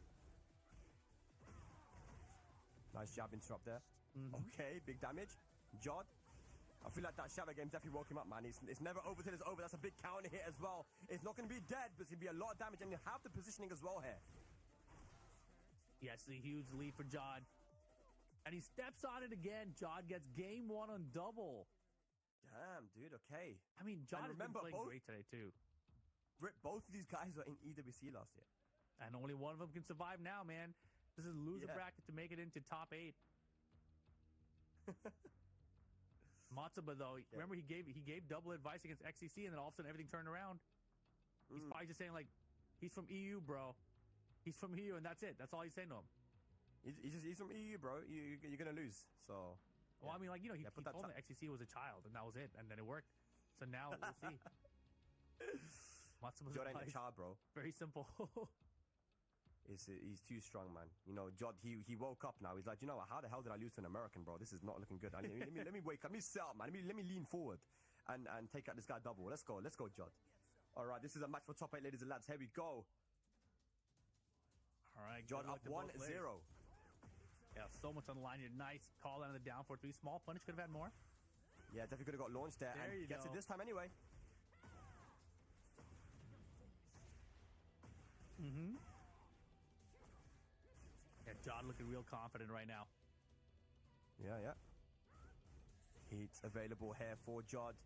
Nice jab interrupt there. Okay, big damage. Jod. I feel like that shadow game definitely woke him up, man. It's never over till it's over. That's a big counter hit as well. It's not going to be dead, but it's going to be a lot of damage. And you have the positioning as well here. Yes, a huge lead for Jod. And he steps on it again. Jod gets game 1 on Double. Damn, dude, okay. I mean, Jod has been playing great today, too. Both of these guys were in EWC last year. And only one of them can survive now, man. This is loser bracket to make it into top 8. Matsuba, though, remember he gave Double advice against XCC, and then all of a sudden everything turned around. He's probably just saying, like, he's from EU, bro. He's from EU, and that's it. That's all he's saying to him. He's from EU, bro. You're going to lose, so... Well, I mean, like, you know, he told him that XCC was a child, and that was it, and then it worked. So now we'll see. Matsuba's Jod ain't a child, bro. Very simple. He's too strong, man. You know, Jod, he woke up now. He's like, you know what? How the hell did I lose to an American, bro? This is not looking good. Let me wake up. Let me sit up, man. Let me lean forward and take out this guy Double. Let's go, Jod. All right, this is a match for top 8, ladies and lads. Here we go. All right, Jod up 1-0. Yeah, so much on the line here. Nice call out of the down for 3. Small punish, could have had more. Yeah, definitely could have got launched there. And gets it this time anyway. Yeah, Jod looking real confident right now. Yeah. Heat's available here for Jod.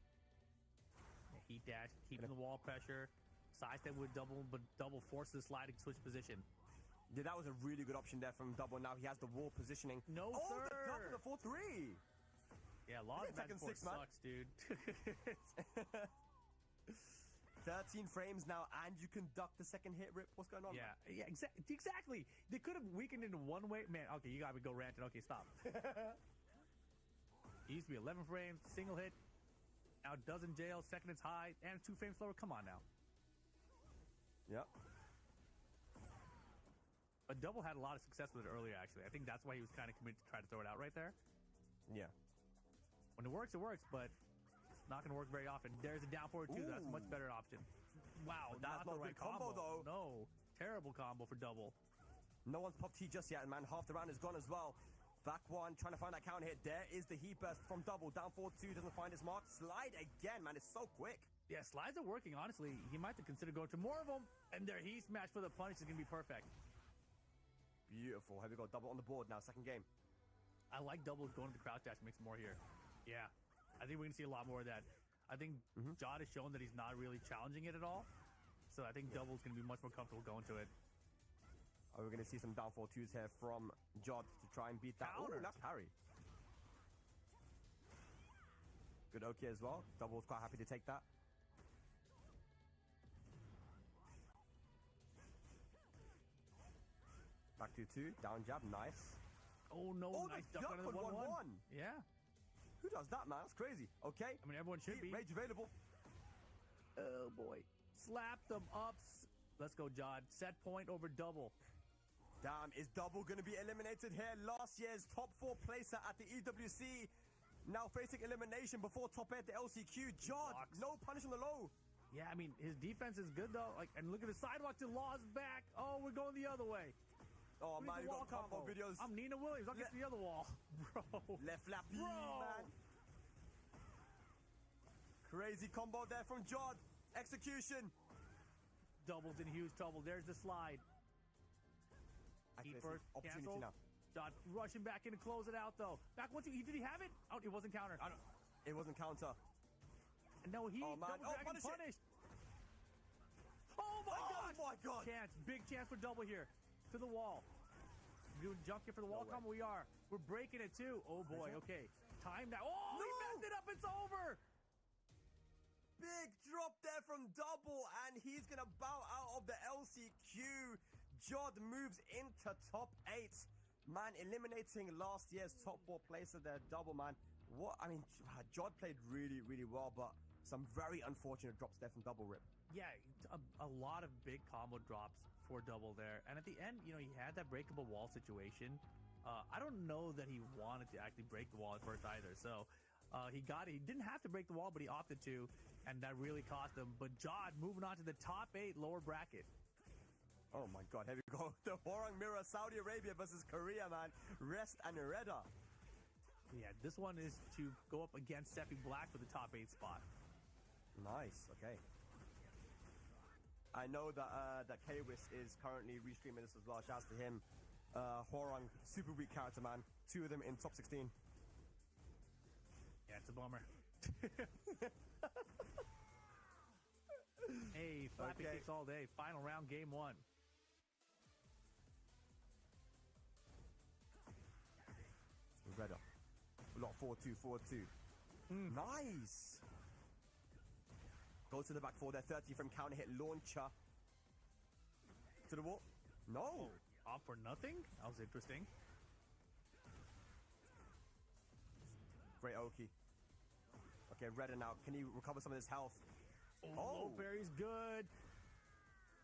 Yeah, heat dash, keeping the wall pressure. Sidestep with Double, but Double forces the slide to switch position. Yeah, that was a really good option there from Double. Now he has the wall positioning. No, sir. The double, the 4-3. Yeah, lost back and forth sucks, dude. 13 frames now, and you can duck the second hit, Rip. What's going on? Yeah, exactly. They could have weakened into one way. Man, okay, you got me go ranting. Okay, stop. It used to be 11 frames, single hit. Now dozen jail, second is high, and 2 frames slower. Come on now. Yep. But Double had a lot of success with it earlier, actually. I think that's why he was kind of committed to try to throw it out right there. Yeah. When it works, but it's not going to work very often. There's a down forward, too. Ooh. That's a much better option. Wow, that's not the right combo, though. No. Terrible combo for Double. No one's popped T just yet, man. Half the round is gone as well. Back 1, trying to find that counter hit. There is the heat burst from Double. Down 4-2, doesn't find his mark. Slide again, man. It's so quick. Yeah, slides are working, honestly. He might have considered going to more of them. And their heat smash for the punish is going to be perfect. Beautiful. Here we go. Double on the board now. Second game. I like Double going to the crouch dash. Makes more here. Yeah. I think we're going to see a lot more of that. I think Jod has shown that he's not really challenging it at all. So I think Double's going to be much more comfortable going to it. We're going to see some downfall twos here from Jod to try and beat that. Oh, Counter. that's parry. Good OK as well. Double's quite happy to take that. Back to 2. Down jab. Nice. Oh, no. Oh, Nice the duck on yuck the on 1-1. 1-1. Yeah. Who does that, man? That's crazy. Okay. I mean, everyone should be. Rage available. Oh, boy. Slap them up. Let's go, Jod. Set point over double. Damn, is Double going to be eliminated here? Last year's top 4 placer at the EWC. Now facing elimination before top 8 at the LCQ. Jod, no punish on the low. Yeah, I mean, his defense is good, though. Like, and look at the sidewalk to Law's back. Oh, we're going the other way. Oh, Where's man, the you wall got combo combo? videos. I'm Nina Williams. I'll get to the other wall. Bro. Left flap, Bro. man. Crazy combo there from Jod. Execution. Doubles in huge trouble. There's the slide. Okay, Heat so first, opportunity cancel. now. Jod rushing back in to close it out, though. Back once did he have it? Oh, it wasn't counter. It wasn't counter. No, he Oh, man. double Oh, dragon punish it. punished. Oh my God! Oh, my God. Chance, big chance for double here. To the wall. Doing jump here for the wall way. combo. We are. We're breaking it too. Oh boy. Okay. Time now. Oh, No. he messed it up. It's over. Big drop there from Double, and he's going to bow out of the LCQ. Jod moves into top 8. Man, eliminating last year's top 4 placer there, Double, man. What? I mean, Jod played really, really well, but some very unfortunate drops there from Double Rip. Yeah, a lot of big combo drops for double there. And at the end, you know, he had that breakable wall situation. I don't know that he wanted to actually break the wall at first either. So he got it. He didn't have to break the wall, but he opted to. And that really cost him. But Jod moving on to the top 8 lower bracket. Oh my God, here we go. The Horang Mirror, Saudi Arabia versus Korea, man. Rest and Reda. Yeah, this one is to go up against Seppi Black for the top 8 spot. Nice, okay. I know that that Kwis is currently restreaming this as well. Shouts to him. Horang, super weak character, man. 2 of them in top 16. Yeah, it's a bummer. Hey, flappy Okay. kicks all day. Final round, game 1. Reda. Lot 4-2, 4-2. Nice. Goes to the back 4 there. 30 from counter hit launcher. To the wall. No. Off for nothing? That was interesting. Great Oki. Okay, Reda now. Can he recover some of his health? Oh, Barry's good.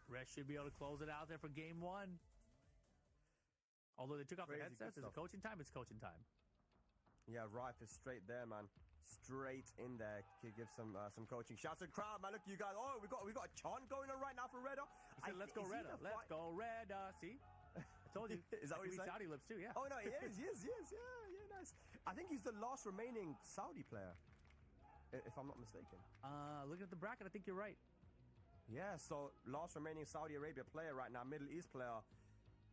Rest should be able to close it out there for game 1. Although they took off the Crazy, headsets, good is it stuff. coaching time? It's coaching time. Yeah, Rife is straight there, man. Straight in there. Could give some coaching. Shouts to the crowd, man. Look, you guys. Oh, we got a chant going on right now for Reda. He said, let's go Reda. Let's go Reda. See? I told you. Is that what he said? Saudi lips too, yeah. Oh no, he is. Yeah, nice. I think he's the last remaining Saudi player, if I'm not mistaken. Looking at the bracket, I think you're right. Yeah, so last remaining Saudi Arabia player right now, Middle East player.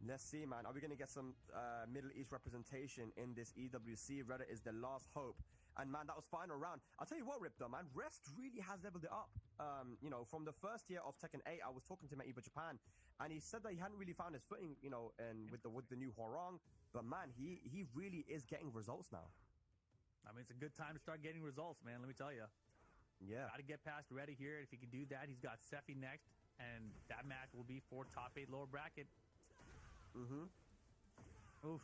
Let's see, man. Are we going to get some Middle East representation in this EWC? Reda is the last hope. And, man, that was final round. I'll tell you what, Rip, though, man. Rest really has leveled it up. You know, from the first year of Tekken 8, I was talking to him at EVO Japan, and he said that he hadn't really found his footing, you know, and with the new Horang. But, man, he really is getting results now. I mean, it's a good time to start getting results, man. Let me tell you. Yeah. Got to get past Reda here. If he can do that, he's got Sephi next, and that match will be for top 8 lower bracket. Oof.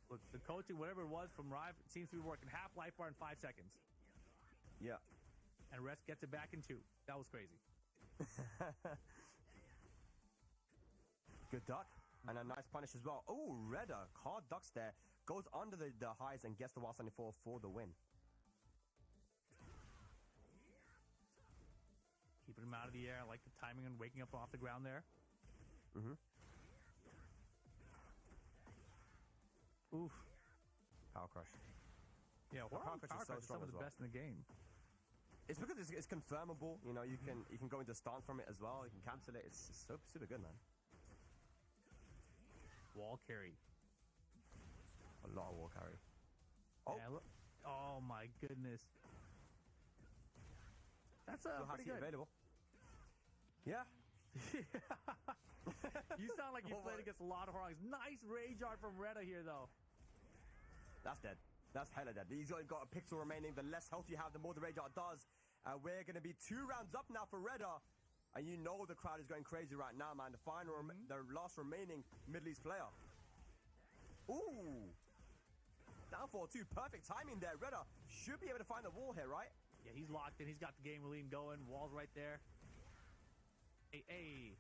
Look, the coaching, whatever it was from Rive, it seems to be working. Half life bar in 5 seconds. Yeah. And Rest gets it back in 2. That was crazy. Good duck. And a nice punish as well. Oh, Reda. Hard ducks there. Goes under the highs and gets the 174 for the win. Keeping him out of the air. I like the timing and waking up off the ground there. Oof. Power crush. Yeah, Power Power Crush is so Crush is strong some of as the well. best in the game. It's because it's confirmable. You know, you can go into stance from it as well. You can cancel it. It's so super good, man. Wall carry. A lot of wall carry. Oh, Yeah, look. Oh my goodness. That's still has pretty it good. available. Yeah, You sound like you Oh, played my. against a lot of Horongs. Nice rage art from Retta here, though. That's dead. That's hella dead. He's only got a pixel remaining. The less health you have, the more the rage art does. We're going to be 2 rounds up now for Redder. And you know the crowd is going crazy right now, man. The last remaining Middle East player. Ooh. Down for 2. Perfect timing there. Redder should be able to find the wall here, right? Yeah, he's locked in. He's got the game lead going. Wall's right there. Hey.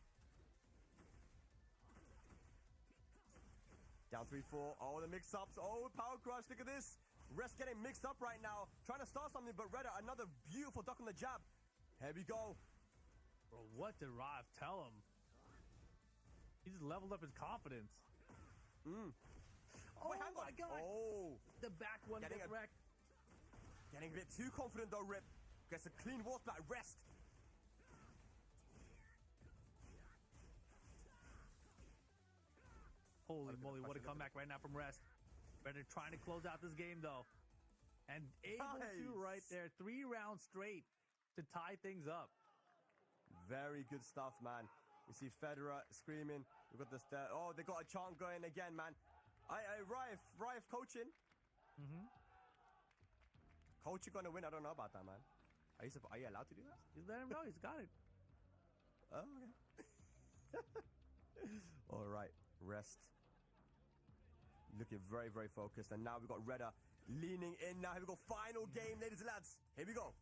Down 3-4. Oh, the mix-ups. Oh, power crush. Look at this. Rest getting mixed up right now. Trying to start something, but Redder, another beautiful duck on the jab. Here we go. Bro, what did Rive tell him? He just leveled up his confidence. Oh, Wait, hang my on. God. Oh. The back one Getting gets a- wrecked. Getting a bit too confident though, Rip. Gets a clean wall splat. Rest. Holy moly, what a comeback right now from Rest. Redder trying to close out this game, though. And able to Nice. right there. 3 rounds straight to tie things up. Very good stuff, man. We see Federer screaming. We've got this. Oh, they got a chant going again, man. Rife coaching. Coaching gonna win. I don't know about that, man. Are you allowed to do that? Just let him know. He's got it. Oh, okay. All right, Rest. Looking very, very focused. And now we've got Redder leaning in. Now here we go. Final game, ladies and lads. Here we go.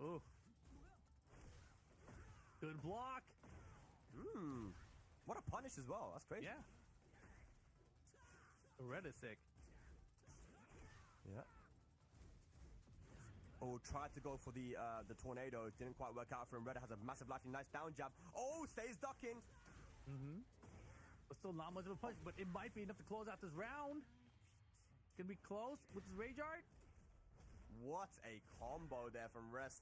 Ooh. Good block. What a punish as well. That's crazy. Yeah. Redder's sick. Yeah. Oh, tried to go for the tornado. It didn't quite work out for him. Redder has a massive life. Nice down jab. Oh, stays ducking. But still not much of a punch, but it might be enough to close out this round. Can be close with his rage art. What a combo there from Rest.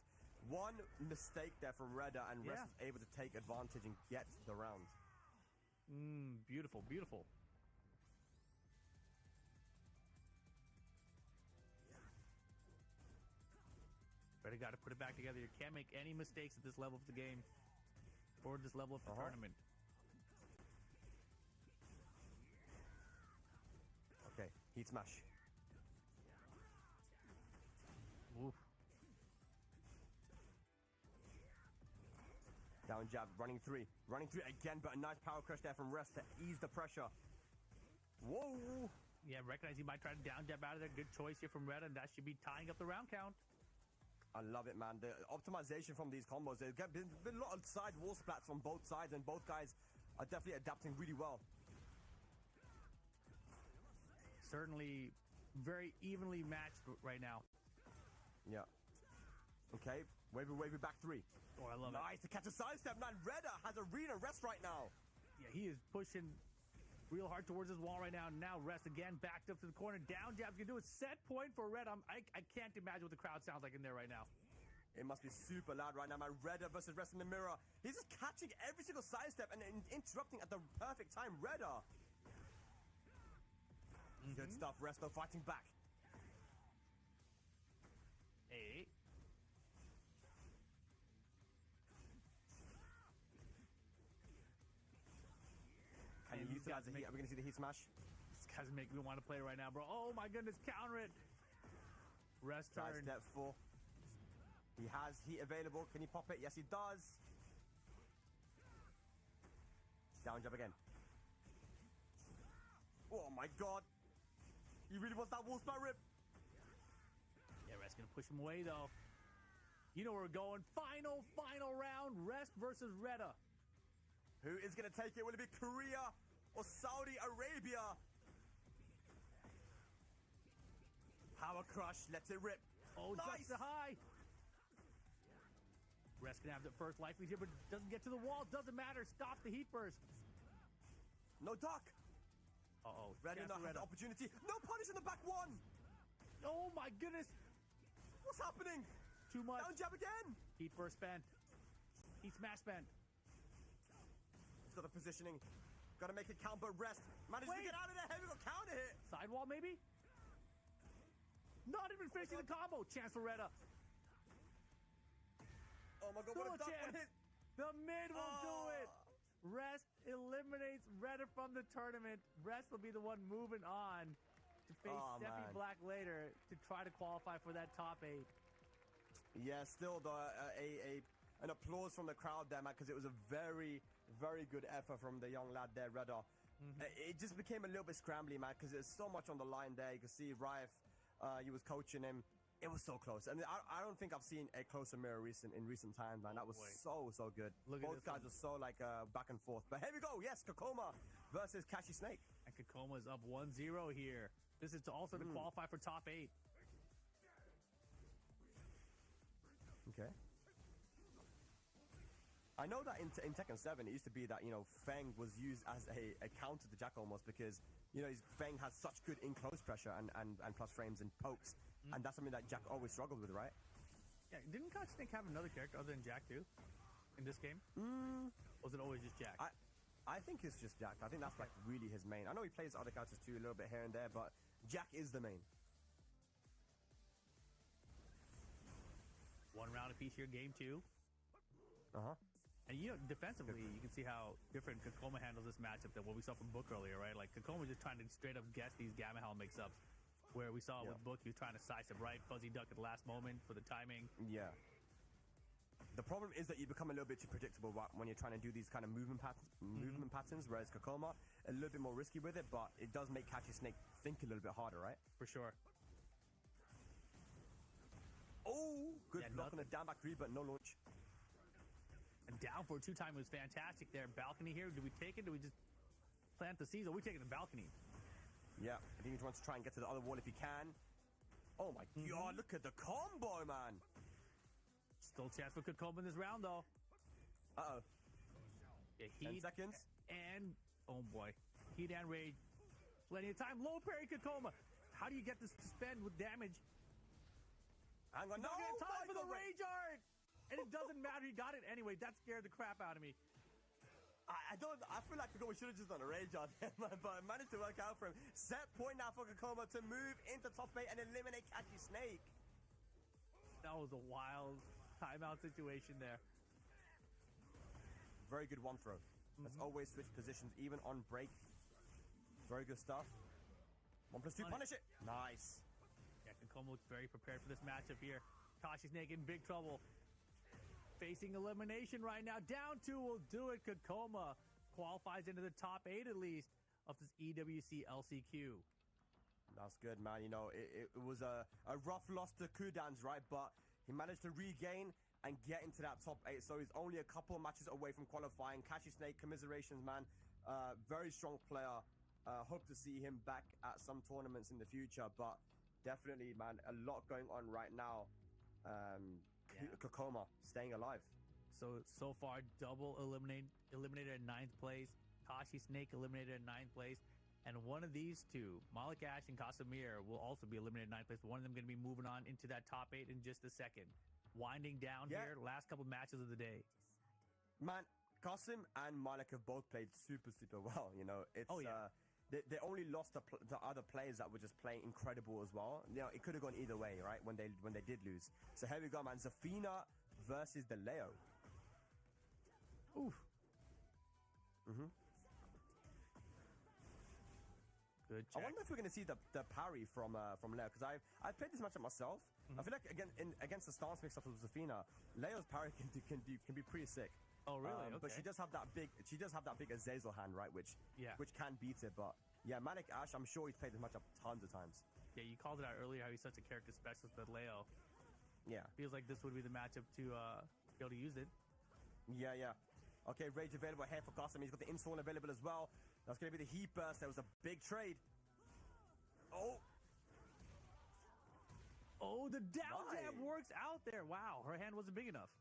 One mistake there from Redder, and Rest Yeah. is able to take advantage and get the round. Beautiful, beautiful. Redder got to put it back together. You can't make any mistakes at this level of the game or this level of the tournament. Okay, heat smash. Oof. Down jab, running 3. Running 3 again, but a nice power crush there from Rest to ease the pressure. Whoa! Yeah, recognize he might try to down jab out of there. Good choice here from Redder, and that should be tying up the round count. I love it, man. The optimization from these combos. There's been a lot of side wall splats on both sides, and both guys are definitely adapting really well. Certainly very evenly matched right now. Yeah. Okay, wavy back 3. Oh, I love Nice to catch a sidestep, man. Redder has arena Rest right now. it. Yeah, he is pushing real hard towards his wall right now. Now Rest again, backed up to the corner. Down jab's gonna do a set point for Red. I can't imagine what the crowd sounds like in there right now. It must be super loud right now, man. Redder versus Rest in the mirror. He's just catching every single sidestep and interrupting at the perfect time. Redder. Good stuff. Rest though fighting back. Hey. Can you utilize the heat? Are we gonna see the heat smash? This guy's making me want to play right now, bro. Oh my goodness, counter it. Rest Try turn. step 4. He has heat available. Can he pop it? Yes, he does. Down jab again. Oh my god. He really wants that wall splat rip. Yeah, Rest gonna push him away though. You know where we're going. Final round. Rest versus Redder. Who is going to take it? Will it be Korea or Saudi Arabia? Power crush. Lets it rip. Oh, Nice. ducks the high. Rest can have the first life lead here, but doesn't get to the wall. Doesn't matter. Stop the heat burst. No duck. Uh-oh. Redder Chance for now has the opportunity. No punish in the back 1. Oh my goodness. What's happening? Too much. Down jab again. Heat burst spent. Heat smash spent. He's got the positioning. Got to make it count, but Rest manages to Wait. get out of there. Heavy got counter hit. Sidewall maybe? Not even finishing the combo. Chance for Redder. Oh my god, Still what a a duck chance. hit. The mid will do it. Oh. Rest eliminates Redder from the tournament. Rest will be the one moving on to face Oh, Steffi man. Black later to try to qualify for that top 8. Yeah, still though, an applause from the crowd there, man, because it was a very, very good effort from the young lad there, Redder. It just became a little bit scrambly, man, because there's so much on the line there. You can see Rife, he was coaching him. It was so close. I mean, I don't think I've seen a closer mirror in recent times, man. That was so good. Look at Both this guys one. were so like back and forth. But here we go. Yes, Kokoma versus Kashi Snake. And Kakoma is up 1-0 here. This is also to qualify for top 8. Okay. I know that in Tekken 7, it used to be that, you know, Feng was used as a counter to Jack almost because, you know, Feng has such good in-close pressure and plus frames and pokes. And that's something that Jack always struggled with, right? Yeah, didn't Koch Snake have another character other than Jack too in this game? Was it always just Jack? I think it's just Jack. I think that's like really his main. I know he plays other characters too a little bit here and there, but Jack is the main. One round apiece here, game 2. Uh-huh. And you know, defensively, you can see how different Kakoma handles this matchup than what we saw from Book earlier, right? Like Kakoma just trying to straight up guess these Gamma Hell mix-ups. Where we saw with Book, he was trying to size him right, fuzzy duck at the last moment for the timing. Yeah. The problem is that you become a little bit too predictable when you're trying to do these kind of movement patterns, whereas Kakoma, a little bit more risky with it, but it does make Kachi Snake think a little bit harder, right? For sure. Oh, good Yeah, block on the down back 3, but no launch. And down for a 2-time was fantastic there. Balcony here. Do we take it? Do we just plant the seeds? Or we taking the balcony? Yeah, I think he wants to try and get to the other wall if he can. Oh my god, look at the combo, man. Still a chance for Kakoma in this round, though. Uh-oh. Yeah, 10 seconds. And, oh boy, heat and rage. Plenty of time. Low parry Kakoma. How do you get this to spend with damage? Hang on, Not no! gonna time for the Michael, rage art! And it doesn't matter, he got it anyway. That scared the crap out of me. I feel like Kakoma should have just done a rage on him, but managed to work out for him. Set point now for Kakoma to move into top 8 and eliminate Kachi Snake. That was a wild timeout situation there. Very good one throw. Let's always switch positions, even on break. Very good stuff. 1+2, punish it. Nice. Yeah, Kakoma looks very prepared for this matchup here. Kashi Snake in big trouble. Facing elimination right now. Down 2 will do it. Kakoma qualifies into the top 8 at least of this EWC LCQ. That's good, man. You know, it was a rough loss to Kudan's, right? But he managed to regain and get into that top 8. So he's only a couple of matches away from qualifying. Kashi Snake, commiserations, man. Very strong player. Hope to see him back at some tournaments in the future. But definitely, man, a lot going on right now. Kakoma staying alive. So far, double eliminated at 9th place. Kashi Snake eliminated at 9th place. And one of these two, Malik Ash and Casimir, will also be eliminated at 9th place. One of them going to be moving on into that top 8 in just a second. Winding down here, last couple matches of the day. Man, Qasim and Malik have both played super well. You know, it's they only lost to other players that were just playing incredible as well. You know, it could have gone either way, right? When they did lose. So here we go, man. Zafina versus the Leo. Oof. Good check. I wonder if we're going to see the parry from Leo, because I've played this matchup myself. I feel like against the stance mix-up of Zafina, Leo's parry can be pretty sick. Oh really? Okay. But she does have that big Azazel hand, right? Which can beat it. But yeah, Malik Ash, I'm sure he's played this matchup tons of times. Yeah, you called it out earlier how he's such a character specialist with Leo. Yeah. Feels like this would be the matchup to be able to use it. Yeah. Okay, rage available here for Qasim. He's got the install available as well. That's going to be the heat burst. There was a big trade. Oh, the down jab works out there. Wow, her hand wasn't big enough.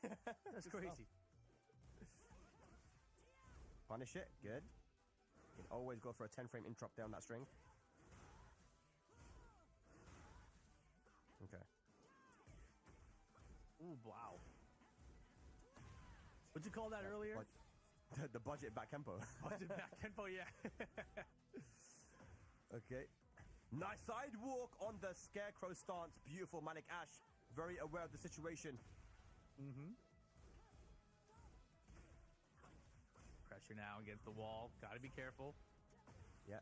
That's crazy. Punish it. Good. You can always go for a 10-frame interrupt there on that string. Okay. Ooh, wow. What'd you call that earlier? The budget back tempo. Budget back tempo, yeah. Okay. Nice sidewalk on the Scarecrow stance. Beautiful, Malik Ash. Very aware of the situation. Mm-hmm. Pressure now against the wall. Gotta be careful. Yeah.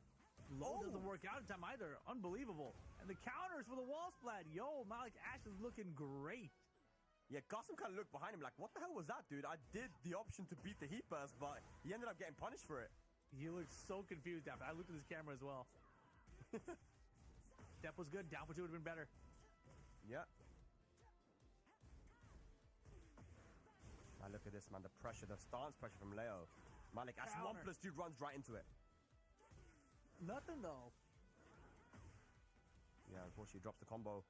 Low doesn't work out in time either. Unbelievable. And the counters for the wall splat. Yo, Malik Ash is looking great. Yeah, Gossam kind of looked behind him like, what the hell was that, dude? I did the option to beat the heat burst, but he ended up getting punished for it. He looked so confused after. I looked at his camera as well. Step was good. Down for 2 would have been better. Yeah. Now look at this, man. The pressure, the stance pressure from Leo. Malik Ash, 1+2 runs right into it. Nothing, though. Yeah, unfortunately, drops the combo.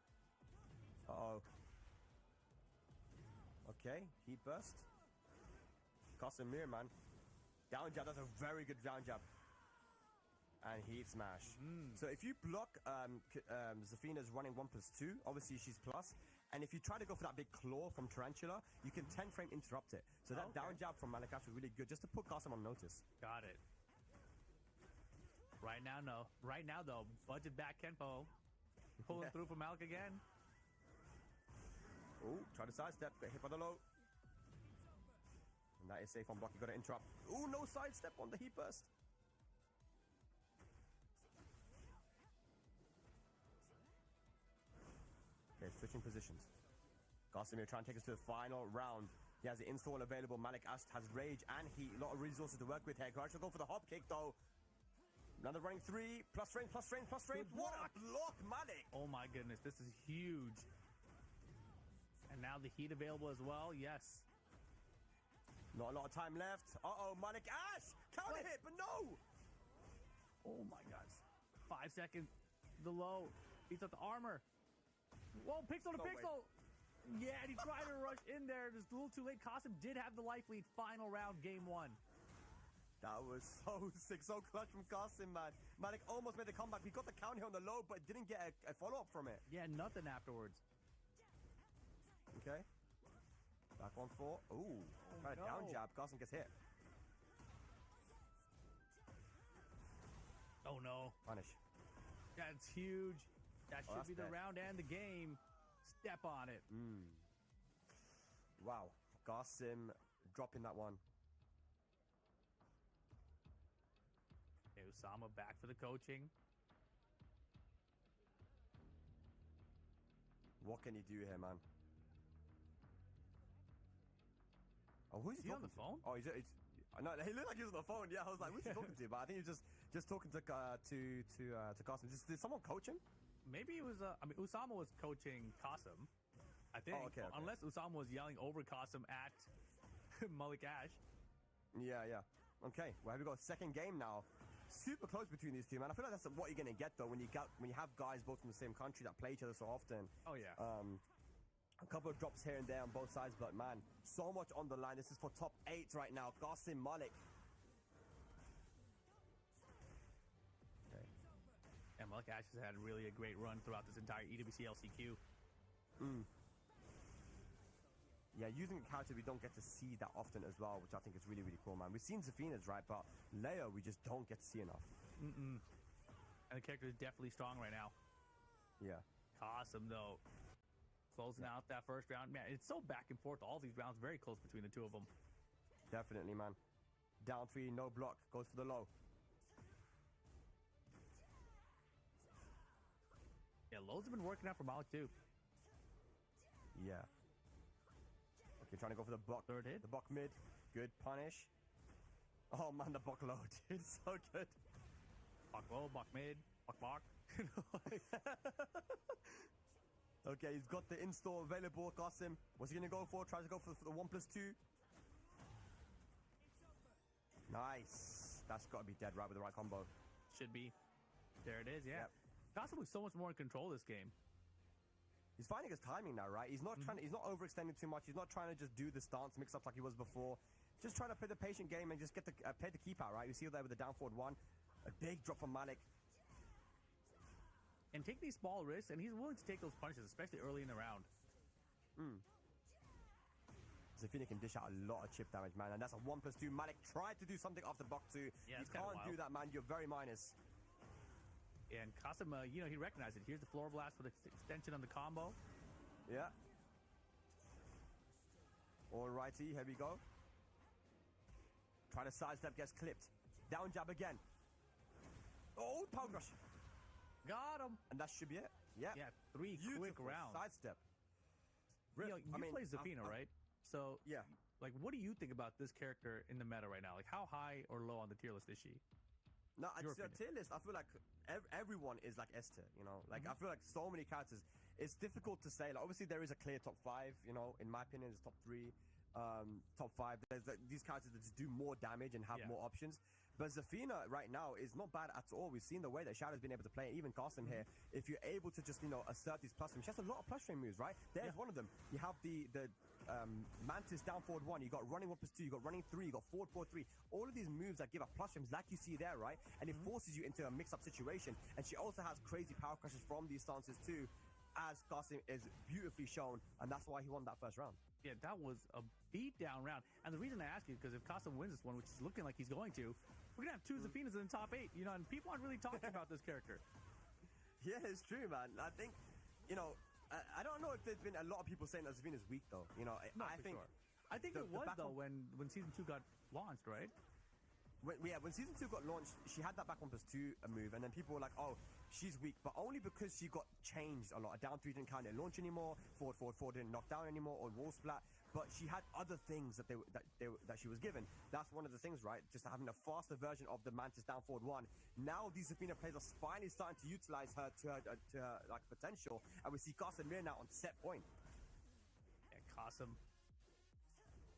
Uh-oh. Okay, heat burst. Casimir, man. Down jab, that's a very good down jab. And heat smash. So if you block Zafina's running 1+2, obviously she's plus. And if you try to go for that big claw from Tarantula, you can 10 frame interrupt it. So that down jab from Malik Ash was really good, just to put Qasim on notice. Got it. Right now, no. Right now, though, budget back Kenpo. Pulling through for Malik again. Oh, try to sidestep, get hit by the low. And that is safe on block, you gotta interrupt. Oh, no sidestep on the heat burst. Okay, switching positions. Qasimir trying to take us to the final round. He has the install available. Malik Ash has rage and heat. A lot of resources to work with here. Courage will go for the hop kick though. Another running 3, plus range, plus range, plus range. What a block, Malik! Oh my goodness, this is huge. And now the heat available as well, yes. Not a lot of time left. Uh-oh, Malik Ash! Counter hit, but no! Oh my gosh. 5 seconds. The low. Beats up the armor. Whoa, pixel to pixel! Yeah, and he tried to rush in there. Just a little too late. Qasim did have the life lead. Final round, game 1. That was so sick, so clutch from Qasim, man. Malik almost made the comeback. He got the counter hit on the low, but didn't get a follow-up from it. Yeah, nothing afterwards. Okay. Back on 4. Ooh. Trying to down jab. Qasim gets hit. Oh, no. Punish. That's huge. That should be the round and the game. Step on it. Wow. Qasim dropping that one. Okay, Usama back for the coaching. What can he do here, man? Oh, who's he on the phone? Oh, he's no, he looked like he was on the phone. Yeah, I was like, who's he talking to? But I think he was just talking to Qasim. Did someone coach him? Maybe it was. I mean, Usama was coaching Qasim. I think. Oh, okay. Unless Usama was yelling over Qasim at Malik Ash. Yeah. Okay. Well, here we go. Second game now. Super close between these two, man. I feel like that's what you're gonna get though when you have guys both from the same country that play each other so often. Oh yeah. A couple of drops here and there on both sides, but man, so much on the line. This is for top 8 right now. Qasim, Malik. Okay. And Malik Ash has had really a great run throughout this entire EWC LCQ. Yeah, using a character we don't get to see that often as well, which I think is really, really cool, man. We've seen Zafina's, right? But Leo, we just don't get to see enough. And the character is definitely strong right now. Yeah. Qasim, though, closing out that first round. Man, it's so back and forth. All these rounds very close between the two of them. Definitely, man. Down 3, no block. Goes for the low. Yeah, lows have been working out for Malik, too. Yeah. Okay, trying to go for the block. Third hit. The block mid. Good punish. Oh, man, the block low, dude. So good. Block low, block mid, block. Okay, he's got the install available. Qasim. What's he going to go for? Tries to go for the 1+2. Nice. That's got to be dead right with the right combo. Should be. There it is, yeah. Yep. Qasim was so much more in control this game. He's finding his timing now, right? He's not trying. He's not overextending too much. He's not trying to just do the stance mix-ups like he was before. Just trying to play the patient game and just get the play the keep out, right? You see there with the down forward 1. A big drop from Malik. And take these small risks, and he's willing to take those punches, especially early in the round. Zafina can dish out a lot of chip damage, man. And that's a 1+2. Malik tried to do something after block 2. Yeah, you can't do that, man. You're very minus. And Qasim, he recognized it. Here's the floor blast for the extension on the combo. Yeah. Alrighty, here we go. Trying to sidestep, gets clipped. Down jab again. Oh, power crush. Got him. And that should be it. Yeah. Yeah, 3 quick Beautiful rounds. sidestep. You know, you play Zafina, right? So, yeah. like, what do you think about this character in the meta right now? Like, how high or low on the tier list is she? No, Your it's a tier list. I feel like everyone is like S tier, you know? Like, I feel like so many characters. It's difficult to say. Like, obviously, there is a clear top 5, you know? In my opinion, it's top 3, top 5. There's these characters that just do more damage and have more options. But Zafina right now is not bad at all. We've seen the way that Shadow's been able to play, even Qasim here. If you're able to just, you know, assert these plus frames, she has a lot of plus frame moves, right? There's one of them. You have the Mantis down forward 1, you got running 1+2, you got running 3, you got forward 4-3. All of these moves that give up plus frames, like you see there, right? And it forces you into a mix-up situation. And she also has crazy power crushes from these stances too, as Qasim is beautifully shown, and that's why he won that first round. Yeah, that was a beat-down round. And the reason I ask you is because if Qasim wins this one, which is looking like he's going to, we're going to have 2 Zafinas in the top 8, you know, and people aren't really talking about this character. Yeah, it's true, man. I think, you know, I don't know if there's been a lot of people saying that Zafina's weak, though. You know, No, I think... Sure. I think it was, though, when Season 2 got launched, right? When Season 2 got launched, she had that back 1+2 move, and then people were like, oh, she's weak, but only because she got changed a lot. A down 3 didn't count at launch anymore, forward 4 didn't knock down anymore, or wall splat, but she had other things that she was given. That's one of the things, right? Just having a faster version of the Mantis down forward 1. Now these Zafina players are finally starting to utilize her to her like potential, and we see Qasim now on set point. Yeah, Qasim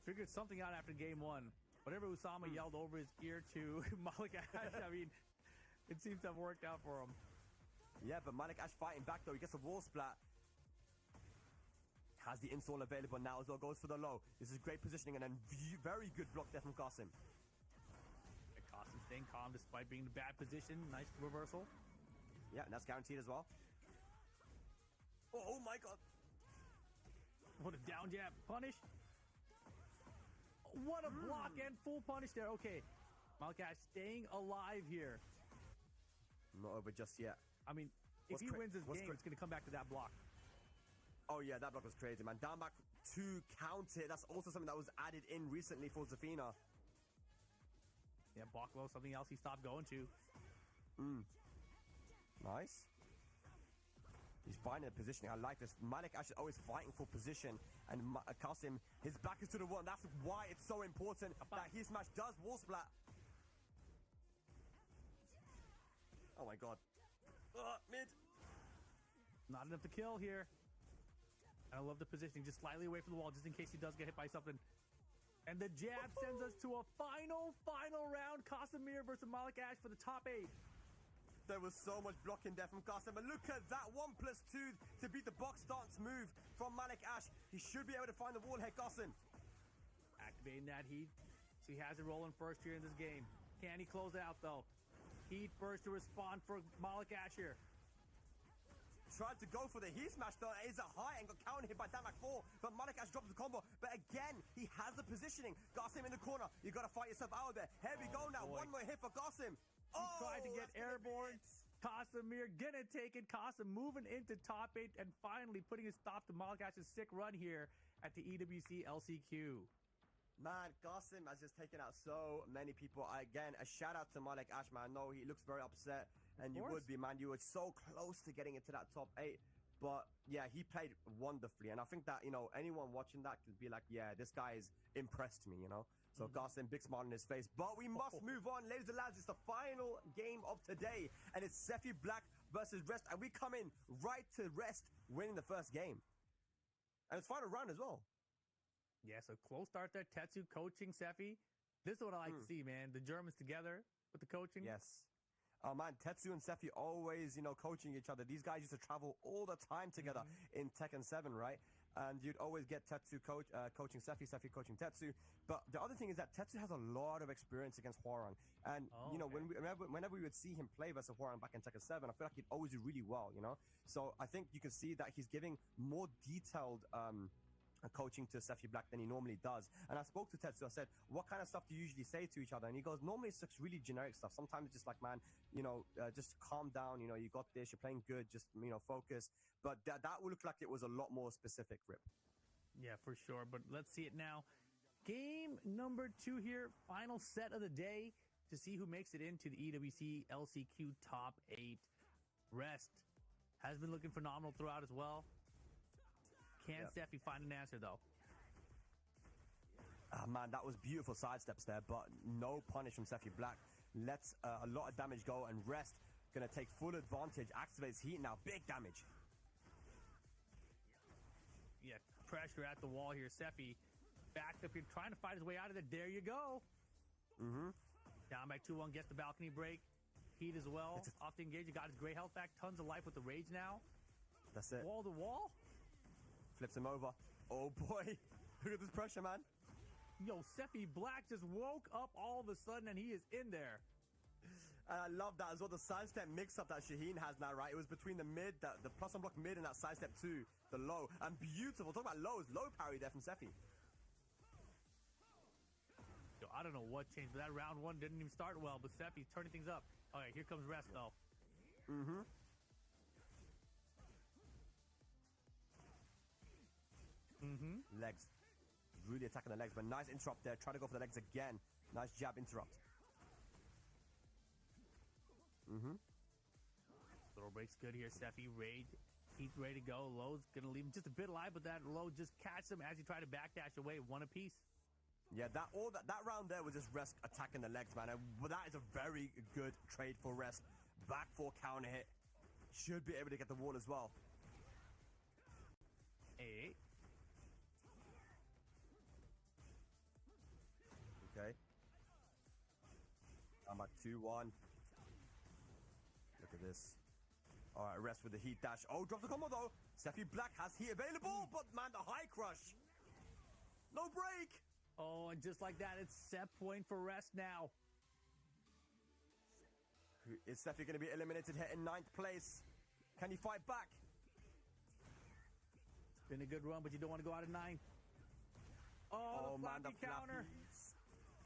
figured something out after game 1. Whatever Usama yelled over his ear to Malik Ash, I mean, it seems to have worked out for him. Yeah, but Malik Ash fighting back, though. He gets a wall splat. Has the install available now as well. Goes for the low. This is great positioning, and then very good block there from Qasim. Yeah, Qasim staying calm despite being in a bad position. Nice reversal. Yeah, and that's guaranteed as well. Oh my god. What a down jab. Punish. What a block and full punish there. Okay, Malik Ash staying alive here. Not over just yet. I mean, if he wins this game, it's going to come back to that block. Oh yeah, that block was crazy, man. Down back to counter. That's also something that was added in recently for Zafina. Yeah, block low, something else he stopped going to. Nice. He's finding a positioning. I like this. Malik Ash is always fighting for position. And Qasim, his back is to the wall. That's why it's so important that his smash does wall splat. Oh my god. Mid. Not enough to kill here. I love the positioning. Just slightly away from the wall just in case he does get hit by something. And the jab sends us to a final round. Qasim versus Malik Ash for the top 8. There was so much blocking there from Qasim. And look at that 1+2 to beat the box stance move from Malik Ash. He should be able to find the wall here, Qasim. Activating that heat. So he has it rolling first here in this game. Can he close out, though? Heat first to respond for Malik Ash here. Tried to go for the heat smash, though. It is a high and got counter hit by Damak 4. But Malik Ash drops the combo. But again, he has the positioning. Qasim in the corner. You got to fight yourself out of there. Here we go now. Boy. One more hit for Qasim. He tried to get airborne. Qasim gonna take it. Qasim moving into top 8 and finally putting a stop to Malik Ash's sick run here at the EWC LCQ. Man, Qasim has just taken out so many people. Again, a shout out to Malik Ash, man. I know he looks very upset, and you would be, man. You were so close to getting into that top 8. But yeah, he played wonderfully. And I think that, you know, anyone watching that could be like, yeah, this guy has impressed me, you know? So Qasim, big smile on his face. But we must move on, ladies and lads. It's the final game of today. And it's Sephi Black versus Rest. And we come in right to Rest, winning the first game. And it's final round as well. Yeah, so close start there. Tetsu coaching Sephi. This is what I like to see, man. The Germans together with the coaching. Yes. Oh, man, Tetsu and Sephi always, you know, coaching each other. These guys used to travel all the time together in Tekken 7, right? And you'd always get Tetsu coaching Sephi, Sephi coaching Tetsu. But the other thing is that Tetsu has a lot of experience against Hwoarang. And, you know, whenever we would see him play versus Hwoarang back in Tekken 7, I feel like he'd always do really well, you know? So I think you can see that he's giving more detailed coaching to Sephi Black than he normally does. And I spoke to Tetsu. I said, what kind of stuff do you usually say to each other? And he goes, normally it's just really generic stuff. Sometimes it's just like, man, you know, just calm down. You know, you got this. You're playing good. Just, you know, focus. But that would look like it was a lot more specific, Rip. Yeah, for sure. But let's see it now. Game number 2 here. Final set of the day to see who makes it into the EWC LCQ top 8. Rest has been looking phenomenal throughout as well. Can Steffi find an answer, though? Man, that was beautiful sidesteps there, but no punish from Steffi Black. Lets a lot of damage go, and Rest going to take full advantage. Activates heat now. Big damage. Yeah, pressure at the wall here. Steffi backed up here, trying to fight his way out of it. There you go. Down back 2-1, gets the balcony break. Heat as well. Off the engage. He got his gray health back. Tons of life with the rage now. That's it. Wall to wall. Flips him over. Oh boy. Look at this pressure, man. Yo, Steffi Black just woke up all of a sudden and he is in there. And I love that as well. The sidestep mix-up that Shaheen has now, right? It was between the mid, the plus on block mid, and that sidestep 2, the low. And beautiful. Talk about lows. Low parry there from Steffi. Yo, I don't know what changed, but that round 1 didn't even start well. But Steffi's turning things up. All right, here comes Rest, though. Legs. Really attacking the legs, but nice interrupt there. Try to go for the legs again. Nice jab interrupt. Little break's good here. Steffi, Rage, Heat ready to go. Low's gonna leave him just a bit alive, but that Low just catch him as he tried to backdash away. 1 apiece. Yeah, that round there was just Rest attacking the legs, man. And that is a very good trade for Rest. Back 4 counter hit. Should be able to get the wall as well. 8. Okay. I'm at 2-1. Look at this. All right, Rest with the heat dash. Oh, drops the combo though. Steffi Black has heat available, but man, the high crush. No break. Oh, and just like that, it's set point for Rest now. Is Steffi going to be eliminated here in 9th place? Can he fight back? It's been a good run, but you don't want to go out at 9. Oh, the man, the counter. flappies.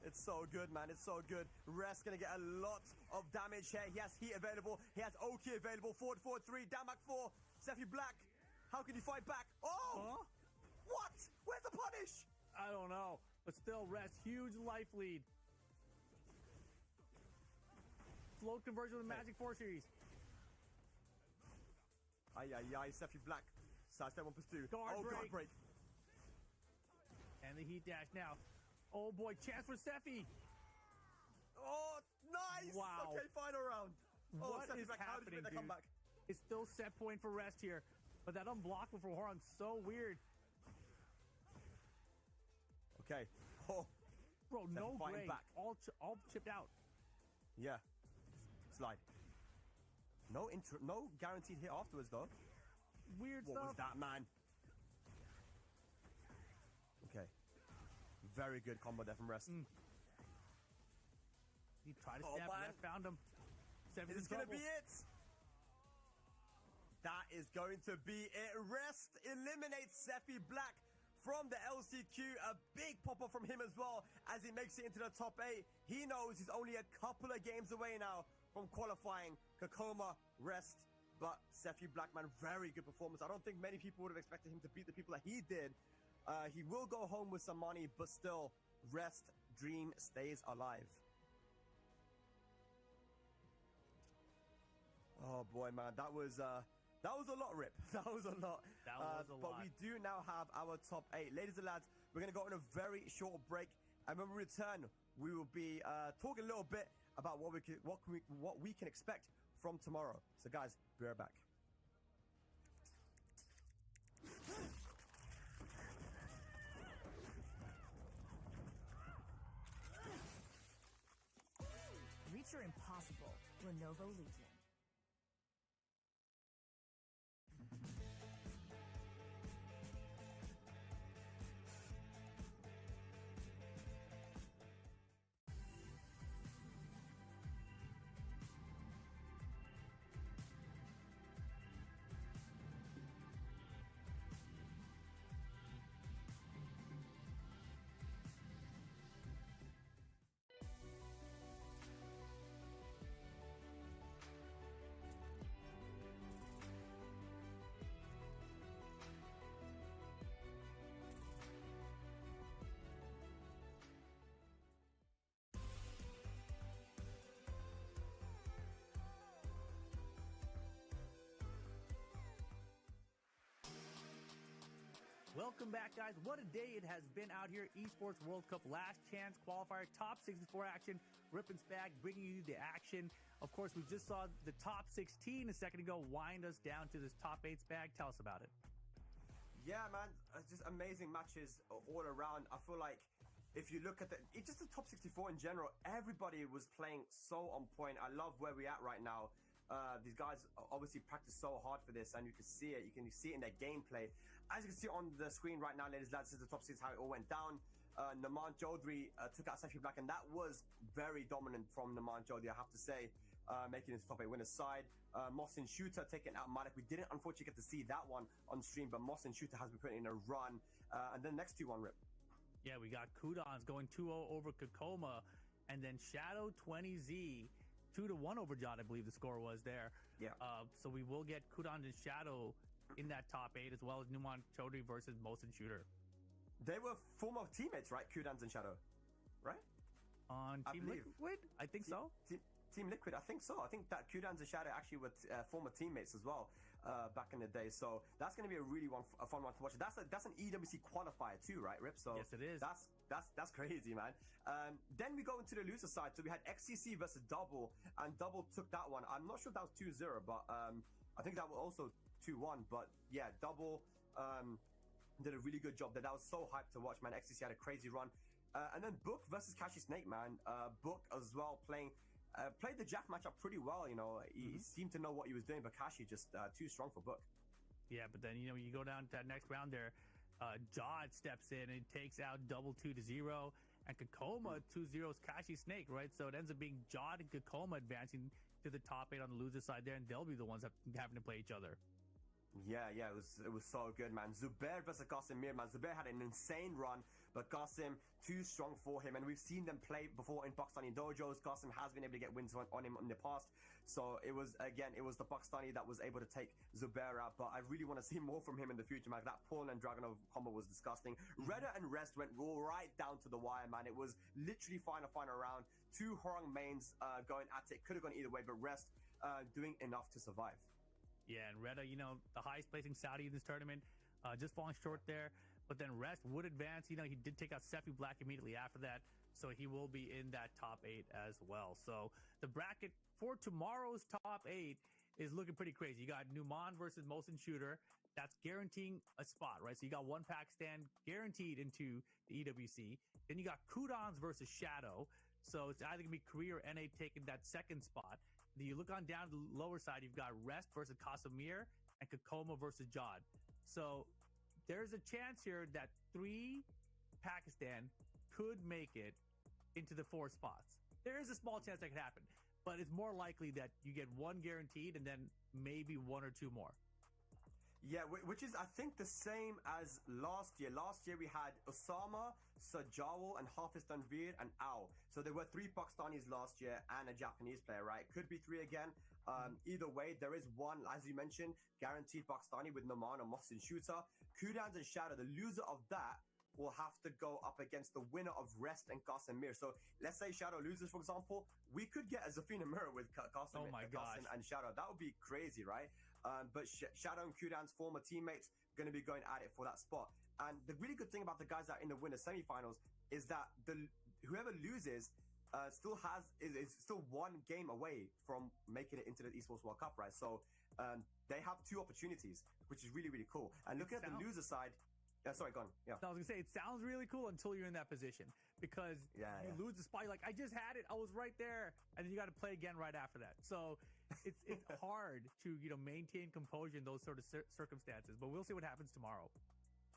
It's so good, man. It's so good. Rest going to get a lot of damage here. He has heat available. He has Oki available. Forward, 4-3. Down back 4. Steffi Black. How can he fight back? Oh! What? Where's the punish? I don't know. But still, Rest. Huge life lead. Float conversion with Magic 4 series. Ay. Steffi Black. Sidestep 1+2. Guard break. Guard break. And the heat dash now. Oh boy, chance for Steffi. Oh, nice. Wow. Okay, final round. What Steffi is Black, how did you happening, make that dude? comeback? It's still set point for Rest here. But that unblockable for Horong, so weird. Okay. Oh. Bro, no fighting break. back. All chipped out. Yeah. Slide. No guaranteed hit afterwards, though. Weird What stuff. was that, man? Okay. Very good combo there from Rest. He tried to Oh, stab, man. Rest found him. Steffi's Is this in going to trouble. be it? That is going to be it. Rest eliminates Steffi Black from the LCQ. A big pop-up from him as well as he makes it into the top 8. He knows he's only a couple of games away now from qualifying. Kakoma, Rest, but Steffi Blackman, very good performance. I don't think many people would have expected him to beat the people that he did. He will go home with some money, but still, Rest dream stays alive. Oh boy, man, that was a lot, Rip. That was a lot. That was a but lot. we do now have our top 8. Ladies and lads, we're going to go on a very short break. And when we return, we will be talking a little bit about what we can expect from tomorrow. So guys, be right back. Reach your impossible. Lenovo Legion. Welcome back, guys. What a day it has been out here. Esports World Cup last chance qualifier, top 64 action. Rip and Spag bringing you the action. Of course, we just saw the top 16 a second ago wind us down to this top 8 Spag. Tell us about it. Yeah, man, just amazing matches all around. I feel like if you look at just the top 64 in general, everybody was playing so on point. I love where we're at right now. These guys obviously practice so hard for this, and you can see it. You can see it in their gameplay. As you can see on the screen right now, ladies and lads, this is the top 6, how it all went down. Naman Chaudhry took out Sefi Black, and that was very dominant from Naman Chaudhry, I have to say, making his top 8 winners side. Mohsin Shooter taking out Malik. We didn't unfortunately get to see that one on stream, but Mohsin Shooter has been putting in a run. And then next 2-1 Rip. Yeah, we got Kudons going 2-0 over Kokoma, and then Shadow 20Z 2-1 over Jod, I believe the score was there. Yeah. So we will get Kudons and Shadow in that top 8, as well as Numan Chaudhry versus Mohsin Shooter. They were former teammates, right? Kudons and Shadow, right? On Team Liquid? I think so. Team Liquid, I think so. I think that Kudons and Shadow actually were former teammates as well back in the day. So that's going to be a really fun one to watch. That's an EWC qualifier too, right, Rip? So yes, it is. That's crazy, man. Then we go into the loser side. So we had XCC versus Double, and Double took that one. I'm not sure if that was 2-0, but I think that was also 2-1. But yeah, Double did a really good job there. That was so hyped to watch, man. XCC had a crazy run. And then Book versus Kashi Snake, man. Book as well played the Jack matchup pretty well, you know. He seemed to know what he was doing, but Kashi just too strong for Book. Yeah, but then, you know, you go down to that next round there, Jod steps in and takes out Double 2-0, and Kokoma 2-0's Kashi Snake, right? So it ends up being Jod and Kokoma advancing to the top 8 on the loser side there, and they'll be the ones having to play each other. Yeah, it was so good, man. Zubair versus Qasim, man. Zubair had an insane run, but Qasim too strong for him, and we've seen them play before in Pakistani dojos. Qasim has been able to get wins on him in the past, so it was the Pakistani that was able to take Zubair out. But I really want to see more from him in the future, man. That Pawn and Dragonov combo was disgusting. Redder and Rest went right down to the wire, man. It was literally final round. 2 Horang mains going at it. Could have gone either way, but Rest doing enough to survive. Yeah, and Reda, you know, the highest placing Saudi in this tournament, just falling short there. But then Rest would advance. You know, he did take out Sefi Black immediately after that, so he will be in that top 8 as well. So the bracket for tomorrow's top 8 is looking pretty crazy. You got Numan versus Mohsin Shooter. That's guaranteeing a spot, right? So you got one Pakistan guaranteed into the EWC. Then you got Kudons versus Shadow. So it's either going to be Korea or NA taking that second spot. Then you look on down to the lower side, you've got Rest versus Casimir and Kokoma versus Jod. So there's a chance here that 3 Pakistan could make it into the 4 spots. There is a small chance that could happen, but it's more likely that you get 1 guaranteed and then maybe 1 or 2 more. Yeah, which is, I think, the same as last year. Last year, we had Osama, Sajawal, and Hafiz Tanveer, and Ao. So there were 3 Pakistanis last year and a Japanese player, right? Could be 3 again. Either way, there is one, as you mentioned, guaranteed Pakistani with Naman or Mohsin Shooter. Kudans and Shadow, the loser of that will have to go up against the winner of Rest and Qasim. So let's say Shadow loses, for example, we could get a Zafina Mirror with Qasim and Shadow. That would be crazy, right? But Shadow and Kudans, former teammates, going to be going at it for that spot. And the really good thing about the guys that are in the winner semifinals is that whoever loses is still 1 game away from making it into the Esports World Cup, right? So they have 2 opportunities, which is really, really cool. And looking at the loser side, sorry, go on. Yeah. I was gonna say, it sounds really cool until you're in that position, because you lose the spot. You're like, I just had it, I was right there, and then you got to play again right after that. So it's hard to, you know, maintain composure in those sort of circumstances. But we'll see what happens tomorrow.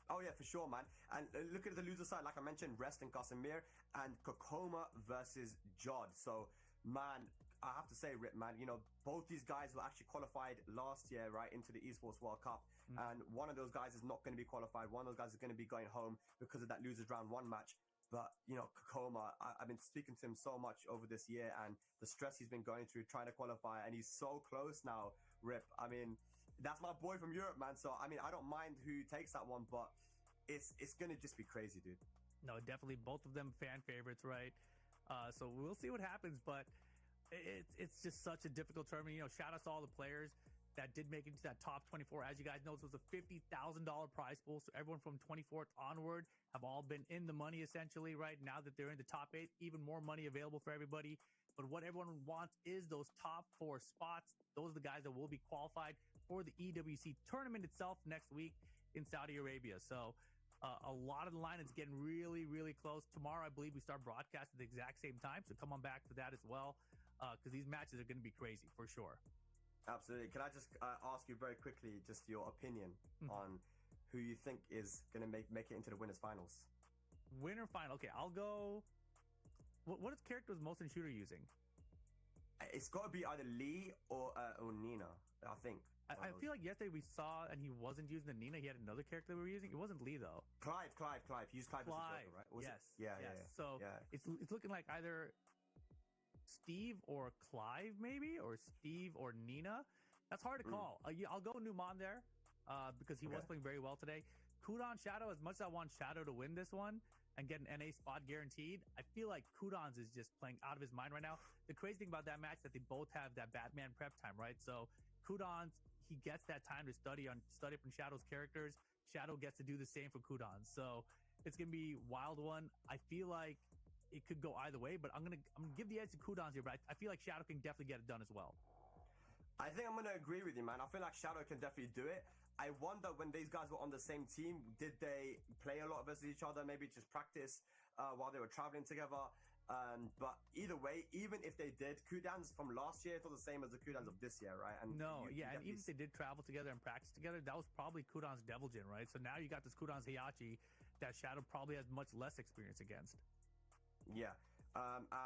Oh yeah, for sure, man. And look at the loser side, like I mentioned, Rest and Qasimir, and Kokoma versus Jod. So, man, I have to say, Rip, man, you know, both these guys were actually qualified last year, right, into the Esports World Cup. And one of those guys is not going to be qualified. One of those guys is going to be going home because of that losers round 1 match. But, you know, Kokoma, I've been speaking to him so much over this year, and the stress he's been going through trying to qualify, and he's so close now, Rip. I mean, that's my boy from Europe, man. So, I mean, I don't mind who takes that one, but it's going to just be crazy, dude. No, definitely both of them fan favorites, right? So we'll see what happens, but it's just such a difficult tournament. You know, shout out to all the players. that did make it into that top 24. As you guys know, this was a $50,000 prize pool. So everyone from 24th onward have all been in the money essentially, right? Now that they're in the top 8, even more money available for everybody. But what everyone wants is those top 4 spots. Those are the guys that will be qualified for the EWC tournament itself next week in Saudi Arabia. So a lot of the line is getting really, really close. Tomorrow, I believe we start broadcasting at the exact same time. So come on back for that as well, because these matches are going to be crazy for sure. Absolutely. Can I just ask you very quickly, just your opinion on who you think is going to make it into the winners finals? Winner final. Okay, I'll go. What is characters most in shooter using? It's got to be either Lee or Nina, I think. I feel like yesterday we saw, and he wasn't using the Nina. He had another character we were using. It wasn't Lee though. Clive. He used Clive as a Joker, right? Was yes. It? Yeah. So it's looking like either Steve or Clive, maybe, or Steve or Nina. That's hard to call. I'll go Numan there because he was playing very well today. Kudon Shadow, as much as I want Shadow to win this one and get an NA spot guaranteed, I feel like Kudon's is just playing out of his mind right now. The crazy thing about that match is that they both have that Batman prep time, right? So Kudon's, he gets that time to study up on Shadow's characters. Shadow gets to do the same for Kudon. So it's gonna be a wild one. I feel like it could go either way, but I'm gonna give the edge to Kudon's here, but I feel like Shadow can definitely get it done as well. I think I'm gonna agree with you, man. I feel like Shadow can definitely do it. I wonder, when these guys were on the same team, did they play a lot versus each other? Maybe just practice while they were traveling together. But either way, even if they did, Kudans from last year, it's not the same as the Kudans of this year, right? And and even if they did travel together and practice together, that was probably Kudon's Devil Jin, right? So now you got this Kudon's Heihachi that Shadow probably has much less experience against. Yeah,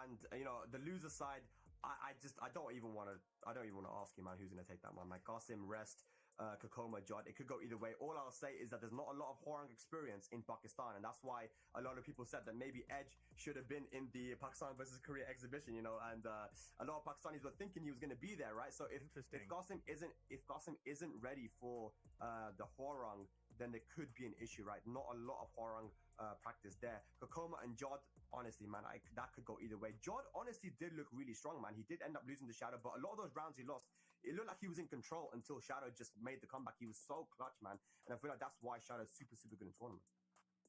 and you know, the loser side, I don't even want to ask you, man, who's gonna take that one. Like Qasim, Rest, Kokoma, Jod, it could go either way. All I'll say is that there's not a lot of Hwoarang experience in Pakistan, and that's why a lot of people said that maybe Edge should have been in the Pakistan versus Korea exhibition, you know, and a lot of Pakistanis were thinking he was going to be there, right? So if Qasim isn't ready for the Hwoarang, then there could be an issue, right? Not a lot of Hwoarang practice there. Kokoma and Jod, honestly, man, that could go either way. Jod honestly did look really strong, man. He did end up losing to Shadow, but a lot of those rounds he lost, it looked like he was in control until Shadow just made the comeback. He was so clutch, man. And I feel like that's why Shadow's super, super good in tournament.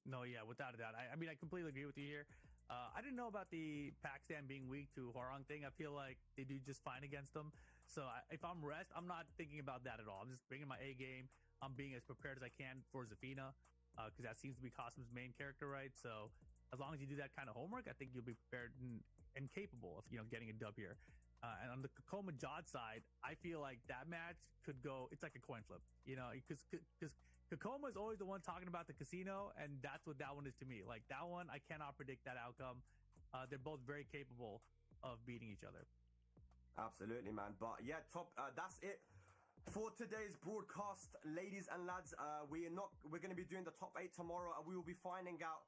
No, yeah, without a doubt. I mean, I completely agree with you here. I didn't know about the Pakistan being weak to Hwoarang thing. I feel like they do just fine against them. So if I'm Rest, I'm not thinking about that at all. I'm just bringing my A game. I'm being as prepared as I can for Zafina because that seems to be Qasim's main character, right? So as long as you do that kind of homework, I think you'll be prepared and capable of, you know, getting a dub here. And on the Kokoma Jod side, I feel like that match could go, it's like a coin flip, you know, because Kokoma is always the one talking about the casino, and that's what that one is to me. Like that one, I cannot predict that outcome. They're both very capable of beating each other. Absolutely, man. But yeah, that's it for today's broadcast, ladies and lads. We're going to be doing the top 8 tomorrow, and we will be finding out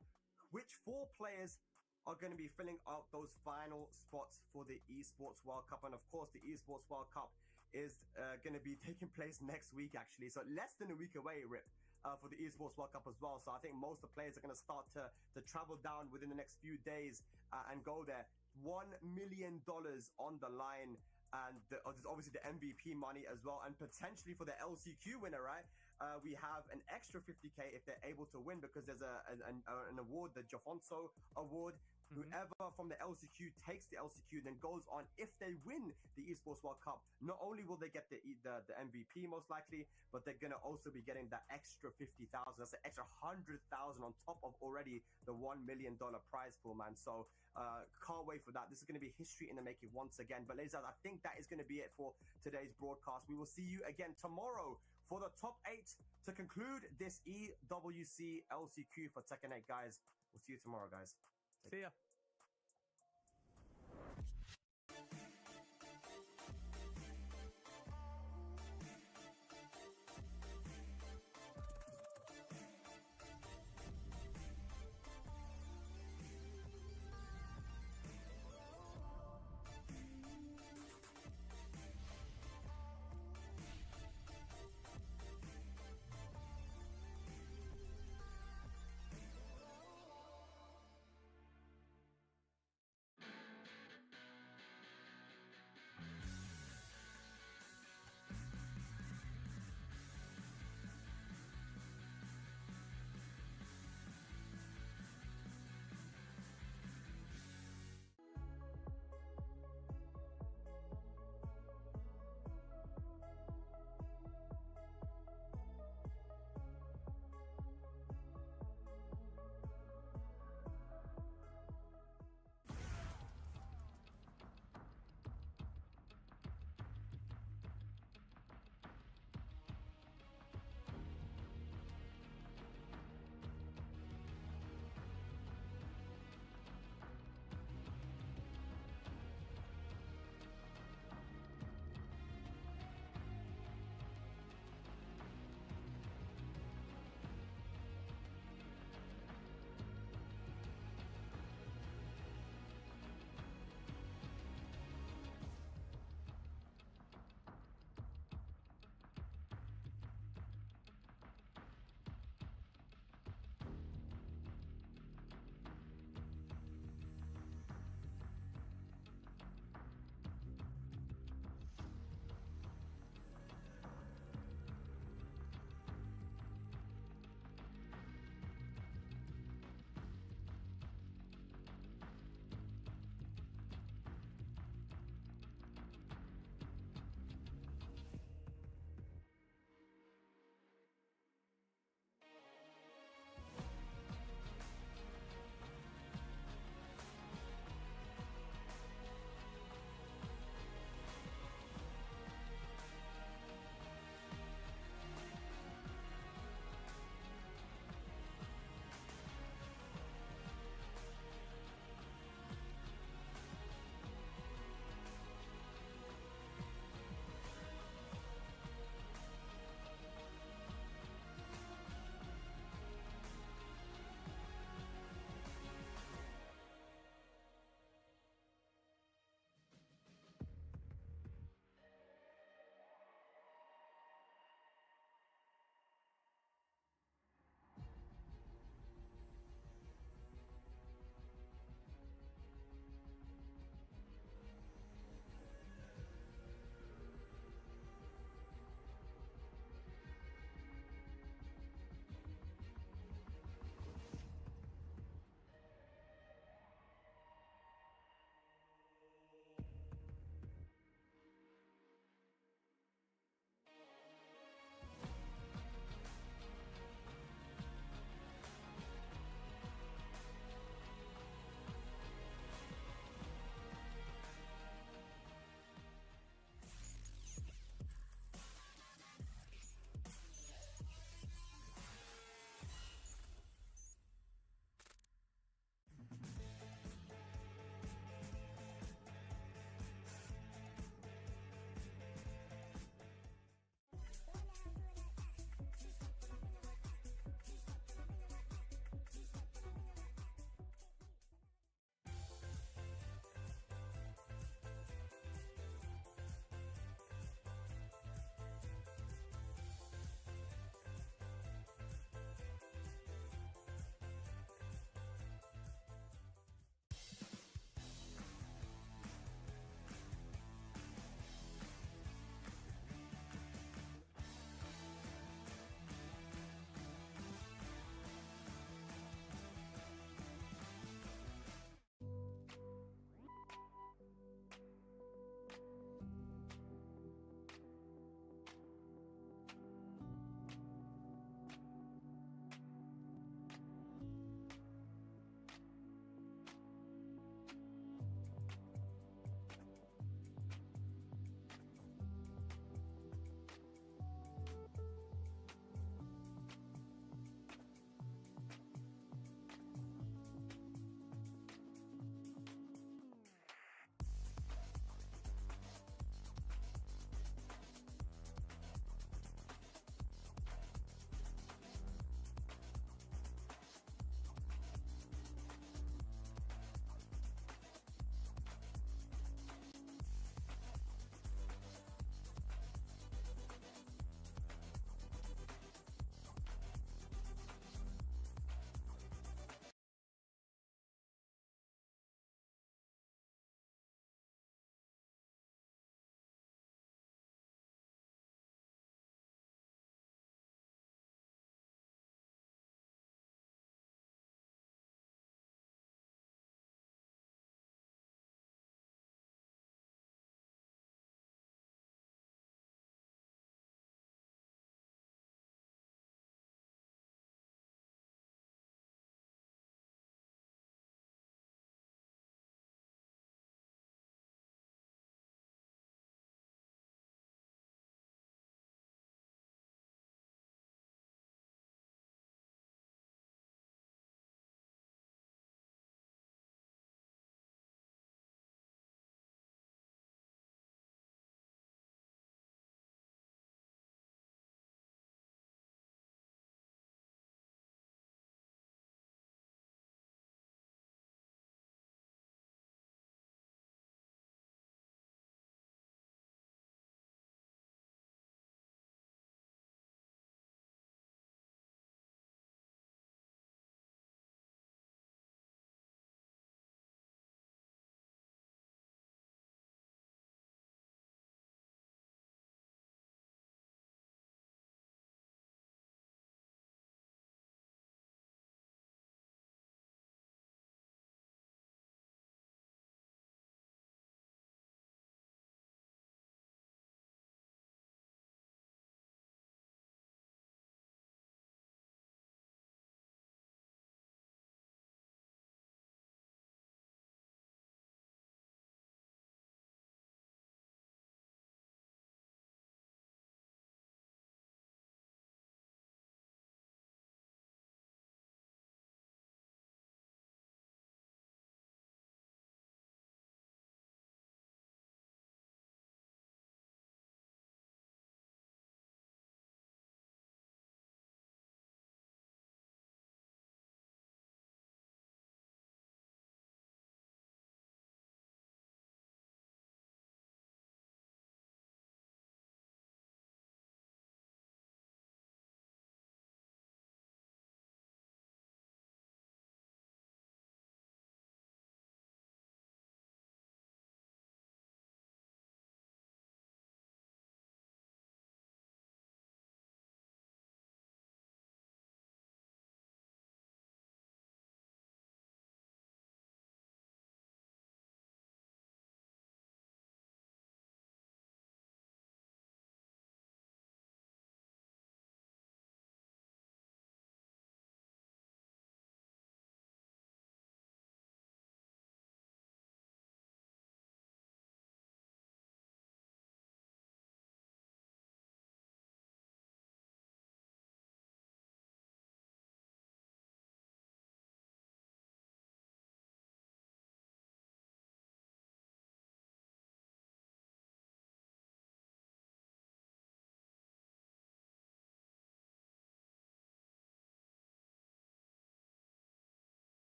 which 4 players are going to be filling out those final spots for the Esports World Cup. And of course, the Esports World Cup is going to be taking place next week, actually. So less than a week away, Rip, for the Esports World Cup as well. So I think most of the players are going to start to travel down within the next few days and go there. $1 million on the line. And there's obviously the MVP money as well. And potentially for the LCQ winner, right? We have an extra 50K if they're able to win, because there's an award, the Jofonso Award. Whoever from the LCQ takes the LCQ then goes on, if they win the Esports World Cup, not only will they get the MVP most likely, but they're going to also be getting that extra 50,000. That's an extra 100,000 on top of already the $1 million prize pool, man. So can't wait for that. This is going to be history in the making once again. But ladies and gentlemen, I think that is going to be it for today's broadcast. We will see you again tomorrow for the top 8 to conclude this EWC LCQ for Tekken 8, guys. We'll see you tomorrow, guys. See ya.